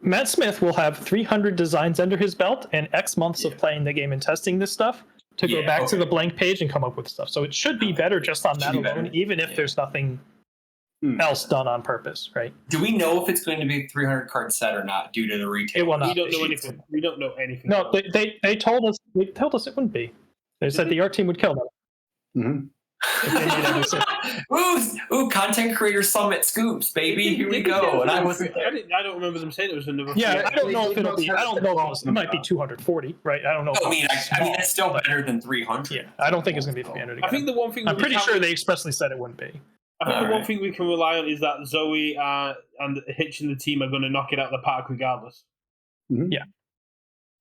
Matt Smith will have 300 designs under his belt and X months of playing the game and testing this stuff to go back to the blank page and come up with stuff. So it should be better just on that alone, even if there's nothing else done on purpose, right? Do we know if it's going to be a 300 card set or not due to the retail? It will not. We don't know anything. We don't know anything. No, they told us. They told us it wouldn't be. They said the art team would kill them. Ooh, content creator summit scoops, baby. Here we go. And I don't remember them saying it was another. Yeah, I don't know if it'll be. I don't know. It might be 240, right? I don't know. I mean, that's still better than 300. Yeah, I don't think it's going to be 300. Again. I think the one thing I'm pretty sure they expressly said it wouldn't be. I think the one thing we can rely on is that Zoe and Hitch and the team are going to knock it out of the park regardless. Yeah.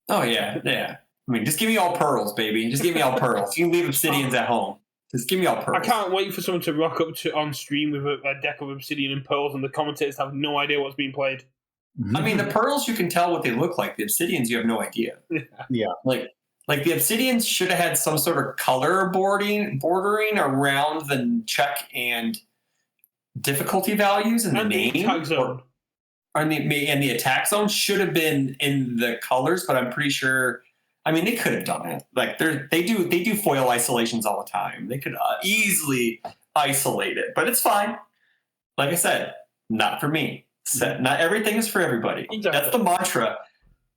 Oh yeah. I mean, just give me all pearls, baby. Just give me all pearls. You can leave obsidians at home. Just give me all pearls. I can't wait for someone to rock up on stream with a deck of obsidian and pearls, and the commentators have no idea what's being played. I mean, the pearls, you can tell what they look like. The obsidians, you have no idea. Yeah. Like the obsidians should have had some sort of color bordering around the check and difficulty values in the name. The attack zone. And the attack zone should have been in the colors, but I'm pretty sure. I mean, they could have done it. Like they do foil isolations all the time. They could easily isolate it, but it's fine. Like I said, not for me. Not everything is for everybody. Exactly. That's the mantra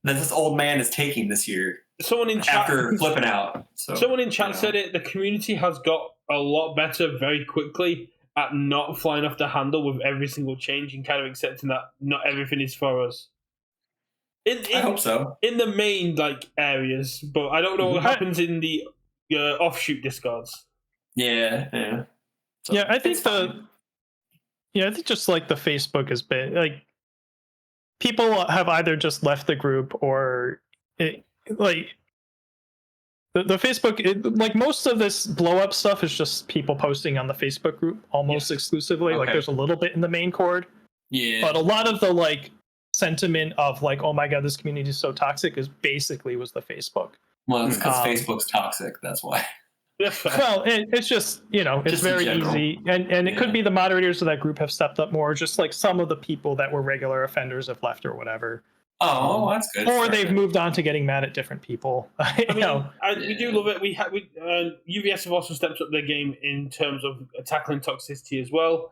that this old man is taking this year. Someone in chat after flipping out. So, someone in chat said it. The community has got a lot better very quickly at not flying off the handle with every single change and kind of accepting that not everything is for us. I hope so. In the main areas, but I don't know what happens in the offshoot discards. Yeah. So I think I think just like the Facebook has been like people have either just left the group or the the Facebook, like most of this blow up stuff is just people posting on the Facebook group almost exclusively. Okay. Like there's a little bit in the main cord, but a lot of the like sentiment of like, oh my god, this community is so toxic is basically was the Facebook. Well, it's because Facebook's toxic. That's why. Well, it's just, it's Just very in general. easy. And it could be the moderators of that group have stepped up more, just like some of the people that were regular offenders have left or whatever. Oh, that's good. Or they've moved on to getting mad at different people. We do love it. UVS have also stepped up their game in terms of tackling toxicity as well.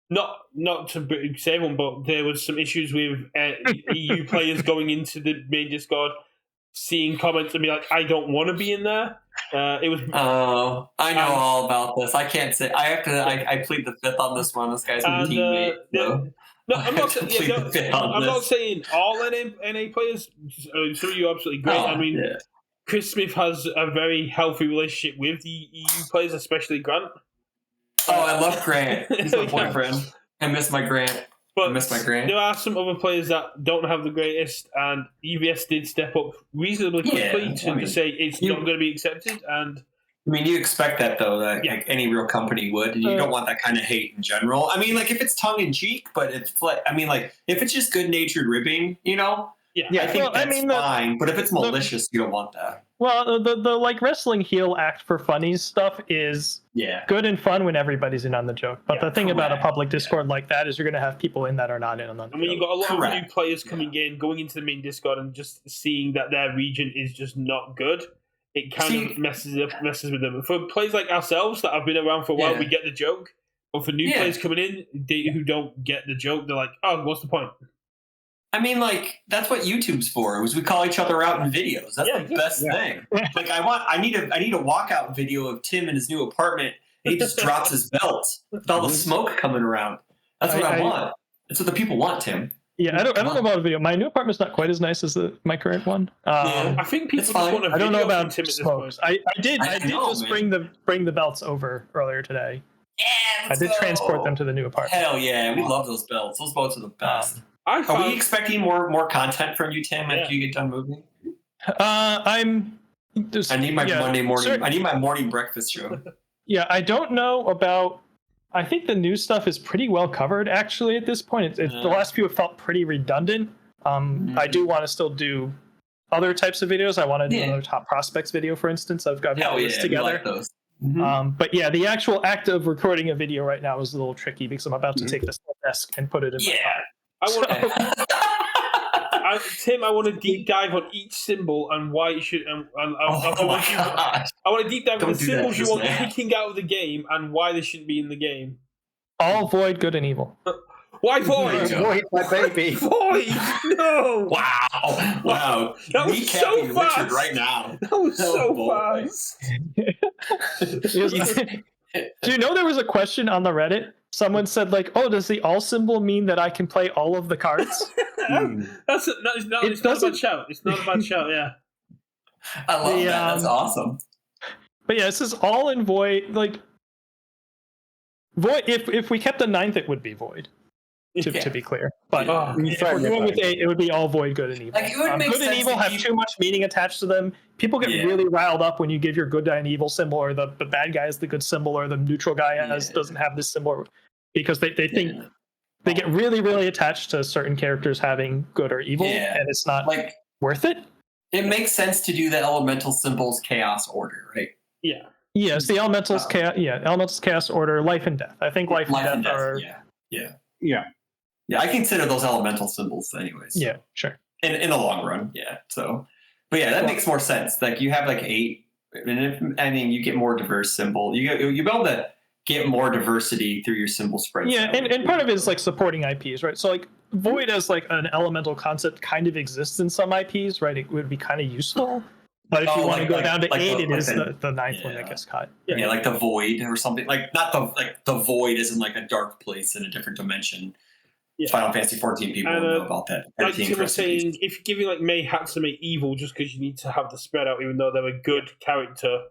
Not to say everyone, but there was some issues with EU players going into the main Discord, seeing comments and be like, "I don't want to be in there." It was. Oh, I know all about this. I can't say. I have to. I plead the fifth on this one. This guy's my teammate. No, I'm not saying all NA players. Some of you are absolutely great. Chris Smith has a very healthy relationship with the EU players, especially Grant. Oh, I love Grant. He's my boyfriend. I miss my Grant. There are some other players that don't have the greatest, and UVS did step up reasonably quickly to say it's not going to be accepted. And I mean, you expect that though, like any real company would, and you don't want that kind of hate in general. I mean, like if it's tongue in cheek, but it's like, I mean, like if it's just good natured ribbing, I think that's fine. But if it's malicious, you don't want that. Well, the like wrestling heel act for funnies stuff is good and fun when everybody's in on the joke. But the thing about a public Discord like that is you're going to have people in that are not in on the joke. I mean, you've got a lot of new players coming in, going into the main Discord, and just seeing that their region is just not good. It kind of messes with them. For players like ourselves that have been around for a while, we get the joke. But for new players coming in who don't get the joke, they're like, "Oh, what's the point?" I mean, like that's what YouTube's for. Is we call each other out in videos. That's the best thing. Like I need a walkout video of Tim in his new apartment, and he just drops his belt with all the smoke coming around. That's what I want. That's what the people want, Tim. Yeah, I don't know about a video. My new apartment's not quite as nice as my current one. I think people just want a video. I don't know about Tim smokes. I did just bring the belts over earlier today. Yeah, I did transport them to the new apartment. Hell yeah, we love those belts. Those belts are the best. Are we expecting more content from you, Tim, after you get done moving? I need my Monday morning. I need my morning breakfast show. Yeah, I don't know about. I think the new stuff is pretty well covered actually at this point. The last few have felt pretty redundant. I do want to still do other types of videos. I want to do another top prospects video, for instance. I've got this together. We like those. But yeah, the actual act of recording a video right now is a little tricky because I'm about to take this desk and put it in my car. Tim, I want to deep dive on each symbol and why it should. I want to deep dive on the symbols you want kicking out of the game and why they shouldn't be in the game. All void, good and evil. Why void? Void, my baby. Void. No. Wow. That was so fast. Richard right now. That was so fast. Do you know there was a question on the Reddit? Someone said like, "Oh, does the all symbol mean that I can play all of the cards?" It's not a bad shout. It's not a bad shout. Yeah. I love that. That's awesome. But yeah, this is all in void. Like void. If we kept the 9th, it would be void. To be clear, but if we're going with 8, it would be all void, good and evil. Like, it would make good and evil have too much meaning attached to them. People get really riled up when you give your good guy an evil symbol, or the bad guy is the good symbol, or the neutral guy doesn't have this symbol, because they think they get really, really attached to certain characters having good or evil, and it's not like worth it. It makes sense to do the elemental symbols chaos order, right? Yeah. Yes, the elementals chaos. Yeah, elementals chaos order, life and death. I think life and death are. Yeah, I consider those elemental symbols anyways. Yeah, sure. In the long run, So, but that makes more sense. Like you have like 8, and you get more diverse symbol. You be able to get more diversity through your symbol spread. Yeah, and part of it is like supporting IPs, right? So like void as like an elemental concept kind of exists in some IPs, right? It would be kind of useful. But if you want to go down to 8, it is the 9th one that gets cut. Yeah, like the void or something. Like not the void isn't like a dark place in a different dimension. Final Fantasy 14 people know about that. Like Tim was saying, if you're giving like May Hatsune evil just because you need to have the spread out, even though they're a good character,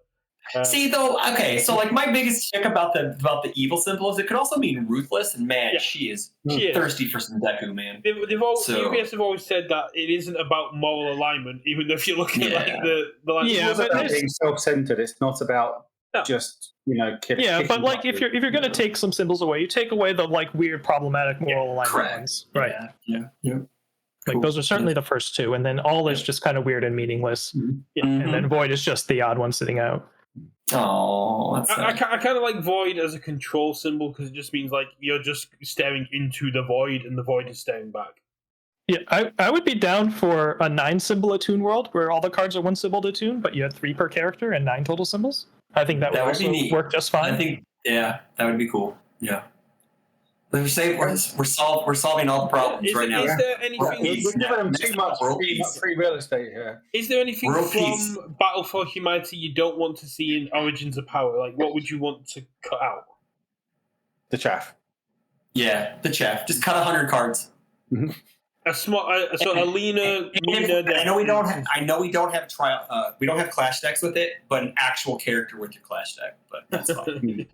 See though, okay, so like my biggest check about the evil symbol is it could also mean ruthless, and man, Yeah. she is She is. thirsty for some Deku, man. UBS have always said that it isn't about moral alignment, even though if you're looking at like the like, Yeah, It's about being self-centered. It's not about just but like if you're gonna take some symbols away, you take away the like weird problematic moral alignment ones, right? Yeah. Like those are certainly the first two, and then all is just kind of weird and meaningless, and then void is just the odd one sitting out. Oh, I kind of like void as a control symbol because it just means like you're just staring into the void and the void is staring back. Yeah, I would be down for a 9 symbol attune world where all the cards are 1 symbol to attune, but you had 3 per character and 9 total symbols. I think that would also work just fine. I think that would be cool. Yeah. We're solving all the problems right now. Is there anything? We're giving them too much free real estate here. Is there anything from Battle for Humanity you don't want to see in Origins of Power? Like, what would you want to cut out? The chaff. Yeah, the chaff. Just cut 100 cards. Mm-hmm. A leaner. I know we don't have trial. We don't have clash decks with it, but an actual character with your clash deck. But that's fine.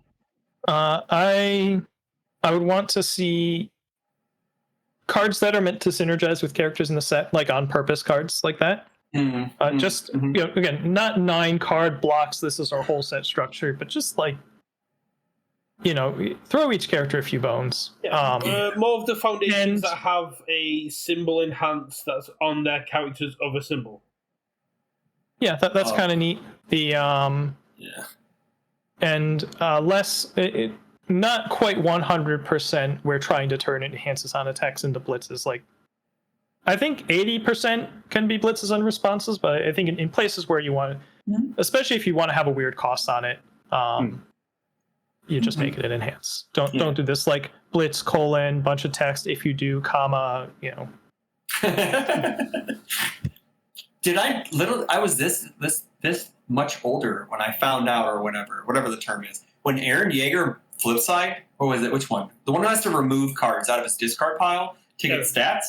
I would want to see cards that are meant to synergize with characters in the set, like on purpose cards like that. Again, not 9 card blocks. This is our whole set structure, but just like throw each character a few bones. More of the foundations that have a symbol enhanced that's on their character's other symbol. Yeah, that's kind of neat. And less. Not quite 100%. We're trying to turn enhances on attacks into blitzes. Like, I think 80% can be blitzes and responses, but I think in places where you want to, especially if you want to have a weird cost on it, you just make it an enhance. Don't do this like blitz : bunch of text. If you do comma, Did I was this much older when I found out, or whatever the term is, when Aaron Yeager Flipside, or was it which one? The one who has to remove cards out of his discard pile to get stats.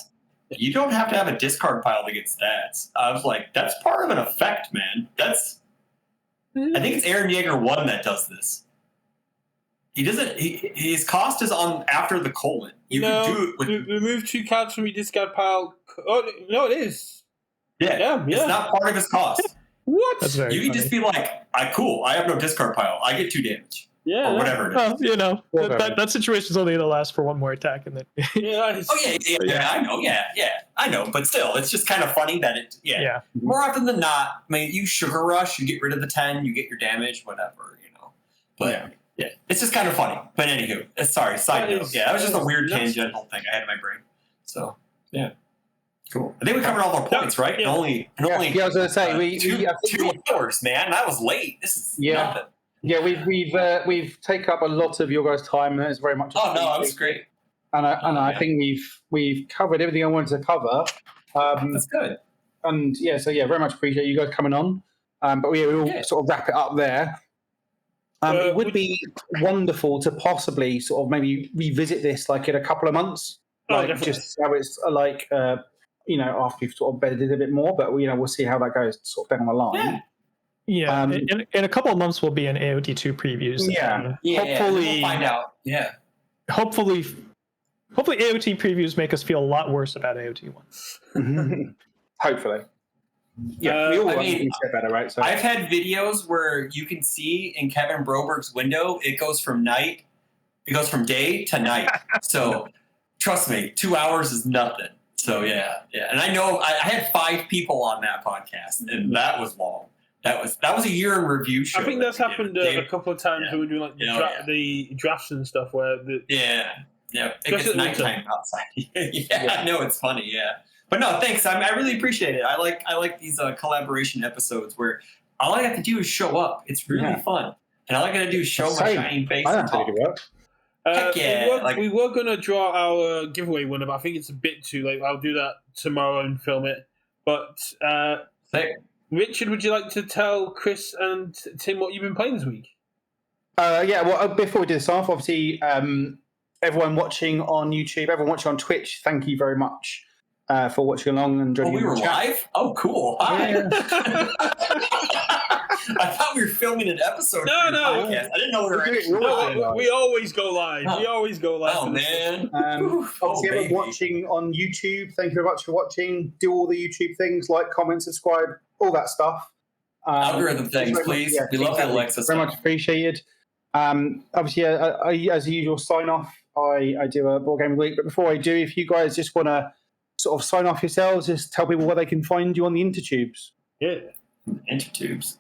You don't have to have a discard pile to get stats. I was like, that's part of an effect, man. I think it's Aaron Yeager 1 that does this. He doesn't. His cost is on after the colon. You can do it with remove 2 cards from your discard pile. Oh no, it is. Yeah. It's not part of his cost. What? You can funny. just be like, cool. I have no discard pile. I get 2 damage. Yeah, or whatever it is. That situation is only going to last for 1 more attack, and then. I know. I know. But still, it's just kind of funny that it. Yeah. More often than not, I mean, you sugar rush, you get rid of the 10, you get your damage, whatever, But yeah, it's just kind of funny. But anywho, sorry. Side note. That was just a weird tangential thing I had in my brain. So yeah. Cool. I think we covered all our points, right? I was going to say we 2 hours, man. That was late. This is nothing. Yeah, we've taken up a lot of your guys' time, and it's very much. Oh no, that was great. And I think we've covered everything I wanted to cover. That's good. And very much appreciate you guys coming on. But we'll sort of wrap it up there. It would be wonderful to possibly sort of maybe revisit this like in a couple of months, just how it's like. After we've sort of bedded it a bit more, but we'll see how that goes sort of down the line. Yeah, in a couple of months we'll be in AOT2 previews. Hopefully we'll find out. Yeah. Hopefully AOT previews make us feel a lot worse about AOT 1. Hopefully. Yeah, we all want to get better, right? So I've had videos where you can see in Kevin Broberg's window, it goes from day to night. So trust me, 2 hours is nothing. So yeah. And I know I had 5 people on that podcast, and that was long. That was a year in review show. I think that's happened a couple of times when we're doing like the drafts and stuff where it gets nighttime outside. I know, it's funny. But no, thanks. I really appreciate it. I like these collaboration episodes where all I have to do is show up. It's really fun, and all I got to do is show my shining face and talk. We were going to draw our giveaway winner, but I think it's a bit too late. I'll do that tomorrow and film it. But Richard, would you like to tell Chris and Tim what you've been playing this week? Well, before we do this off, obviously, everyone watching on YouTube, everyone watching on Twitch, thank you very much for watching along and joining. We were live? Oh, cool. Hi. I thought we were filming an episode. No, for your no. podcast. I didn't know we were We do it actually. No, we always go live. Oh. We always go live. Oh for this. man! Obviously, everyone baby. watching on YouTube, thank you very much for watching. Do all the YouTube things, like, comment, subscribe, all that stuff. Algorithm things, very much- please. yeah, We love the exactly. Alexa Very stuff. much appreciated. Obviously, I, as usual, sign off. I do a board game of the week, but before I do, if you guys just want to sort of sign off yourselves, just tell people where they can find you on the intertubes. Yeah. Intertubes.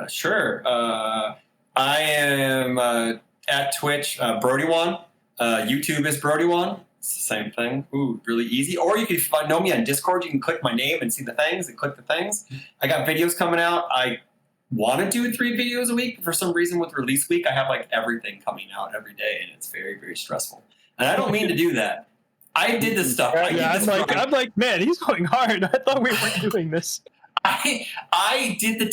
Sure. I am at Twitch, Brody1. YouTube is Brody1. It's the same thing. Ooh, really easy. Or you can know me on Discord. You can click my name and see the things and click the things. I got videos coming out. I want to do 3 videos a week. For some reason, with release week, I have like everything coming out every day, and it's very, very stressful. And I don't mean to do that. I did this stuff. I'm like, man, he's going hard. I thought we weren't doing this. I did the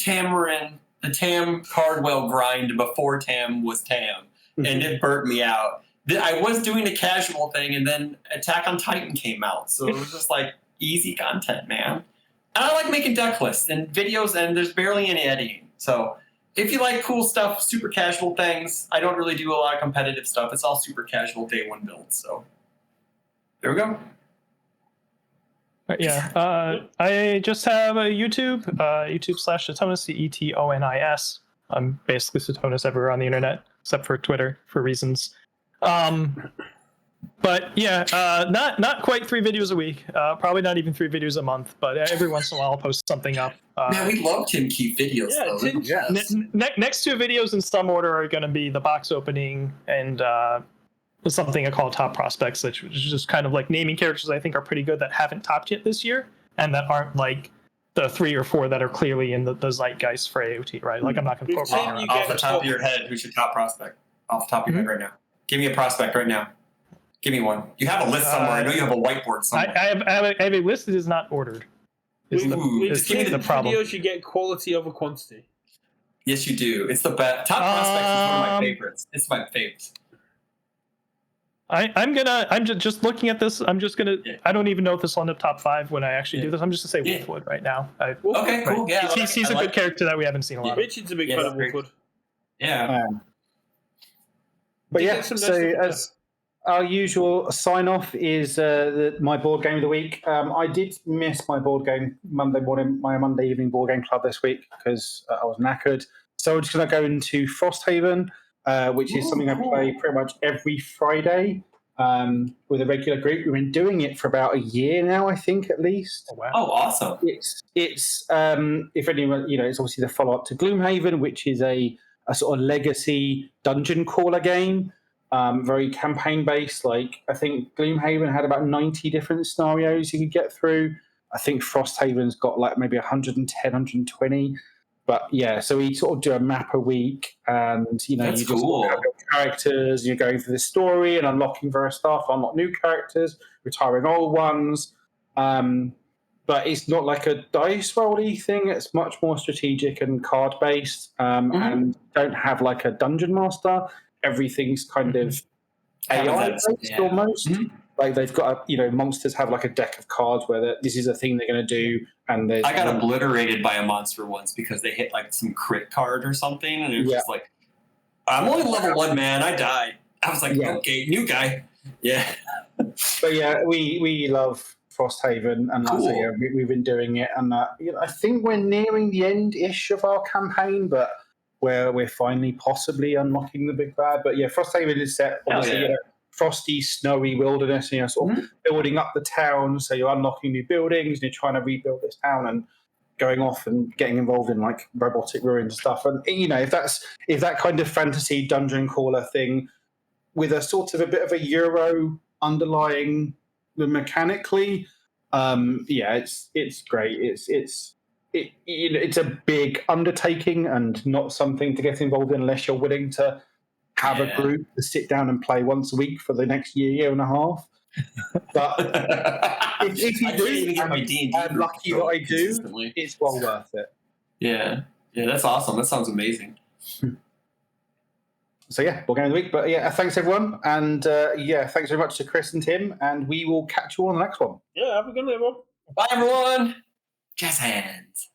Tam Cardwell grind before Tam was Tam, and it burnt me out. I was doing a casual thing, and then Attack on Titan came out, so it was just like easy content, man. And I like making deck lists and videos, and there's barely any editing. So if you like cool stuff, super casual things, I don't really do a lot of competitive stuff. It's all super casual day one builds. So there we go. Yeah, I just have a YouTube, YouTube/Satonis, Etonis. I'm basically Satonis everywhere on the internet, except for Twitter for reasons. But yeah, not quite 3 videos a week. Probably not even 3 videos a month. But every once in a while, I'll post something up. Man, we love Tim Keefe videos, Yeah, though. Tim- Yes. Next 2 videos in some order are going to be the box opening and something I call Top Prospects, which is just kind of like naming characters I think are pretty good that haven't topped yet this year, and that aren't like the 3 or 4 that are clearly in the zeitgeist for AOT, right? Like I'm not going to We've seen you Off get the top of your head, who's your top prospect? Off the top of your head right now. Give me a prospect right now. Give me one. You have a list somewhere. I know you have a whiteboard somewhere. I have a list that is not ordered. Is the, We've is seen the problem. videos you get quality over quantity. Yes, you do. It's the best. Top prospects is one of my favorites. It's my favorite. I'm just looking at this. I'm just gonna. Yeah. I don't even know if this will end up top 5 when I actually do this. I'm just gonna say Yeah. Wolfwood right now. Okay, cool. Yeah, He's a good character that we haven't seen a lot of. Richard's a big fan of great. Wolfwood. Yeah. But You yeah, get some so nice stuff as our usual sign off is my board game of the week. I did miss my board game Monday morning, my Monday evening board game club this week because I was knackered. So I'm just going to go into Frosthaven, which is something I play pretty much every Friday with a regular group. We've been doing it for about a year now, I think, at least. Oh, wow. Oh, awesome. It's if anyone, it's obviously the follow up to Gloomhaven, which is a sort of legacy dungeon crawler game, very campaign based. Like I think Gloomhaven had about 90 different scenarios you could get through. I think Frosthaven's got like maybe 110, 120. But yeah, so we sort of do a map a week, and That's you just cool. have your characters. You're going through the story and unlocking various stuff, unlock new characters, retiring old ones. But it's not like a dice roll-y thing. It's much more strategic and card-based, and don't have like a dungeon master. Everything's kind of AI-based almost. Mhm. Like they've got, monsters have like a deck of cards where this is a thing they're going to do, and there's. I got obliterated by a monster once because they hit like some crit card or something, and it was just like, I'm only level 1, man. I died. I was like, okay, new guy. Yeah. But yeah, we love Frosthaven, and like I say, Cool. we've been doing it, and I think we're nearing the end-ish of our campaign, but where we're finally possibly unlocking the big bad. But yeah, Frosthaven is set obviously in a frosty, snowy wilderness, and you're sort of building up the town, so you're unlocking new buildings, and you're trying to rebuild this town, and going off and getting involved in like robotic ruin stuff. And if that kind of fantasy dungeon crawler thing with a sort of a bit of a Euro underlying mechanically, it's great. It's a big undertaking and not something to get involved in unless you're willing to have a group to sit down and play once a week for the next year and a half. But if you do, I'm lucky that I do, it's well worth it. Yeah, that's awesome. That sounds amazing. So yeah, board game of the week. But yeah, thanks everyone, and thanks very much to Chris and Tim, and we will catch you on the next one. Yeah, have a good night, everyone. Bye, everyone. Jazz hands.